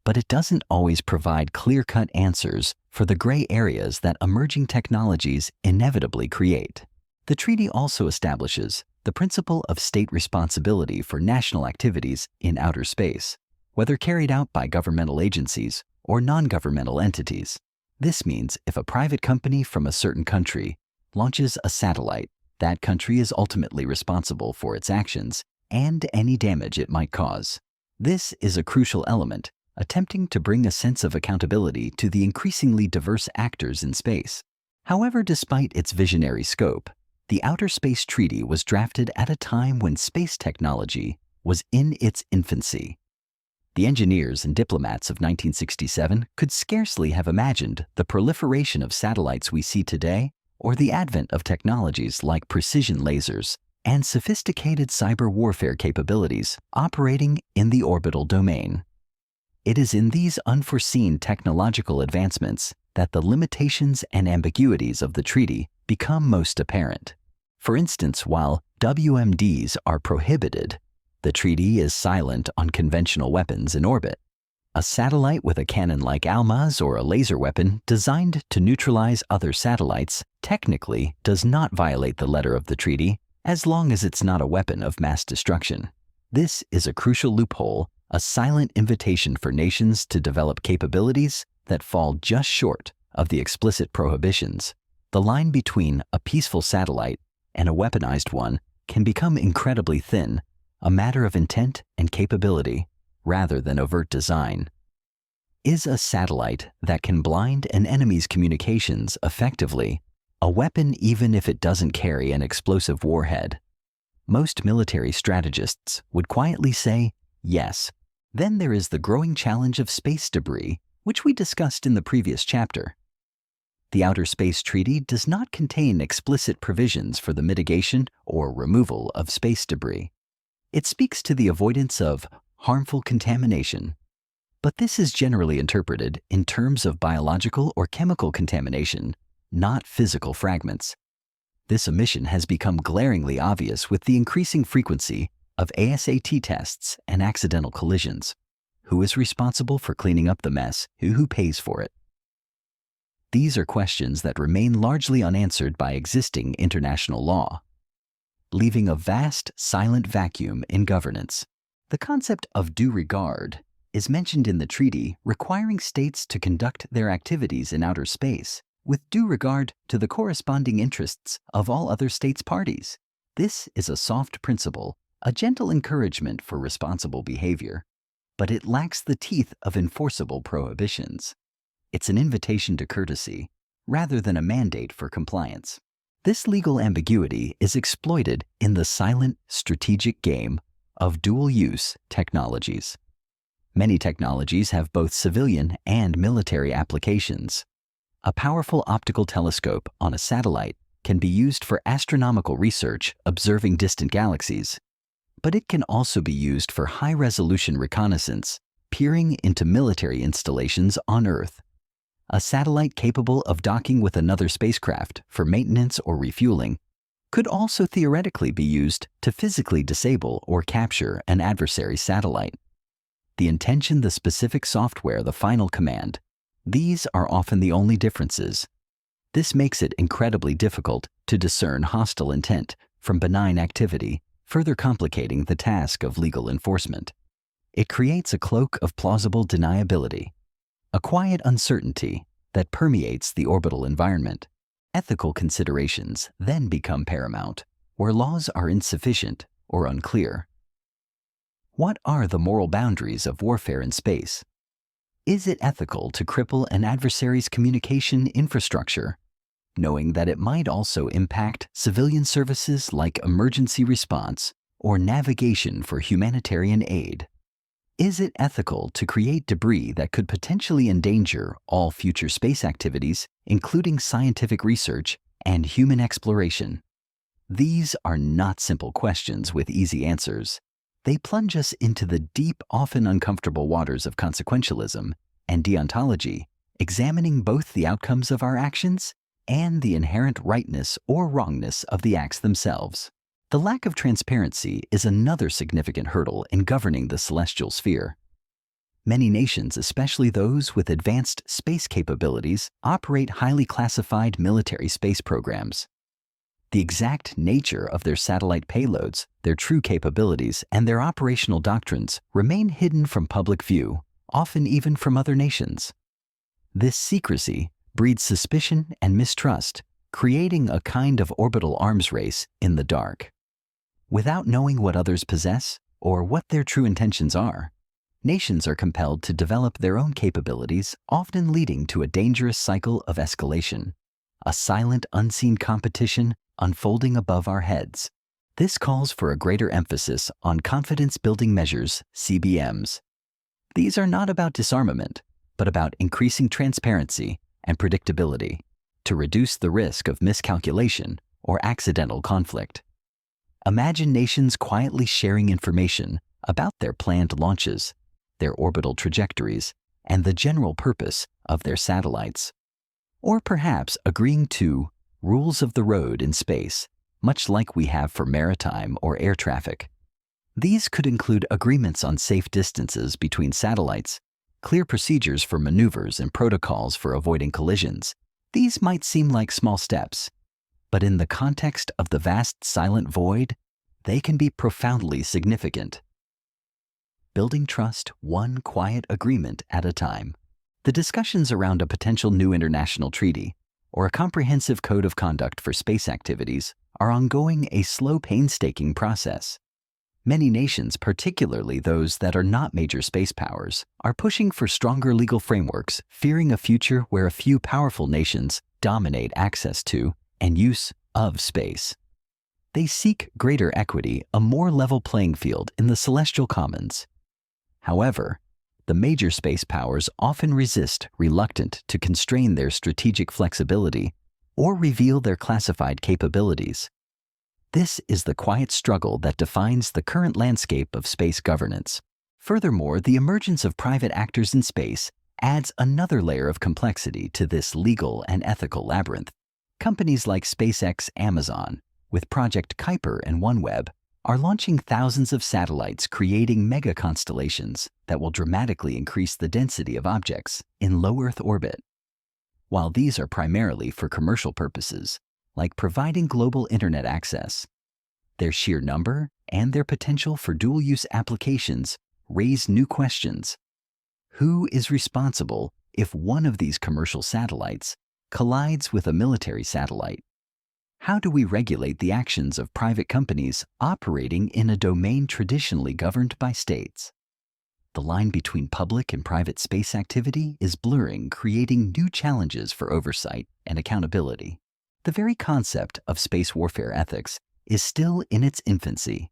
S1: but it doesn't always provide clear-cut answers for the gray areas that emerging technologies inevitably create. The treaty also establishes the principle of state responsibility for national activities in outer space, whether carried out by governmental agencies or non-governmental entities. This means if a private company from a certain country launches a satellite, that country is ultimately responsible for its actions and any damage it might cause. This is a crucial element, attempting to bring a sense of accountability to the increasingly diverse actors in space. However, despite its visionary scope, the Outer Space Treaty was drafted at a time when space technology was in its infancy. The engineers and diplomats of 1967 could scarcely have imagined the proliferation of satellites we see today or the advent of technologies like precision lasers and sophisticated cyber warfare capabilities operating in the orbital domain. It is in these unforeseen technological advancements that the limitations and ambiguities of the treaty become most apparent. For instance, while WMDs are prohibited, the treaty is silent on conventional weapons in orbit. A satellite with a cannon like ALMA's or a laser weapon designed to neutralize other satellites technically does not violate the letter of the treaty as long as it's not a weapon of mass destruction. This is a crucial loophole, a silent invitation for nations to develop capabilities that fall just short of the explicit prohibitions. The line between a peaceful satellite and a weaponized one can become incredibly thin, a matter of intent and capability rather than overt design. Is a satellite that can blind an enemy's communications effectively a weapon even if it doesn't carry an explosive warhead? Most military strategists would quietly say yes. Then there is the growing challenge of space debris, which we discussed in the previous chapter. The Outer Space Treaty does not contain explicit provisions for the mitigation or removal of space debris. It speaks to the avoidance of harmful contamination, but this is generally interpreted in terms of biological or chemical contamination, not physical fragments. This omission has become glaringly obvious with the increasing frequency of ASAT tests and accidental collisions. Who is responsible for cleaning up the mess? Who pays for it? These are questions that remain largely unanswered by existing international law, leaving a vast, silent vacuum in governance. The concept of due regard is mentioned in the treaty, requiring states to conduct their activities in outer space with due regard to the corresponding interests of all other states' parties. This is a soft principle, a gentle encouragement for responsible behavior, but it lacks the teeth of enforceable prohibitions. It's an invitation to courtesy, rather than a mandate for compliance. This legal ambiguity is exploited in the silent, strategic game of dual-use technologies. Many technologies have both civilian and military applications. A powerful optical telescope on a satellite can be used for astronomical research observing distant galaxies, but it can also be used for high-resolution reconnaissance, peering into military installations on Earth. A satellite capable of docking with another spacecraft for maintenance or refueling could also theoretically be used to physically disable or capture an adversary satellite. The intention, the specific software, the final command, these are often the only differences. This makes it incredibly difficult to discern hostile intent from benign activity, further complicating the task of legal enforcement. It creates a cloak of plausible deniability, a quiet uncertainty that permeates the orbital environment. Ethical considerations then become paramount, where laws are insufficient or unclear. What are the moral boundaries of warfare in space? Is it ethical to cripple an adversary's communication infrastructure, knowing that it might also impact civilian services like emergency response or navigation for humanitarian aid? Is it ethical to create debris that could potentially endanger all future space activities, including scientific research and human exploration? These are not simple questions with easy answers. They plunge us into the deep, often uncomfortable waters of consequentialism and deontology, examining both the outcomes of our actions and the inherent rightness or wrongness of the acts themselves. The lack of transparency is another significant hurdle in governing the celestial sphere. Many nations, especially those with advanced space capabilities, operate highly classified military space programs. The exact nature of their satellite payloads, their true capabilities, and their operational doctrines remain hidden from public view, often even from other nations. This secrecy breeds suspicion and mistrust, creating a kind of orbital arms race in the dark. Without knowing what others possess or what their true intentions are, nations are compelled to develop their own capabilities, often leading to a dangerous cycle of escalation, a silent, unseen competition unfolding above our heads. This calls for a greater emphasis on confidence-building measures, CBMs. These are not about disarmament, but about increasing transparency and predictability to reduce the risk of miscalculation or accidental conflict. Imagine nations quietly sharing information about their planned launches, their orbital trajectories, and the general purpose of their satellites. Or perhaps agreeing to rules of the road in space, much like we have for maritime or air traffic. These could include agreements on safe distances between satellites, clear procedures for maneuvers and protocols for avoiding collisions. These might seem like small steps, but in the context of the vast silent void, they can be profoundly significant. Building trust one quiet agreement at a time. The discussions around a potential new international treaty or a comprehensive code of conduct for space activities are ongoing, a slow, painstaking process. Many nations, particularly those that are not major space powers, are pushing for stronger legal frameworks, fearing a future where a few powerful nations dominate access to and use of space. They seek greater equity, a more level playing field in the celestial commons. However, the major space powers often resist, reluctant to constrain their strategic flexibility or reveal their classified capabilities. This is the quiet struggle that defines the current landscape of space governance. Furthermore, the emergence of private actors in space adds another layer of complexity to this legal and ethical labyrinth. Companies like SpaceX, Amazon, with Project Kuiper and OneWeb, are launching thousands of satellites, creating mega constellations that will dramatically increase the density of objects in low Earth orbit. While these are primarily for commercial purposes, like providing global internet access, their sheer number and their potential for dual-use applications raise new questions. Who is responsible if one of these commercial satellites collides with a military satellite? How do we regulate the actions of private companies operating in a domain traditionally governed by states? The line between public and private space activity is blurring, creating new challenges for oversight and accountability. The very concept of space warfare ethics is still in its infancy.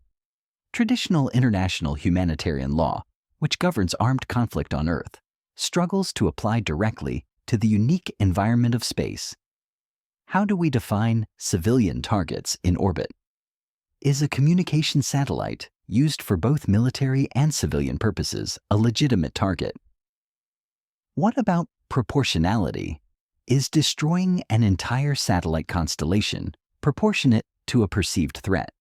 S1: Traditional international humanitarian law, which governs armed conflict on Earth, struggles to apply directly to the unique environment of space. How do we define civilian targets in orbit? Is a communication satellite used for both military and civilian purposes a legitimate target? What about proportionality? Is destroying an entire satellite constellation proportionate to a perceived threat?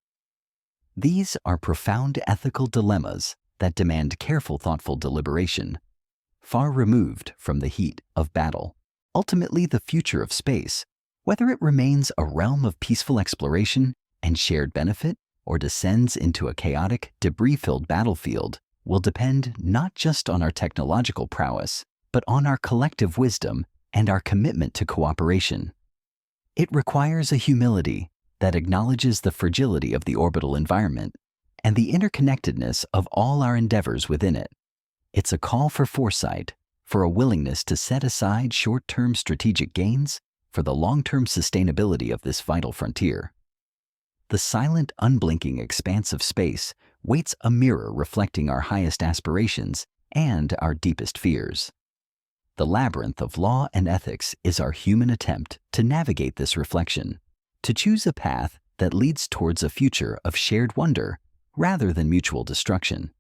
S1: These are profound ethical dilemmas that demand careful, thoughtful deliberation, far removed from the heat of battle. Ultimately, the future of space, whether it remains a realm of peaceful exploration and shared benefit or descends into a chaotic, debris-filled battlefield, will depend not just on our technological prowess, but on our collective wisdom and our commitment to cooperation. It requires a humility that acknowledges the fragility of the orbital environment and the interconnectedness of all our endeavors within it. It's a call for foresight, for a willingness to set aside short-term strategic gains for the long-term sustainability of this vital frontier. The silent, unblinking expanse of space waits a mirror reflecting our highest aspirations and our deepest fears. The labyrinth of law and ethics is our human attempt to navigate this reflection, to choose a path that leads towards a future of shared wonder rather than mutual destruction.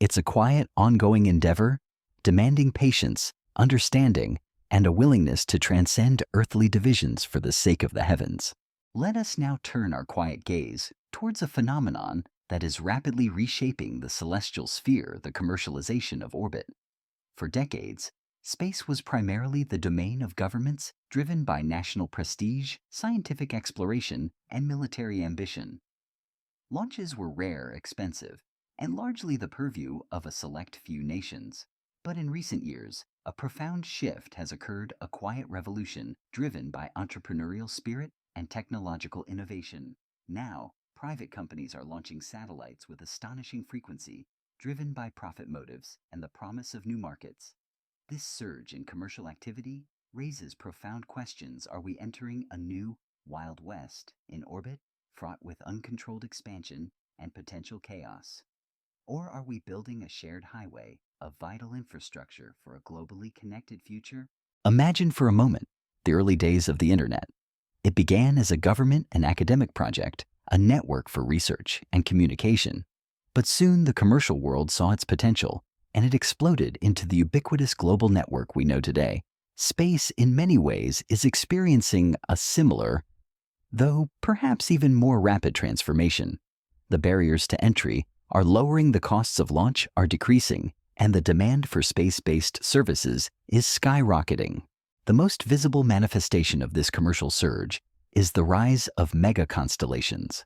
S1: It's a quiet, ongoing endeavor, demanding patience, understanding, and a willingness to transcend earthly divisions for the sake of the heavens. Let us now turn our quiet gaze towards a phenomenon that is rapidly reshaping the celestial sphere, the commercialization of orbit. For decades, space was primarily the domain of governments driven by national prestige, scientific exploration, and military ambition. Launches were rare, expensive, and largely the purview of a select few nations. But in recent years, a profound shift has occurred, a quiet revolution driven by entrepreneurial spirit and technological innovation. Now, private companies are launching satellites with astonishing frequency, driven by profit motives and the promise of new markets. This surge in commercial activity raises profound questions. Are we entering a new Wild West in orbit, fraught with uncontrolled expansion and potential chaos? Or are we building a shared highway, a vital infrastructure for a globally connected future? Imagine for a moment the early days of the internet. It began as a government and academic project, a network for research and communication. But soon the commercial world saw its potential, and it exploded into the ubiquitous global network we know today. Space, in many ways, is experiencing a similar, though perhaps even more rapid transformation. The barriers to entry are lowering, the costs of launch are decreasing, and the demand for space-based services is skyrocketing. The most visible manifestation of this commercial surge is the rise of mega-constellations.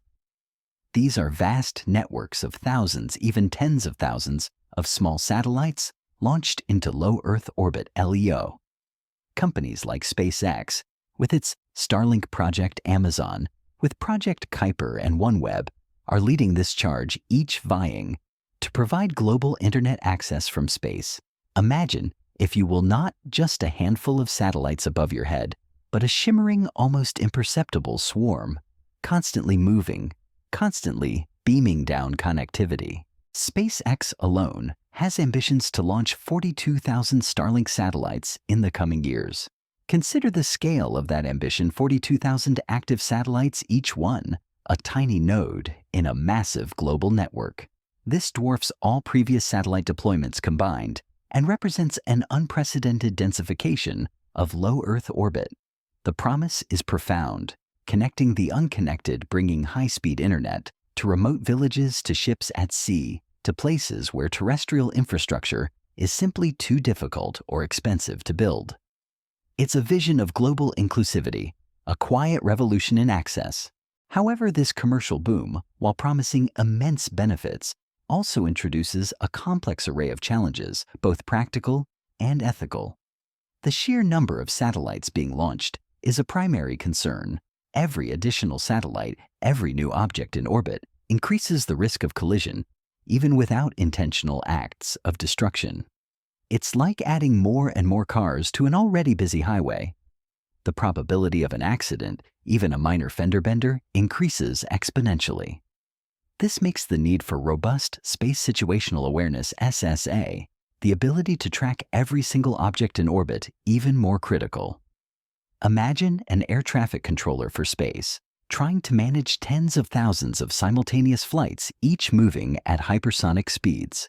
S1: These are vast networks of thousands, even tens of thousands, of small satellites launched into low Earth orbit (LEO). Companies like SpaceX, with its Starlink project, Amazon, with Project Kuiper and OneWeb, are leading this charge, each vying to provide global internet access from space. Imagine, if you will, not just a handful of satellites above your head, but a shimmering, almost imperceptible swarm, constantly moving, constantly beaming down connectivity. SpaceX alone has ambitions to launch 42,000 Starlink satellites in the coming years. Consider the scale of that ambition: 42,000 active satellites, each one a tiny node in a massive global network. This dwarfs all previous satellite deployments combined and represents an unprecedented densification of low Earth orbit. The promise is profound, connecting the unconnected, bringing high-speed internet to remote villages, to ships at sea, to places where terrestrial infrastructure is simply too difficult or expensive to build. It's a vision of global inclusivity, a quiet revolution in access. However, this commercial boom, while promising immense benefits, also introduces a complex array of challenges, both practical and ethical. The sheer number of satellites being launched is a primary concern. Every additional satellite, every new object in orbit, increases the risk of collision, even without intentional acts of destruction. It's like adding more and more cars to an already busy highway. The probability of an accident, even a minor fender bender, increases exponentially. This makes the need for robust space situational awareness (SSA), the ability to track every single object in orbit, even more critical. Imagine an air traffic controller for space, trying to manage tens of thousands of simultaneous flights, each moving at hypersonic speeds.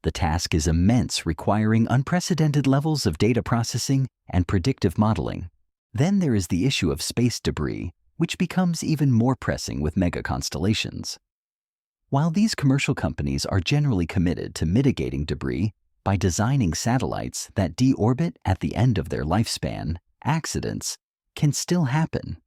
S1: The task is immense, requiring unprecedented levels of data processing and predictive modeling. Then there is the issue of space debris, which becomes even more pressing with mega-constellations. While these commercial companies are generally committed to mitigating debris by designing satellites that deorbit at the end of their lifespan, accidents can still happen.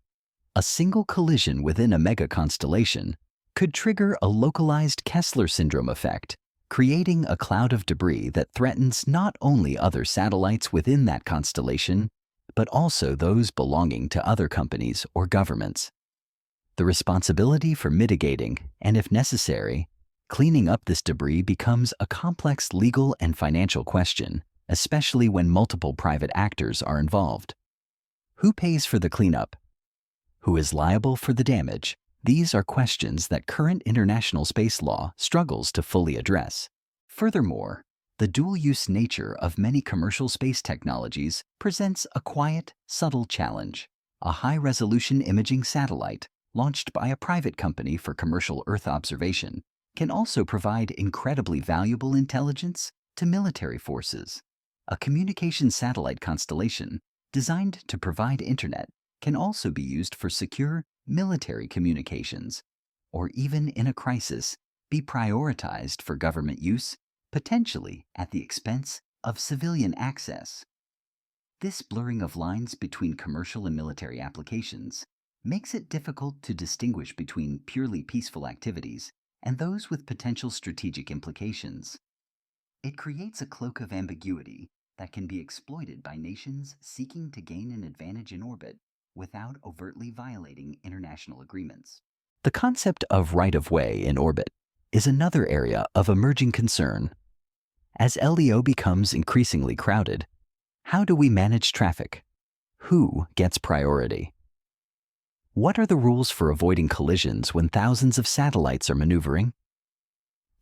S1: A single collision within a mega-constellation could trigger a localized Kessler syndrome effect, creating a cloud of debris that threatens not only other satellites within that constellation, but also those belonging to other companies or governments. The responsibility for mitigating, and if necessary, cleaning up this debris becomes a complex legal and financial question, especially when multiple private actors are involved. Who pays for the cleanup? Who is liable for the damage? These are questions that current international space law struggles to fully address. Furthermore, the dual-use nature of many commercial space technologies presents a quiet, subtle challenge. A high-resolution imaging satellite, launched by a private company for commercial Earth observation, can also provide incredibly valuable intelligence to military forces. A communication satellite constellation designed to provide internet can also be used for secure military communications, or even in a crisis, be prioritized for government use, potentially at the expense of civilian access. This blurring of lines between commercial and military applications makes it difficult to distinguish between purely peaceful activities and those with potential strategic implications. It creates a cloak of ambiguity that can be exploited by nations seeking to gain an advantage in orbit without overtly violating international agreements. The concept of right-of-way in orbit is another area of emerging concern. As LEO becomes increasingly crowded, how do we manage traffic? Who gets priority? What are the rules for avoiding collisions when thousands of satellites are maneuvering?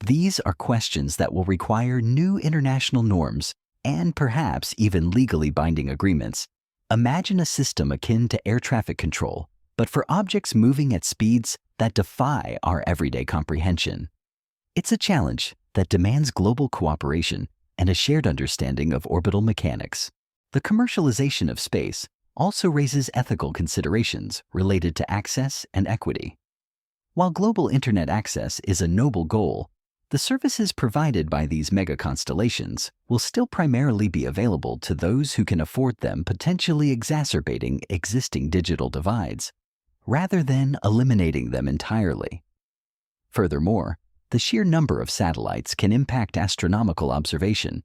S1: These are questions that will require new international norms and perhaps even legally binding agreements. Imagine a system akin to air traffic control, but for objects moving at speeds that defy our everyday comprehension. It's a challenge that demands global cooperation and a shared understanding of orbital mechanics. The commercialization of space also raises ethical considerations related to access and equity. While global internet access is a noble goal, the services provided by these mega-constellations will still primarily be available to those who can afford them, potentially exacerbating existing digital divides, rather than eliminating them entirely. Furthermore, the sheer number of satellites can impact astronomical observation,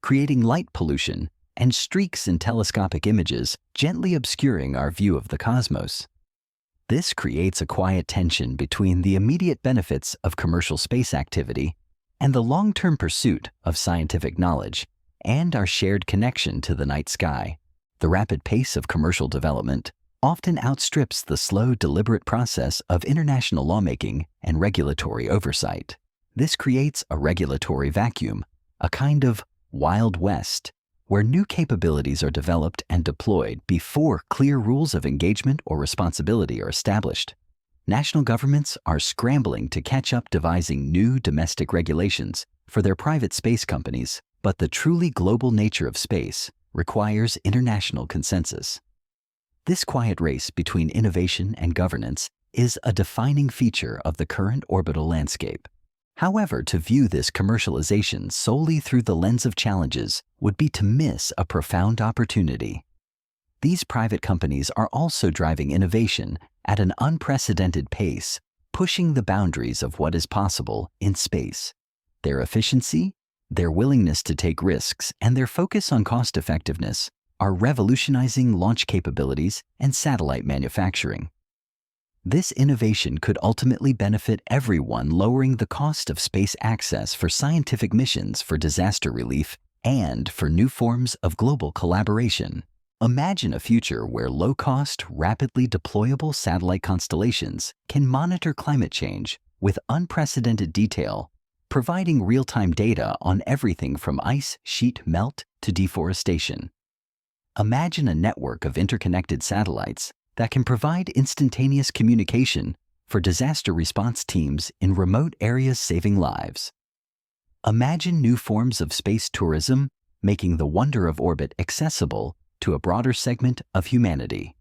S1: creating light pollution and streaks in telescopic images, gently obscuring our view of the cosmos. This creates a quiet tension between the immediate benefits of commercial space activity and the long-term pursuit of scientific knowledge and our shared connection to the night sky. The rapid pace of commercial development often outstrips the slow, deliberate process of international lawmaking and regulatory oversight. This creates a regulatory vacuum, a kind of Wild West, where new capabilities are developed and deployed before clear rules of engagement or responsibility are established. National governments are scrambling to catch up, devising new domestic regulations for their private space companies, but the truly global nature of space requires international consensus. This quiet race between innovation and governance is a defining feature of the current orbital landscape. However, to view this commercialization solely through the lens of challenges would be to miss a profound opportunity. These private companies are also driving innovation at an unprecedented pace, pushing the boundaries of what is possible in space. Their efficiency, their willingness to take risks, and their focus on cost-effectiveness are revolutionizing launch capabilities and satellite manufacturing. This innovation could ultimately benefit everyone, lowering the cost of space access for scientific missions, for disaster relief, and for new forms of global collaboration. Imagine a future where low-cost, rapidly deployable satellite constellations can monitor climate change with unprecedented detail, providing real-time data on everything from ice sheet melt to deforestation. Imagine a network of interconnected satellites that can provide instantaneous communication for disaster response teams in remote areas, saving lives. Imagine new forms of space tourism, making the wonder of orbit accessible to a broader segment of humanity.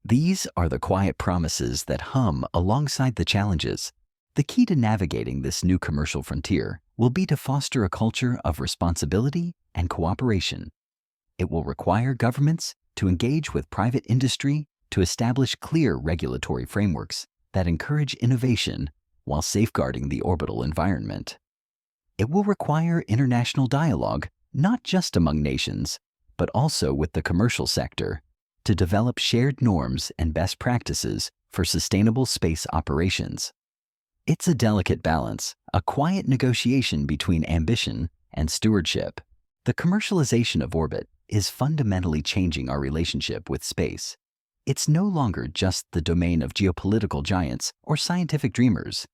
S1: These are the quiet promises that hum alongside the challenges. The key to navigating this new commercial frontier will be to foster a culture of responsibility and cooperation. It will require governments to engage with private industry to establish clear regulatory frameworks that encourage innovation while safeguarding the orbital environment. It will require international dialogue, not just among nations, but also with the commercial sector, to develop shared norms and best practices for sustainable space operations. It's a delicate balance, a quiet negotiation between ambition and stewardship. The commercialization of orbit is fundamentally changing our relationship with space. It's no longer just the domain of geopolitical giants or scientific dreamers.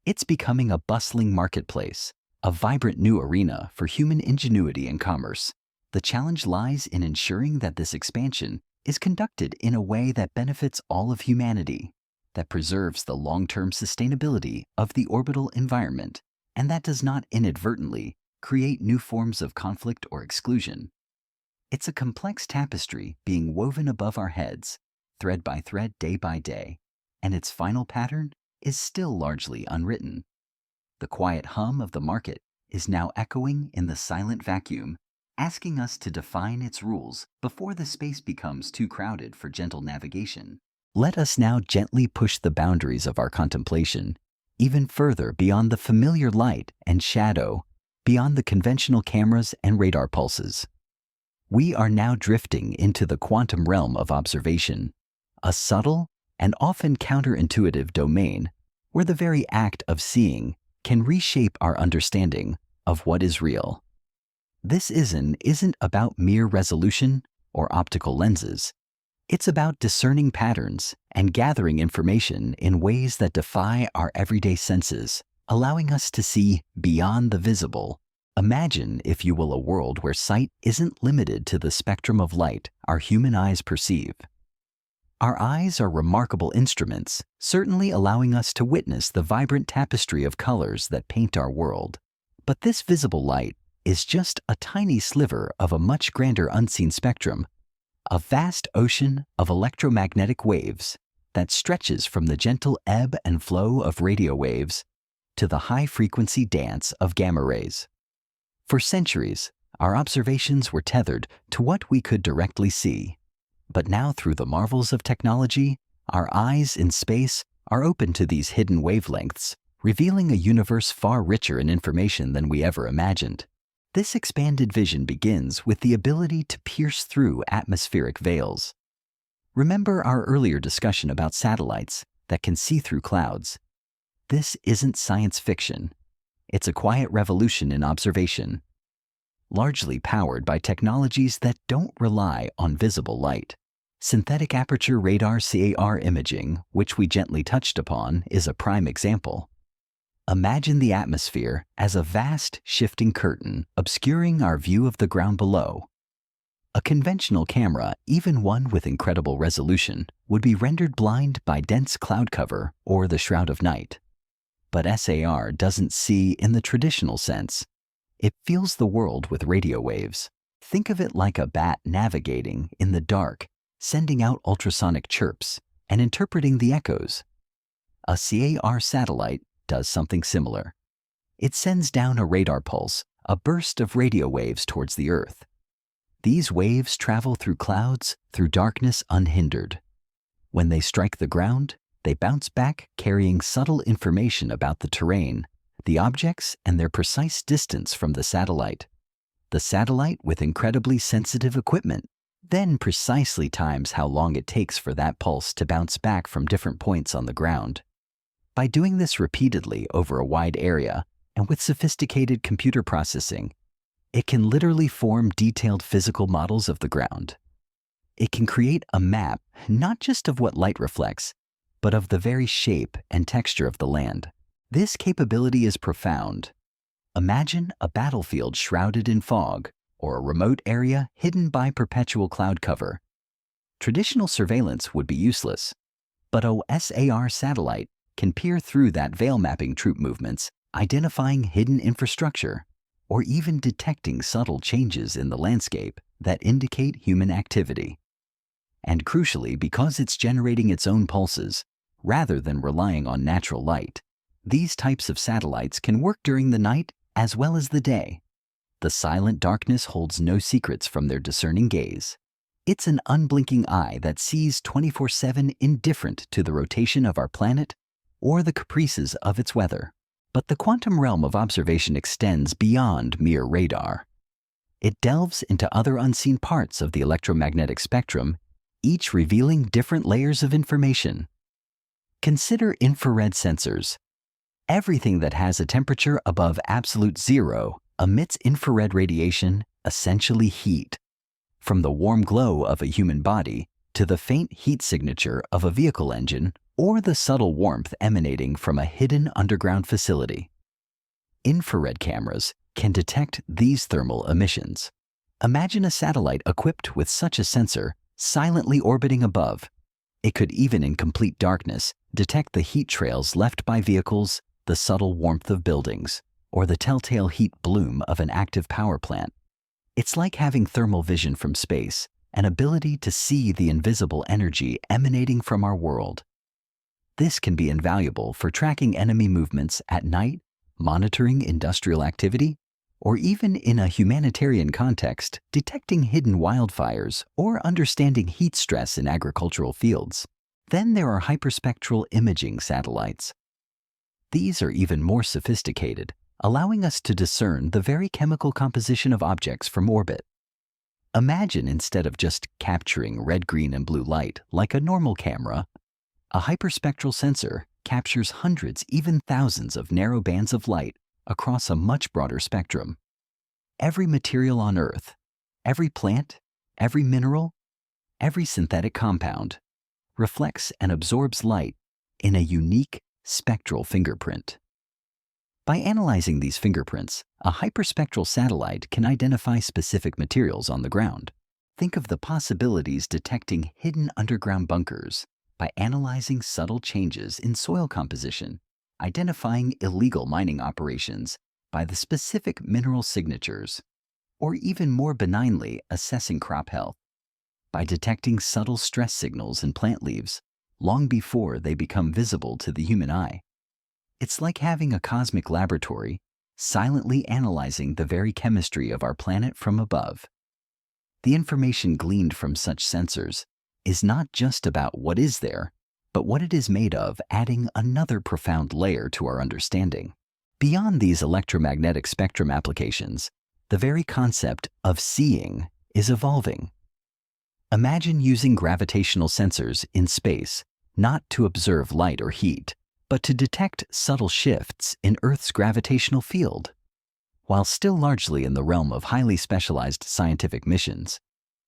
S1: It's becoming a bustling marketplace, a vibrant new arena for human ingenuity and commerce. The challenge lies in ensuring that this expansion is conducted in a way that benefits all of humanity, that preserves the long-term sustainability of the orbital environment, and that does not inadvertently create new forms of conflict or exclusion. It's a complex tapestry being woven above our heads, thread by thread, day by day, and its final pattern is still largely unwritten. The quiet hum of the market is now echoing in the silent vacuum, asking us to define its rules before the space becomes too crowded for gentle navigation. Let us now gently push the boundaries of our contemplation even further beyond the familiar light and shadow, beyond the conventional cameras and radar pulses. We are now drifting into the quantum realm of observation, a subtle and often counterintuitive domain where the very act of seeing can reshape our understanding of what is real. This isn't about mere resolution or optical lenses. It's about discerning patterns and gathering information in ways that defy our everyday senses, allowing us to see beyond the visible. Imagine, if you will, a world where sight isn't limited to the spectrum of light our human eyes perceive. Our eyes are remarkable instruments, certainly allowing us to witness the vibrant tapestry of colors that paint our world. But this visible light is just a tiny sliver of a much grander unseen spectrum, a vast ocean of electromagnetic waves that stretches from the gentle ebb and flow of radio waves to the high-frequency dance of gamma rays. For centuries, our observations were tethered to what we could directly see. But now, through the marvels of technology, our eyes in space are open to these hidden wavelengths, revealing a universe far richer in information than we ever imagined. This expanded vision begins with the ability to pierce through atmospheric veils. Remember our earlier discussion about satellites that can see through clouds? This isn't science fiction. It's a quiet revolution in observation, largely powered by technologies that don't rely on visible light. Synthetic aperture radar CAR imaging, which we gently touched upon, is a prime example. Imagine the atmosphere as a vast, shifting curtain obscuring our view of the ground below. A conventional camera, even one with incredible resolution, would be rendered blind by dense cloud cover or the shroud of night. But SAR doesn't see in the traditional sense. It feels the world with radio waves. Think of it like a bat navigating in the dark, sending out ultrasonic chirps and interpreting the echoes. A CAR satellite does something similar. It sends down a radar pulse, a burst of radio waves towards the Earth. These waves travel through clouds, through darkness unhindered. When they strike the ground, they bounce back carrying subtle information about the terrain, the objects, and their precise distance from the satellite. The satellite, with incredibly sensitive equipment, then precisely times how long it takes for that pulse to bounce back from different points on the ground. By doing this repeatedly over a wide area and with sophisticated computer processing, it can literally form detailed physical models of the ground. It can create a map not just of what light reflects, but of the very shape and texture of the land. This capability is profound. Imagine a battlefield shrouded in fog or a remote area hidden by perpetual cloud cover. Traditional surveillance would be useless, but a SAR satellite can peer through that veil, mapping troop movements, identifying hidden infrastructure, or even detecting subtle changes in the landscape that indicate human activity. And crucially, because it's generating its own pulses, rather than relying on natural light, these types of satellites can work during the night as well as the day. The silent darkness holds no secrets from their discerning gaze. It's an unblinking eye that sees 24/7, indifferent to the rotation of our planet or the caprices of its weather. But the quantum realm of observation extends beyond mere radar. It delves into other unseen parts of the electromagnetic spectrum, each revealing different layers of information. Consider infrared sensors. Everything that has a temperature above absolute zero emits infrared radiation, essentially heat. From the warm glow of a human body to the faint heat signature of a vehicle engine, or the subtle warmth emanating from a hidden underground facility. Infrared cameras can detect these thermal emissions. Imagine a satellite equipped with such a sensor silently orbiting above. It could, even in complete darkness, detect the heat trails left by vehicles, the subtle warmth of buildings, or the telltale heat bloom of an active power plant. It's like having thermal vision from space, an ability to see the invisible energy emanating from our world. This can be invaluable for tracking enemy movements at night, monitoring industrial activity, or even in a humanitarian context, detecting hidden wildfires or understanding heat stress in agricultural fields. Then there are hyperspectral imaging satellites. These are even more sophisticated, allowing us to discern the very chemical composition of objects from orbit. Imagine instead of just capturing red, green, and blue light like a normal camera, a hyperspectral sensor captures hundreds, even thousands of narrow bands of light across a much broader spectrum. Every material on Earth, every plant, every mineral, every synthetic compound reflects and absorbs light in a unique spectral fingerprint. By analyzing these fingerprints, a hyperspectral satellite can identify specific materials on the ground. Think of the possibilities detecting hidden underground bunkers by analyzing subtle changes in soil composition, identifying illegal mining operations by the specific mineral signatures, or even more benignly assessing crop health by detecting subtle stress signals in plant leaves long before they become visible to the human eye. It's like having a cosmic laboratory silently analyzing the very chemistry of our planet from above. The information gleaned from such sensors is not just about what is there, but what it is made of, adding another profound layer to our understanding. Beyond these electromagnetic spectrum applications, the very concept of seeing is evolving. Imagine using gravitational sensors in space, not to observe light or heat, but to detect subtle shifts in Earth's gravitational field. While still largely in the realm of highly specialized scientific missions,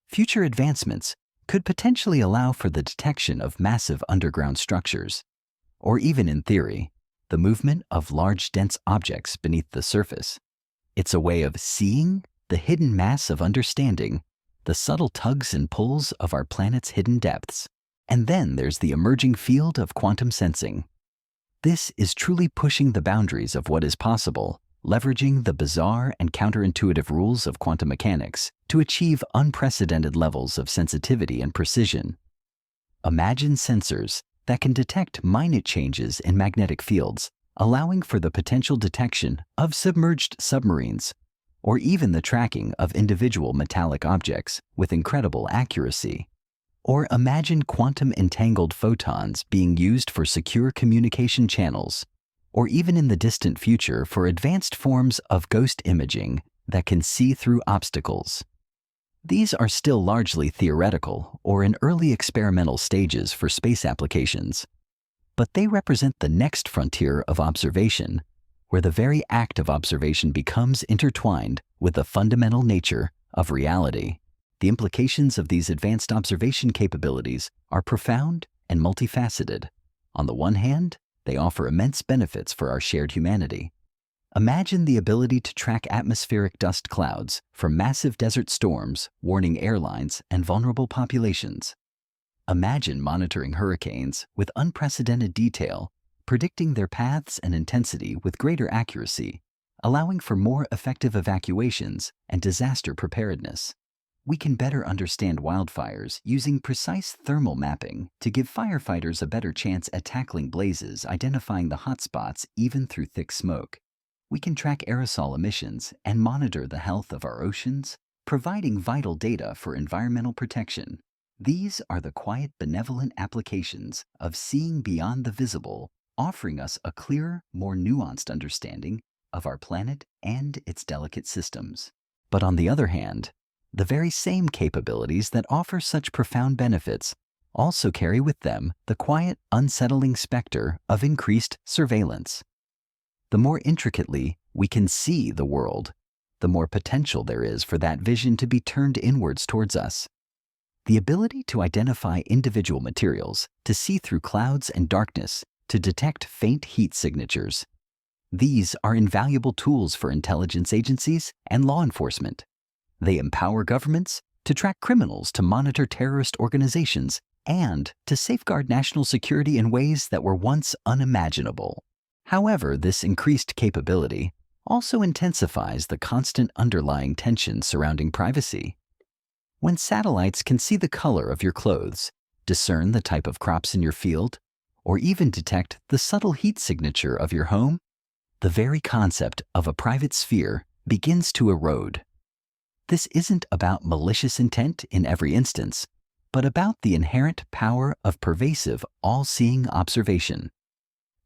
S1: future advancements could potentially allow for the detection of massive underground structures, or even in theory, the movement of large dense objects beneath the surface. It's a way of seeing the hidden mass of understanding, the subtle tugs and pulls of our planet's hidden depths. And then there's the emerging field of quantum sensing. This is truly pushing the boundaries of what is possible, leveraging the bizarre and counterintuitive rules of quantum mechanics to achieve unprecedented levels of sensitivity and precision. Imagine sensors that can detect minute changes in magnetic fields, allowing for the potential detection of submerged submarines, or even the tracking of individual metallic objects with incredible accuracy. Or imagine quantum entangled photons being used for secure communication channels, or even in the distant future for advanced forms of ghost imaging that can see through obstacles. These are still largely theoretical or in early experimental stages for space applications, but they represent the next frontier of observation, where the very act of observation becomes intertwined with the fundamental nature of reality. The implications of these advanced observation capabilities are profound and multifaceted. On the one hand, they offer immense benefits for our shared humanity. Imagine the ability to track atmospheric dust clouds from massive desert storms, warning airlines and vulnerable populations. Imagine monitoring hurricanes with unprecedented detail, predicting their paths and intensity with greater accuracy, allowing for more effective evacuations and disaster preparedness. We can better understand wildfires using precise thermal mapping to give firefighters a better chance at tackling blazes, identifying the hotspots even through thick smoke. We can track aerosol emissions and monitor the health of our oceans, providing vital data for environmental protection. These are the quiet, benevolent applications of seeing beyond the visible, offering us a clearer, more nuanced understanding of our planet and its delicate systems. But on the other hand, the very same capabilities that offer such profound benefits also carry with them the quiet, unsettling specter of increased surveillance. The more intricately we can see the world, the more potential there is for that vision to be turned inwards towards us. The ability to identify individual materials, to see through clouds and darkness, to detect faint heat signatures. These are invaluable tools for intelligence agencies and law enforcement. They empower governments to track criminals, to monitor terrorist organizations, and to safeguard national security in ways that were once unimaginable. However, this increased capability also intensifies the constant underlying tension surrounding privacy. When satellites can see the color of your clothes, discern the type of crops in your field, or even detect the subtle heat signature of your home, the very concept of a private sphere begins to erode. This isn't about malicious intent in every instance, but about the inherent power of pervasive, all-seeing observation.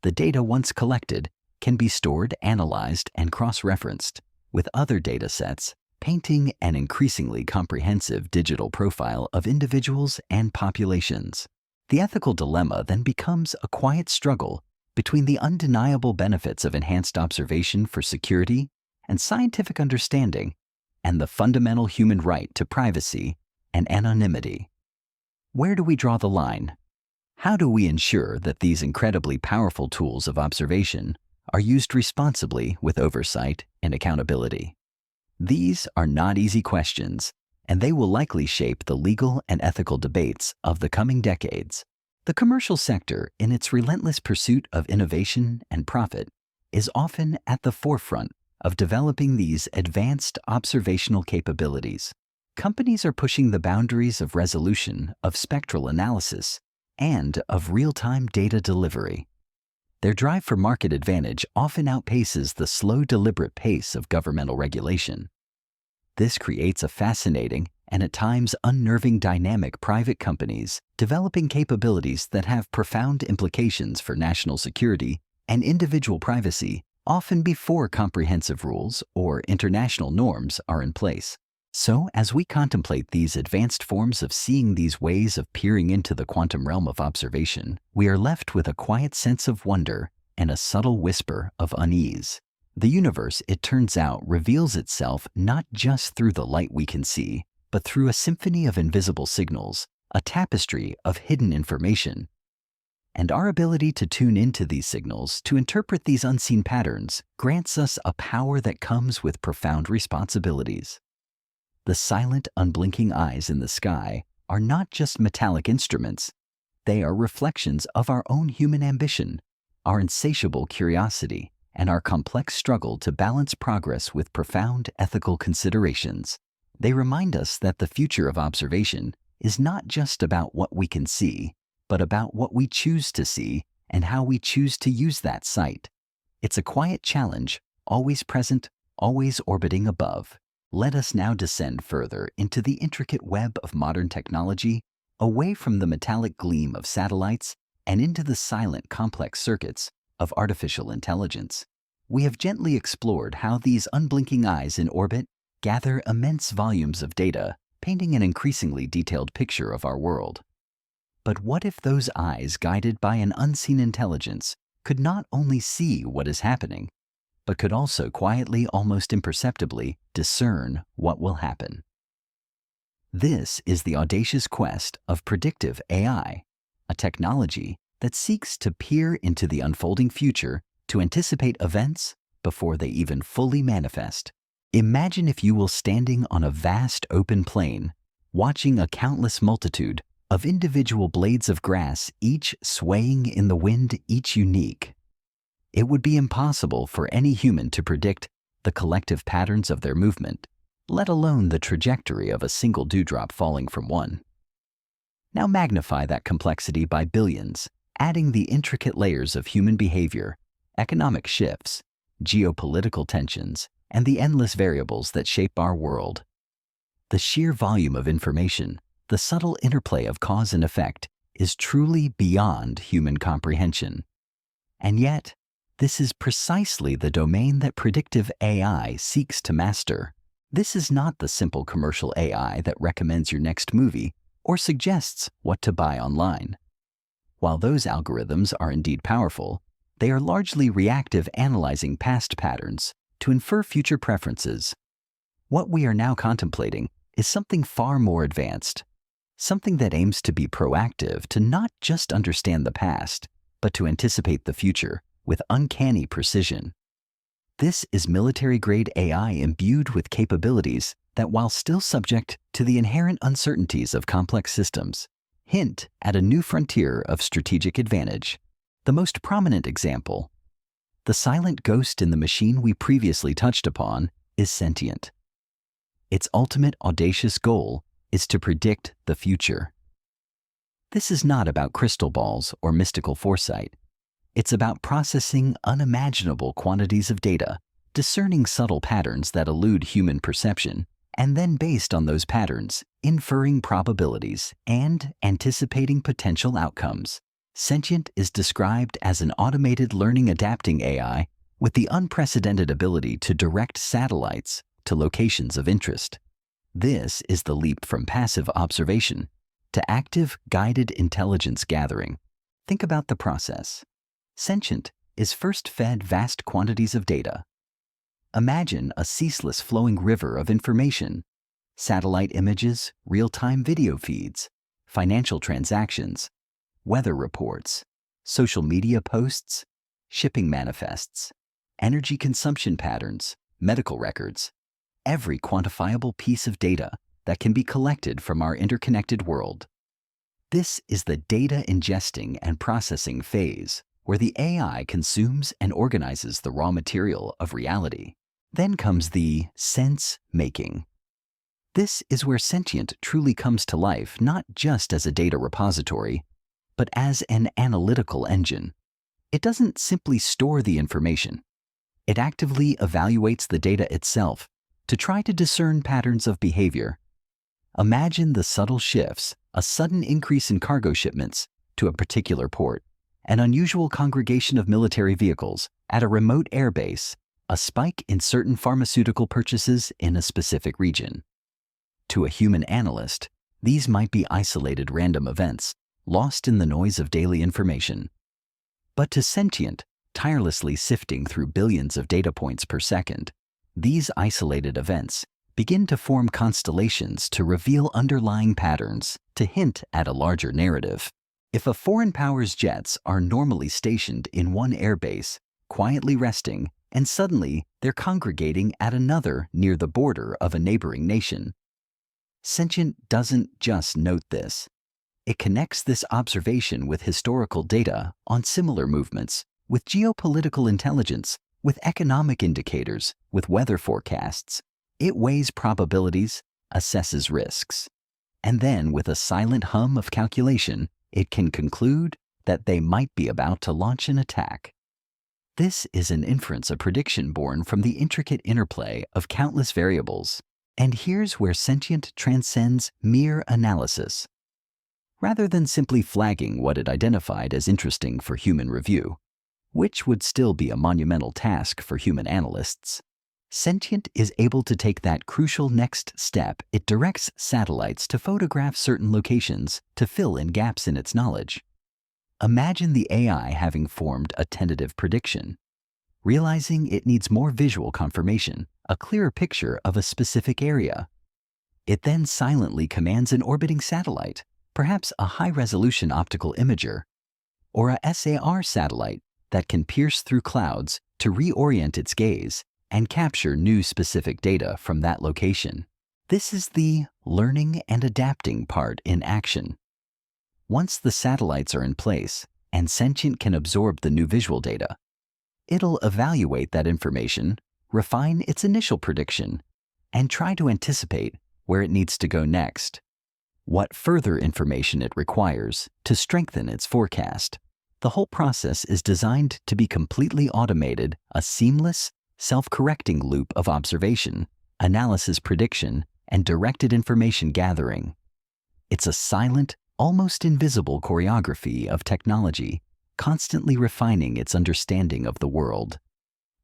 S1: The data once collected can be stored, analyzed, and cross-referenced with other data sets, painting an increasingly comprehensive digital profile of individuals and populations. The ethical dilemma then becomes a quiet struggle between the undeniable benefits of enhanced observation for security and scientific understanding and the fundamental human right to privacy and anonymity. Where do we draw the line? How do we ensure that these incredibly powerful tools of observation are used responsibly with oversight and accountability? These are not easy questions, and they will likely shape the legal and ethical debates of the coming decades. The commercial sector, in its relentless pursuit of innovation and profit, is often at the forefront of developing these advanced observational capabilities. Companies are pushing the boundaries of resolution, of spectral analysis, and of real-time data delivery. Their drive for market advantage often outpaces the slow, deliberate pace of governmental regulation. This creates a fascinating and at times unnerving dynamic: private companies developing capabilities that have profound implications for national security and individual privacy, often before comprehensive rules or international norms are in place. So, as we contemplate these advanced forms of seeing, these ways of peering into the quantum realm of observation, we are left with a quiet sense of wonder and a subtle whisper of unease. The universe, it turns out, reveals itself not just through the light we can see, but through a symphony of invisible signals, a tapestry of hidden information. And our ability to tune into these signals, to interpret these unseen patterns, grants us a power that comes with profound responsibilities. The silent, unblinking eyes in the sky are not just metallic instruments. They are reflections of our own human ambition, our insatiable curiosity, and our complex struggle to balance progress with profound ethical considerations. They remind us that the future of observation is not just about what we can see, but about what we choose to see and how we choose to use that sight. It's a quiet challenge, always present, always orbiting above. Let us now descend further into the intricate web of modern technology, away from the metallic gleam of satellites and into the silent, complex circuits of artificial intelligence. We have gently explored how these unblinking eyes in orbit gather immense volumes of data, painting an increasingly detailed picture of our world. But what if those eyes, guided by an unseen intelligence, could not only see what is happening, but could also quietly, almost imperceptibly, discern what will happen? This is the audacious quest of predictive AI, a technology that seeks to peer into the unfolding future to anticipate events before they even fully manifest. Imagine, if you will, standing on a vast open plain, watching a countless multitude of individual blades of grass, each swaying in the wind, each unique. It would be impossible for any human to predict the collective patterns of their movement, let alone the trajectory of a single dewdrop falling from one. Now magnify that complexity by billions, adding the intricate layers of human behavior, economic shifts, geopolitical tensions, and the endless variables that shape our world. The sheer volume of information, the subtle interplay of cause and effect, is truly beyond human comprehension. And yet, this is precisely the domain that predictive AI seeks to master. This is not the simple commercial AI that recommends your next movie or suggests what to buy online. While those algorithms are indeed powerful, they are largely reactive, analyzing past patterns to infer future preferences. What we are now contemplating is something far more advanced, something that aims to be proactive, to not just understand the past, but to anticipate the future with uncanny precision. This is military-grade AI imbued with capabilities that, while still subject to the inherent uncertainties of complex systems, hint at a new frontier of strategic advantage. The most prominent example, the silent ghost in the machine we previously touched upon, is sentient. Its ultimate audacious goal is to predict the future. This is not about crystal balls or mystical foresight. It's about processing unimaginable quantities of data discerning subtle patterns that elude human perception, and then based on those patterns, inferring probabilities and anticipating potential outcomes. Sentient is described as an automated learning adapting AI with the unprecedented ability to direct satellites to locations of interest. This is the leap from passive observation to active, guided intelligence gathering. Think about the process. Sentient is first fed vast quantities of data. Imagine a ceaseless flowing river of information: satellite images, real-time video feeds, financial transactions, weather reports, social media posts, shipping manifests, energy consumption patterns, medical records, every quantifiable piece of data that can be collected from our interconnected world. This is the data ingesting and processing phase, where the AI consumes and organizes the raw material of reality. Then comes the sense-making. This is where Sentient truly comes to life, not just as a data repository, but as an analytical engine. It doesn't simply store the information. It actively evaluates the data itself to try to discern patterns of behavior. Imagine the subtle shifts: a sudden increase in cargo shipments to a particular port, an unusual congregation of military vehicles at a remote airbase, a spike in certain pharmaceutical purchases in a specific region. To a human analyst, these might be isolated random events, lost in the noise of daily information. But to Sentient, tirelessly sifting through billions of data points per second, these isolated events begin to form constellations to reveal underlying patterns, to hint at a larger narrative. If a foreign power's jets are normally stationed in one airbase, quietly resting, and suddenly they're congregating at another near the border of a neighboring nation, Sentient doesn't just note this. It connects this observation with historical data on similar movements, with geopolitical intelligence, with economic indicators, with weather forecasts. It weighs probabilities, assesses risks, and then with a silent hum of calculation, it can conclude that they might be about to launch an attack. This is an inference, a prediction born from the intricate interplay of countless variables. And here's where Sentient transcends mere analysis. Rather than simply flagging what it identified as interesting for human review, which would still be a monumental task for human analysts, Sentient is able to take that crucial next step. It directs satellites to photograph certain locations to fill in gaps in its knowledge. Imagine the AI having formed a tentative prediction, realizing it needs more visual confirmation, a clearer picture of a specific area. It then silently commands an orbiting satellite, perhaps a high-resolution optical imager, or a SAR satellite that can pierce through clouds to reorient its gaze and capture new specific data from that location. This is the learning and adapting part in action. Once the satellites are in place and Sentient can absorb the new visual data, it'll evaluate that information, refine its initial prediction, and try to anticipate where it needs to go next, what further information it requires to strengthen its forecast. The whole process is designed to be completely automated, a seamless, self-correcting loop of observation, analysis, prediction, and directed information gathering. It's a silent, almost invisible choreography of technology, constantly refining its understanding of the world,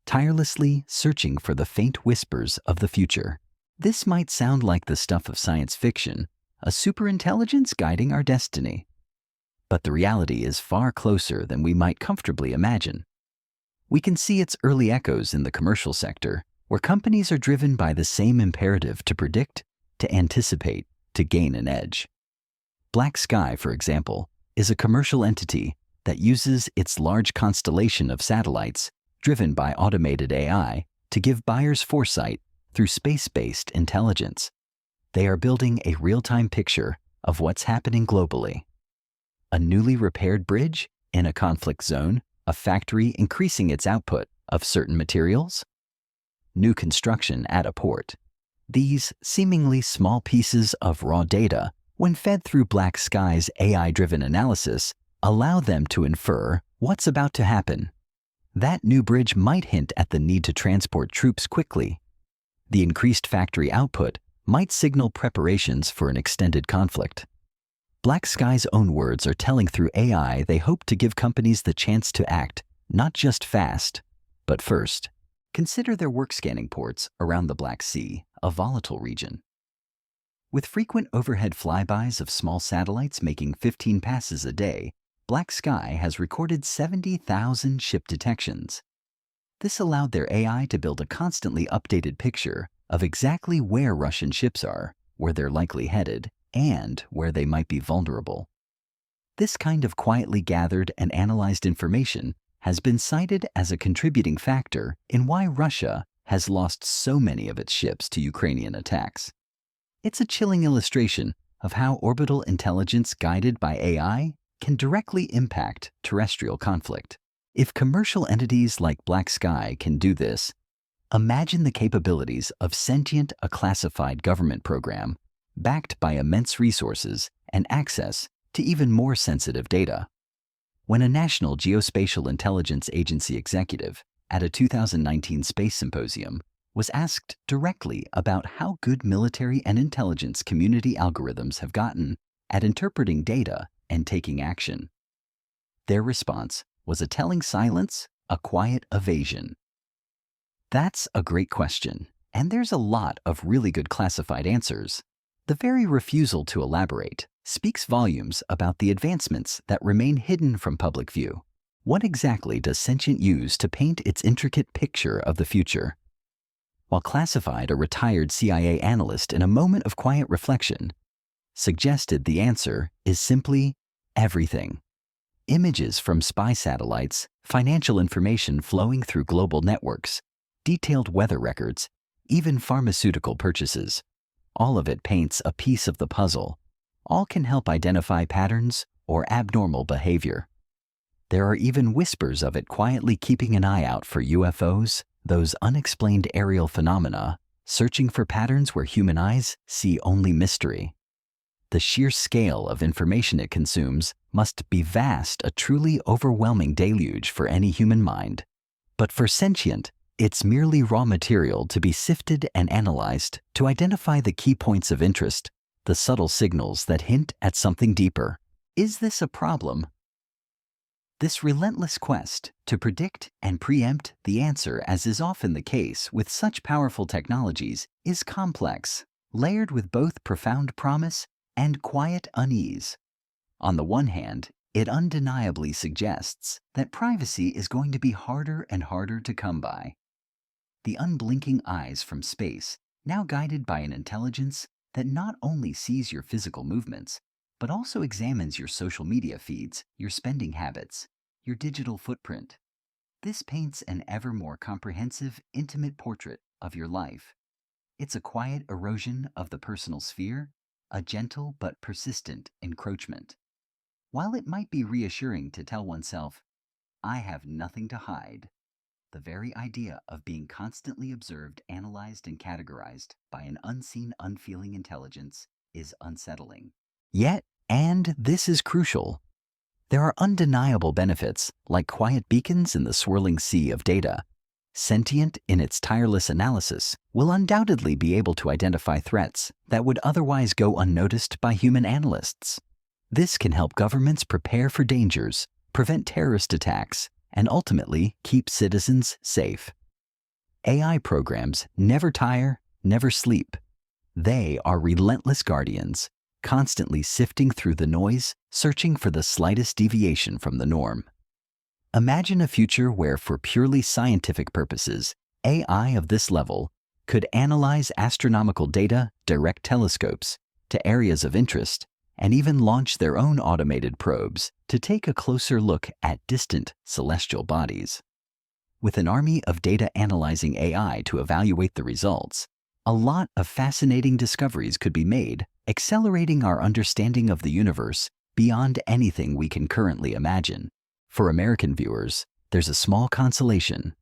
S1: tirelessly searching for the faint whispers of the future. This might sound like the stuff of science fiction, a superintelligence guiding our destiny. But the reality is far closer than we might comfortably imagine. We can see its early echoes in the commercial sector, where companies are driven by the same imperative to predict, to anticipate, to gain an edge. Black Sky, for example, is a commercial entity that uses its large constellation of satellites, driven by automated AI, to give buyers foresight through space-based intelligence. They are building a real-time picture of what's happening globally. A newly repaired bridge in a conflict zone, a factory increasing its output of certain materials, new construction at a port. These seemingly small pieces of raw data, when fed through Black Sky's AI-driven analysis, allow them to infer what's about to happen. That new bridge might hint at the need to transport troops quickly. The increased factory output might signal preparations for an extended conflict. Black Sky's own words are telling through AI they hope to give companies the chance to act, not just fast, but first. Consider their work scanning ports around the Black Sea, a volatile region. With frequent overhead flybys of small satellites making 15 passes a day, Black Sky has recorded 70,000 ship detections. This allowed their AI to build a constantly updated picture of exactly where Russian ships are, where they're likely headed, and where they might be vulnerable. This kind of quietly gathered and analyzed information has been cited as a contributing factor in why Russia has lost so many of its ships to Ukrainian attacks. It's a chilling illustration of how orbital intelligence guided by AI can directly impact terrestrial conflict. If commercial entities like Black Sky can do this, imagine the capabilities of Sentient, a classified government program, backed by immense resources and access to even more sensitive data. When a National Geospatial Intelligence Agency executive at a 2019 Space Symposium was asked directly about how good military and intelligence community algorithms have gotten at interpreting data and taking action, their response was a telling silence, a quiet evasion. That's a great question, and there's a lot of really good classified answers. The very refusal to elaborate speaks volumes about the advancements that remain hidden from public view. What exactly does Sentient use to paint its intricate picture of the future? While classified, a retired CIA analyst in a moment of quiet reflection suggested the answer is simply everything. Images from spy satellites, financial information flowing through global networks, detailed weather records, even pharmaceutical purchases. All of it paints a piece of the puzzle. All can help identify patterns or abnormal behavior. There are even whispers of it quietly keeping an eye out for UFOs, those unexplained aerial phenomena, searching for patterns where human eyes see only mystery. The sheer scale of information it consumes must be vast, a truly overwhelming deluge for any human mind. But for Sentient, it's merely raw material to be sifted and analyzed to identify the key points of interest, the subtle signals that hint at something deeper. Is this a problem? This relentless quest to predict and preempt the answer, as is often the case with such powerful technologies, is complex, layered with both profound promise and quiet unease. On the one hand, it undeniably suggests that privacy is going to be harder and harder to come by. The unblinking eyes from space, now guided by an intelligence that not only sees your physical movements, but also examines your social media feeds, your spending habits, your digital footprint. This paints an ever more comprehensive, intimate portrait of your life. It's a quiet erosion of the personal sphere, a gentle but persistent encroachment. While it might be reassuring to tell oneself, "I have nothing to hide," the very idea of being constantly observed, analyzed, and categorized by an unseen, unfeeling intelligence is unsettling. Yet, and this is crucial, there are undeniable benefits, like quiet beacons in the swirling sea of data. Sentient, in its tireless analysis, will undoubtedly be able to identify threats that would otherwise go unnoticed by human analysts. This can help governments prepare for dangers, prevent terrorist attacks, and ultimately keep citizens safe. AI programs never tire, never sleep. They are relentless guardians, constantly sifting through the noise, searching for the slightest deviation from the norm. Imagine a future where, for purely scientific purposes, AI of this level could analyze astronomical data, direct telescopes to areas of interest, and even launch their own automated probes to take a closer look at distant celestial bodies. With an army of data analyzing AI to evaluate the results, a lot of fascinating discoveries could be made, accelerating our understanding of the universe beyond anything we can currently imagine. For American viewers, there's a small consolation.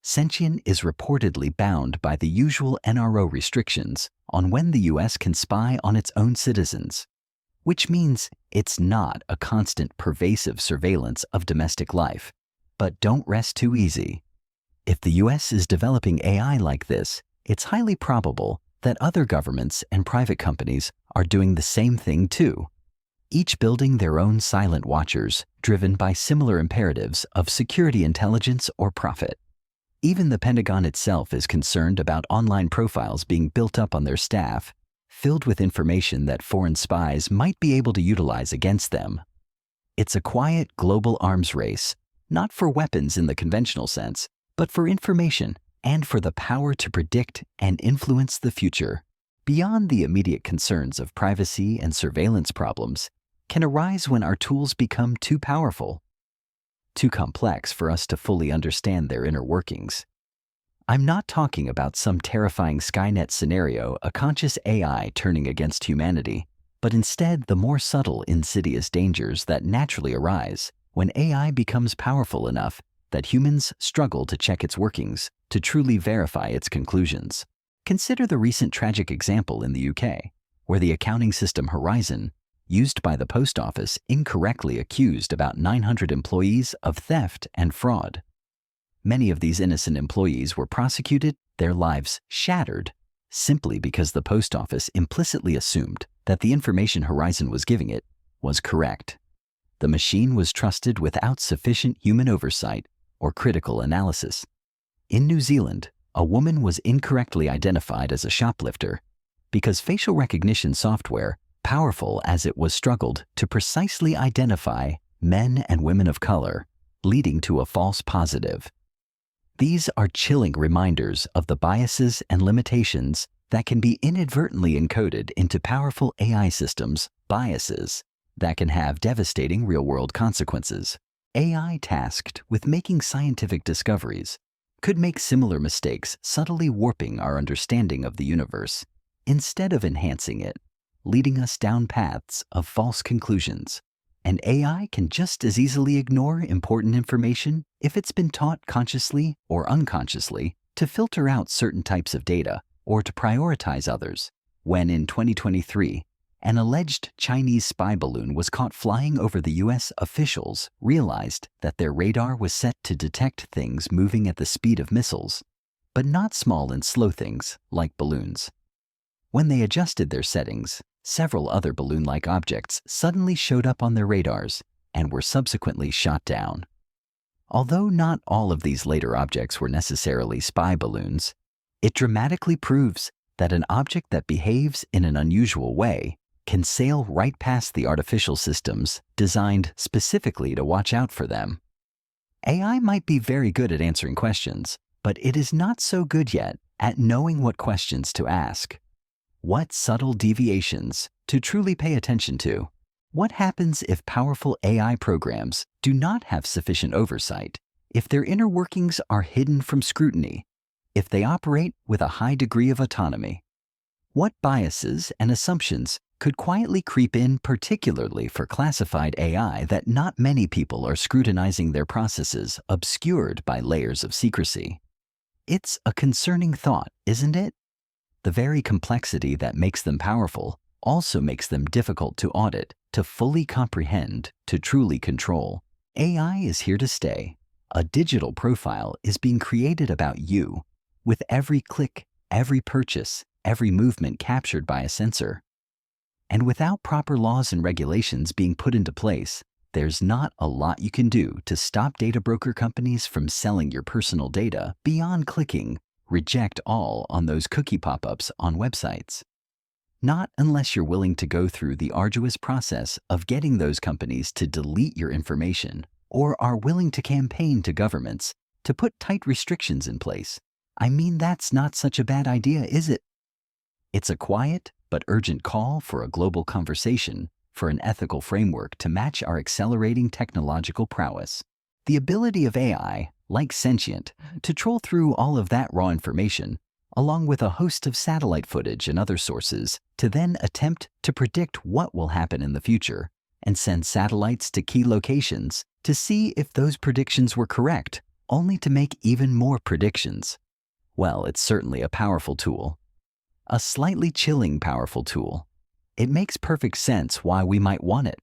S1: Sentient is reportedly bound by the usual NRO restrictions on when the US can spy on its own citizens, which means it's not a constant, pervasive surveillance of domestic life. But don't rest too easy. If the US is developing AI like this, it's highly probable that other governments and private companies are doing the same thing too, each building their own silent watchers driven by similar imperatives of security intelligence or profit. Even the Pentagon itself is concerned about online profiles being built up on their staff, filled with information that foreign spies might be able to utilize against them. It's a quiet global arms race, not for weapons in the conventional sense, but for information and for the power to predict and influence the future. Beyond the immediate concerns of privacy and surveillance problems can arise when our tools become too powerful, too complex for us to fully understand their inner workings. I'm not talking about some terrifying Skynet scenario, a conscious AI turning against humanity, but instead the more subtle, insidious dangers that naturally arise when AI becomes powerful enough that humans struggle to check its workings, to truly verify its conclusions. Consider the recent tragic example in the UK, where the accounting system Horizon, used by the post office, incorrectly accused about 900 employees of theft and fraud. Many of these innocent employees were prosecuted, their lives shattered, simply because the post office implicitly assumed that the information Horizon was giving it was correct. The machine was trusted without sufficient human oversight or critical analysis. In New Zealand, a woman was incorrectly identified as a shoplifter because facial recognition software, powerful as it was, struggled to precisely identify men and women of color, leading to a false positive. These are chilling reminders of the biases and limitations that can be inadvertently encoded into powerful AI systems, biases that can have devastating real-world consequences. AI tasked with making scientific discoveries could make similar mistakes, subtly warping our understanding of the universe, instead of enhancing it, leading us down paths of false conclusions. And AI can just as easily ignore important information if it's been taught consciously or unconsciously to filter out certain types of data or to prioritize others. When in 2023, an alleged Chinese spy balloon was caught flying over the US, officials realized that their radar was set to detect things moving at the speed of missiles, but not small and slow things like balloons. When they adjusted their settings, several other balloon-like objects suddenly showed up on their radars and were subsequently shot down. Although not all of these later objects were necessarily spy balloons, it dramatically proves that an object that behaves in an unusual way can sail right past the artificial systems designed specifically to watch out for them. AI might be very good at answering questions, but it is not so good yet at knowing what questions to ask. What subtle deviations to truly pay attention to? What happens if powerful AI programs do not have sufficient oversight, if their inner workings are hidden from scrutiny, if they operate with a high degree of autonomy? What biases and assumptions could quietly creep in, particularly for classified AI that not many people are scrutinizing their processes, obscured by layers of secrecy? It's a concerning thought, isn't it? The very complexity that makes them powerful also makes them difficult to audit, to fully comprehend, to truly control. AI is here to stay. A digital profile is being created about you, with every click, every purchase, every movement captured by a sensor. And without proper laws and regulations being put into place, there's not a lot you can do to stop data broker companies from selling your personal data beyond clicking reject all on those cookie pop-ups on websites. Not unless you're willing to go through the arduous process of getting those companies to delete your information, or are willing to campaign to governments to put tight restrictions in place. I mean, that's not such a bad idea, is it? It's a quiet but urgent call for a global conversation, for an ethical framework to match our accelerating technological prowess. The ability of AI, like sentient, to troll through all of that raw information, along with a host of satellite footage and other sources, to then attempt to predict what will happen in the future, and send satellites to key locations to see if those predictions were correct, only to make even more predictions. Well, it's certainly a powerful tool. A slightly chilling powerful tool. It makes perfect sense why we might want it,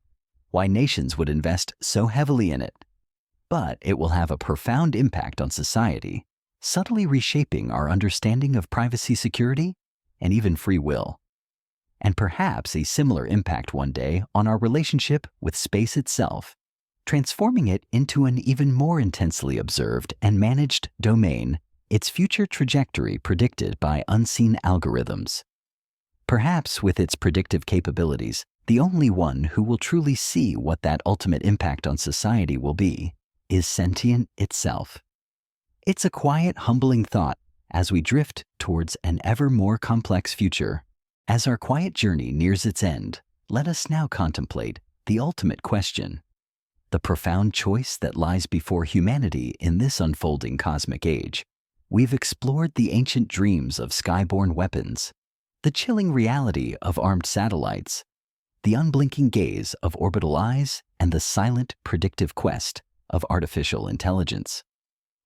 S1: why nations would invest so heavily in it. but it will have a profound impact on society, subtly reshaping our understanding of privacy, security, and even free will. And perhaps a similar impact one day on our relationship with space itself, transforming it into an even more intensely observed and managed domain, its future trajectory predicted by unseen algorithms. Perhaps with its predictive capabilities, the only one who will truly see what that ultimate impact on society will be is sentient itself. It's a quiet, humbling thought as we drift towards an ever more complex future. As our quiet journey nears its end, let us now contemplate the ultimate question, the profound choice that lies before humanity in this unfolding cosmic age. We've explored the ancient dreams of skyborne weapons, the chilling reality of armed satellites, the unblinking gaze of orbital eyes, and the silent, predictive quest of artificial intelligence.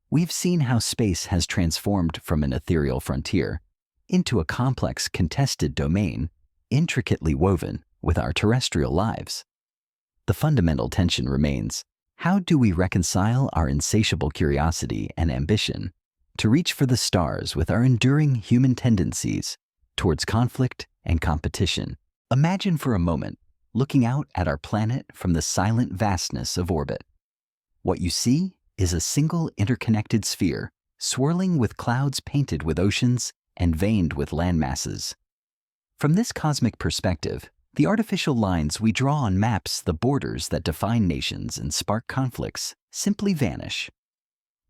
S1: We've seen how space has transformed from an ethereal frontier into a complex, contested domain, intricately woven with our terrestrial lives. The fundamental tension remains: how do we reconcile our insatiable curiosity and ambition to reach for the stars with our enduring human tendencies towards conflict and competition? Imagine for a moment looking out at our planet from the silent vastness of orbit. What you see is a single interconnected sphere, swirling with clouds painted with oceans and veined with landmasses. From this cosmic perspective, the artificial lines we draw on maps, the borders that define nations and spark conflicts, simply vanish.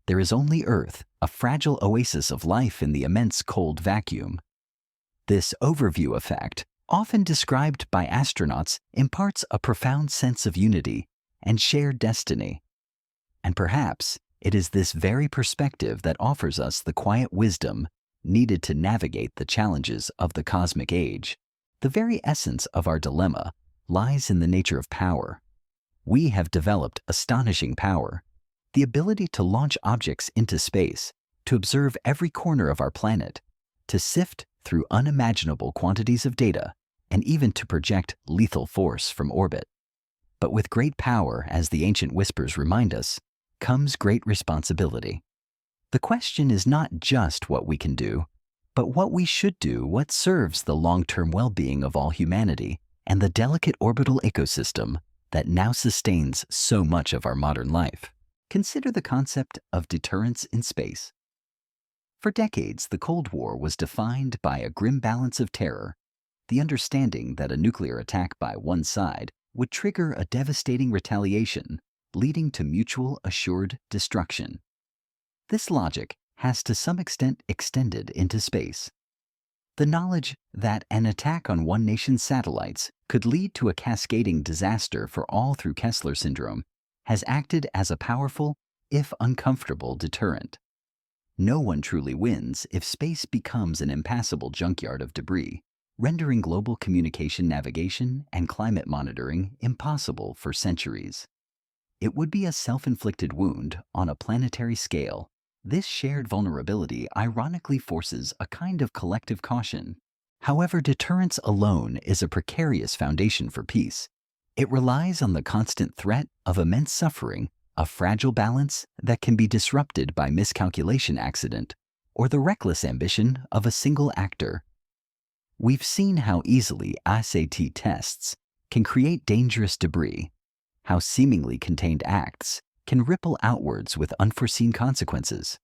S1: There is only Earth, a fragile oasis of life in the immense cold vacuum. This overview effect, often described by astronauts, imparts a profound sense of unity and shared destiny. And perhaps it is this very perspective that offers us the quiet wisdom needed to navigate the challenges of the cosmic age. The very essence of our dilemma lies in the nature of power. We have developed astonishing power, the ability to launch objects into space, to observe every corner of our planet, to sift through unimaginable quantities of data, and even to project lethal force from orbit. But with great power, as the ancient whispers remind us, comes great responsibility. The question is not just what we can do, but what we should do, what serves the long-term well-being of all humanity and the delicate orbital ecosystem that now sustains so much of our modern life. Consider the concept of deterrence in space. For decades, the Cold War was defined by a grim balance of terror, the understanding that a nuclear attack by one side would trigger a devastating retaliation, leading to mutual assured destruction. This logic has to some extent extended into space. The knowledge that an attack on one nation's satellites could lead to a cascading disaster for all through Kessler syndrome has acted as a powerful, if uncomfortable, deterrent. No one truly wins if space becomes an impassable junkyard of debris, rendering global communication, navigation, and climate monitoring impossible for centuries. It would be a self-inflicted wound on a planetary scale. This shared vulnerability ironically forces a kind of collective caution. However, deterrence alone is a precarious foundation for peace. It relies on the constant threat of immense suffering, a fragile balance that can be disrupted by miscalculation, accident, or the reckless ambition of a single actor. We've seen how easily SAT tests can create dangerous debris, how seemingly contained acts can ripple outwards with unforeseen consequences.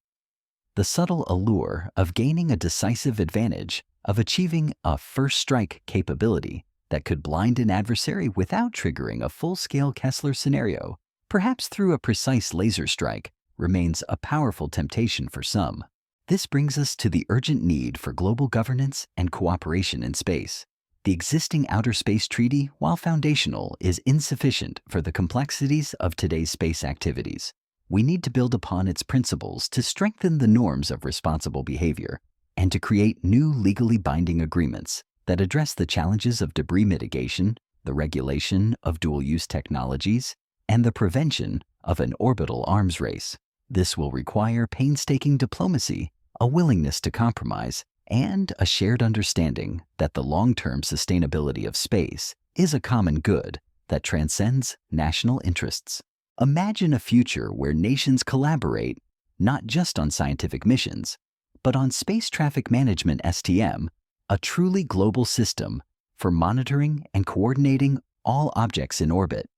S1: The subtle allure of gaining a decisive advantage, of achieving a first strike capability that could blind an adversary without triggering a full-scale Kessler scenario, perhaps through a precise laser strike, remains a powerful temptation for some. This brings us to the urgent need for global governance and cooperation in space. The existing Outer Space Treaty, while foundational, is insufficient for the complexities of today's space activities. We need to build upon its principles to strengthen the norms of responsible behavior and to create new legally binding agreements that address the challenges of debris mitigation, the regulation of dual-use technologies, and the prevention of an orbital arms race. This will require painstaking diplomacy, a willingness to compromise, and a shared understanding that the long-term sustainability of space is a common good that transcends national interests. Imagine a future where nations collaborate not just on scientific missions, but on space traffic management (STM), a truly global system for monitoring and coordinating all objects in orbit,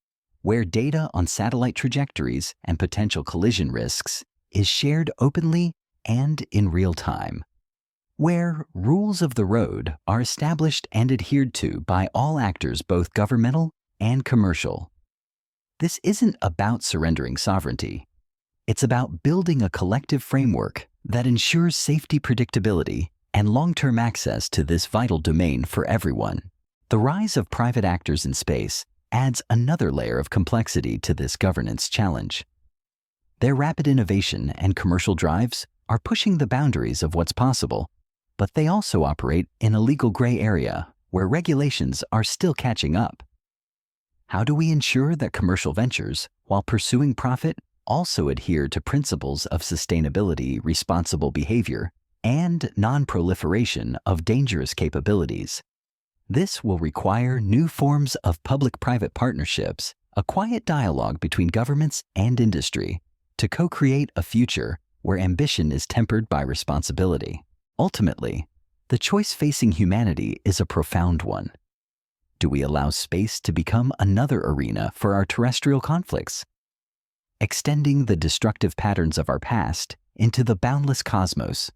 S1: where data on satellite trajectories and potential collision risks is shared openly and in real time, where rules of the road are established and adhered to by all actors, both governmental and commercial. This isn't about surrendering sovereignty. It's about building a collective framework that ensures safety, predictability, and long-term access to this vital domain for everyone. The rise of private actors in space adds another layer of complexity to this governance challenge. Their rapid innovation and commercial drives are pushing the boundaries of what's possible, but they also operate in a legal gray area where regulations are still catching up. How do we ensure that commercial ventures, while pursuing profit, also adhere to principles of sustainability, responsible behavior, and non-proliferation of dangerous capabilities? This will require new forms of public-private partnerships, a quiet dialogue between governments and industry, to co-create a future where ambition is tempered by responsibility. Ultimately, the choice facing humanity is a profound one. Do we allow space to become another arena for our terrestrial conflicts, extending the destructive patterns of our past into the boundless cosmos?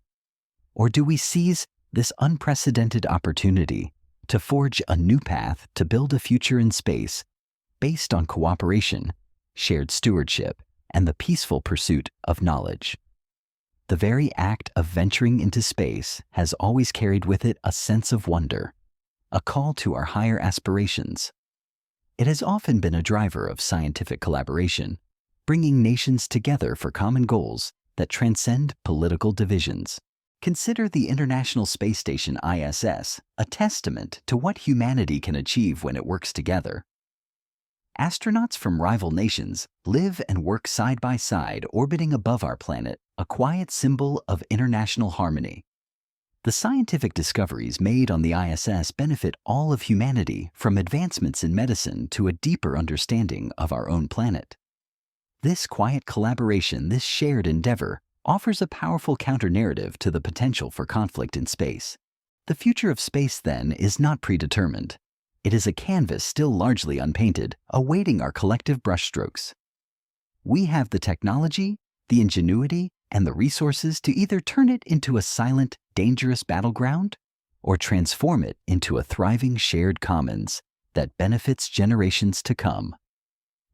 S1: Or do we seize this unprecedented opportunity to forge a new path to build a future in space based on cooperation, shared stewardship, and the peaceful pursuit of knowledge? The very act of venturing into space has always carried with it a sense of wonder, a call to our higher aspirations. It has often been a driver of scientific collaboration, bringing nations together for common goals that transcend political divisions. Consider the International Space Station (ISS), a testament to what humanity can achieve when it works together. Astronauts from rival nations live and work side by side, orbiting above our planet, a quiet symbol of international harmony. The scientific discoveries made on the ISS benefit all of humanity, from advancements in medicine to a deeper understanding of our own planet. This quiet collaboration, this shared endeavor, offers a powerful counter-narrative to the potential for conflict in space. The future of space, then, is not predetermined. It is a canvas still largely unpainted, awaiting our collective brushstrokes. We have the technology, the ingenuity, and the resources to either turn it into a silent, dangerous battleground or transform it into a thriving shared commons that benefits generations to come.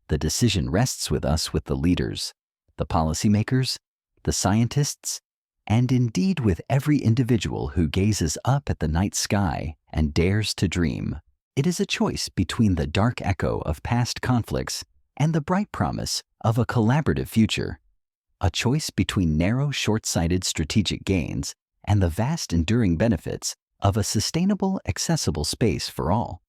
S1: The decision rests with us, with the leaders, the policymakers, the scientists, and indeed with every individual who gazes up at the night sky and dares to dream. It is a choice between the dark echo of past conflicts and the bright promise of a collaborative future. A choice between narrow, short-sighted strategic gains and the vast, enduring benefits of a sustainable, accessible space for all.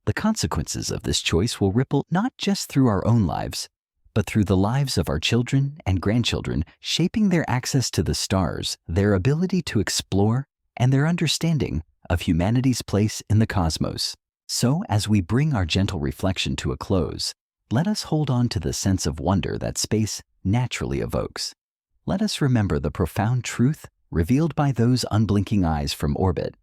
S1: The consequences of this choice will ripple not just through our own lives, but through the lives of our children and grandchildren, shaping their access to the stars, their ability to explore, and their understanding of humanity's place in the cosmos. So, as we bring our gentle reflection to a close, let us hold on to the sense of wonder that space naturally evokes. Let us remember the profound truth revealed by those unblinking eyes from orbit,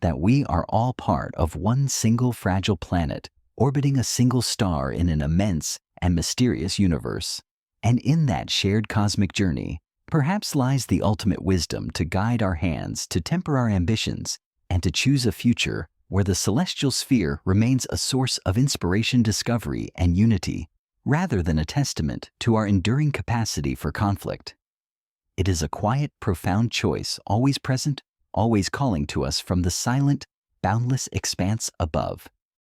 S1: that we are all part of one single fragile planet, orbiting a single star in an immense and mysterious universe. And in that shared cosmic journey, perhaps lies the ultimate wisdom to guide our hands, to temper our ambitions, and to choose a future where the celestial sphere remains a source of inspiration, discovery, and unity, rather than a testament to our enduring capacity for conflict. It is a quiet, profound choice, always present, always calling to us from the silent, boundless expanse above.